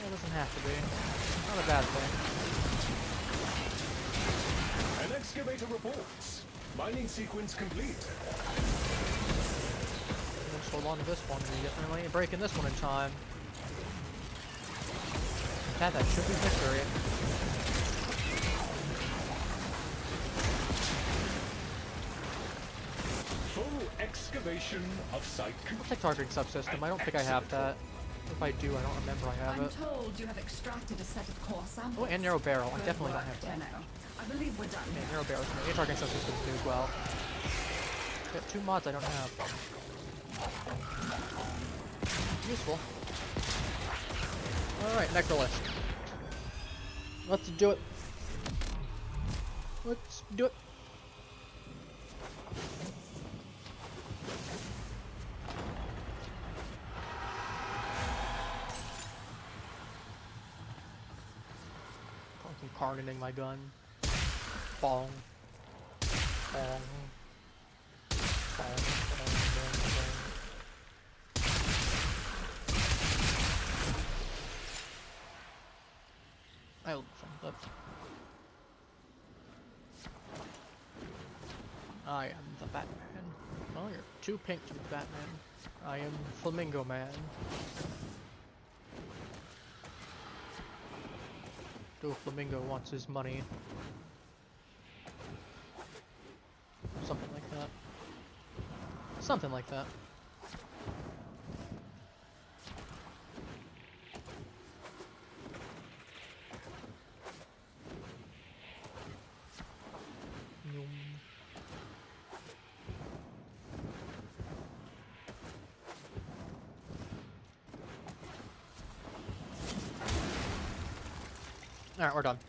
it doesn't have to be. Not a bad thing. An excavator reports. Mining sequence complete. Let's hold on to this one. We definitely ain't breaking this one in time. That should be victory. Full excavation of site I'll complete. take targeting subsystem. I don't think I have that. If I do, I don't remember I have I'm it. told you have extracted a set of core samples. Oh, and narrow barrel. I Good definitely don't work, have that. Tenno. I believe we're done Yeah, here. narrow barrels. And targeting subsystems do as well. Got 2 mods I don't have. Useful. Alright, Necrolist. Let's do it. Let's do it. Carnating my gun. Bong. Bong. Bong. Bong. Bong. Bong. I look from that. I am the Batman. Well, you're too pink to be Batman. I am Flamingo Man. Flamingo wants his money. Something like that. Something like that. Alright, we're done.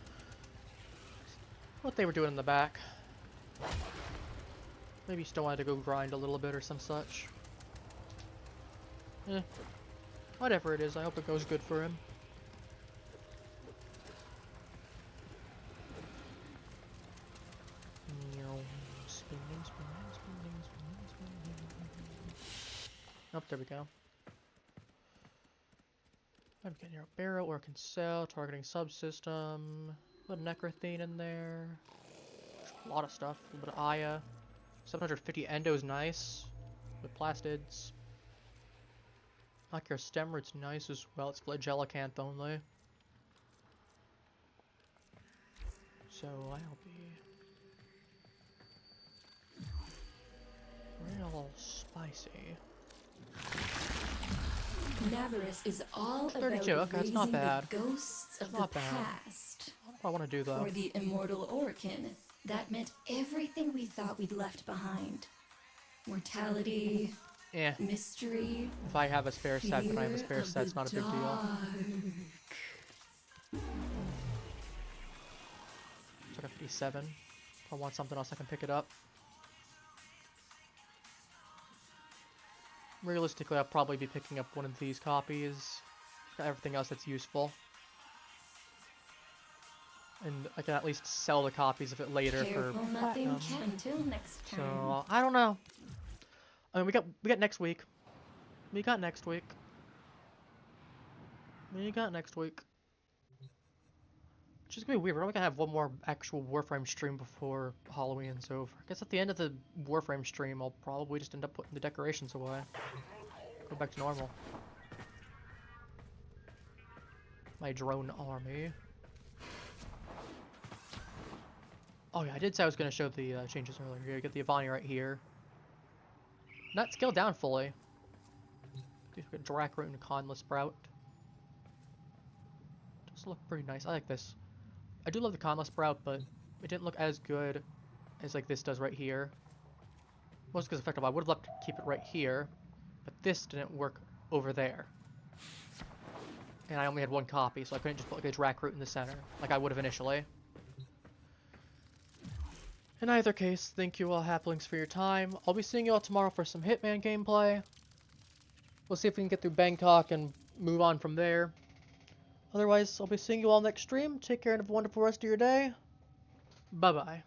What they were doing in the back. Maybe he still wanted to go grind a little bit or some such. Eh. Whatever it is, I hope it goes good for him. Oh, there we go. I'm getting your barrel or can sell, targeting subsystem, a little Necrothene in there, a lot of stuff, a little bit of Aya, 750 Endo's nice, with Plastids. Like your stem root's nice as well, it's Flagellacanth only. So I'll be real spicy. Navarus is all 32, about okay, that's not raising bad. the ghosts of the Not bad. past. What do I want to do though? For the immortal Orkin, that meant everything we thought we'd left behind. Mortality, mystery. If I have a spare set, then I have a spare set, it's not a big deal. It's like a 57. If I want something else, I can pick it up. Realistically, I'll probably be picking up one of these copies. Everything else that's useful. And I can at least sell the copies of it later for platinum. Until next time. So, I don't know. I mean, we got next week. We got next week. Which is gonna be weird. We're only gonna have one more actual Warframe stream before Halloween's over. I guess at the end of the Warframe stream, I'll probably just end up putting the decorations away. Go back to normal. My drone army. Oh yeah, I did say I was gonna show the changes earlier. Here, you get the Avani right here. Not scaled down fully. a Drac Root and Conless Sprout. Does look pretty nice. I like this. I do love the Conless Sprout, but it didn't look as good as like this does right here. Most because effective, I would have loved to keep it right here, but this didn't work over there. And I only had one copy, so I couldn't just put like a Drac Root in the center, like I would have initially. In either case, thank you all Halflings for your time. I'll be seeing you all tomorrow for some Hitman gameplay. We'll see if we can get through Bangkok and move on from there. Otherwise, I'll be seeing you all next stream. Take care and have a wonderful rest of your day. Bye-bye.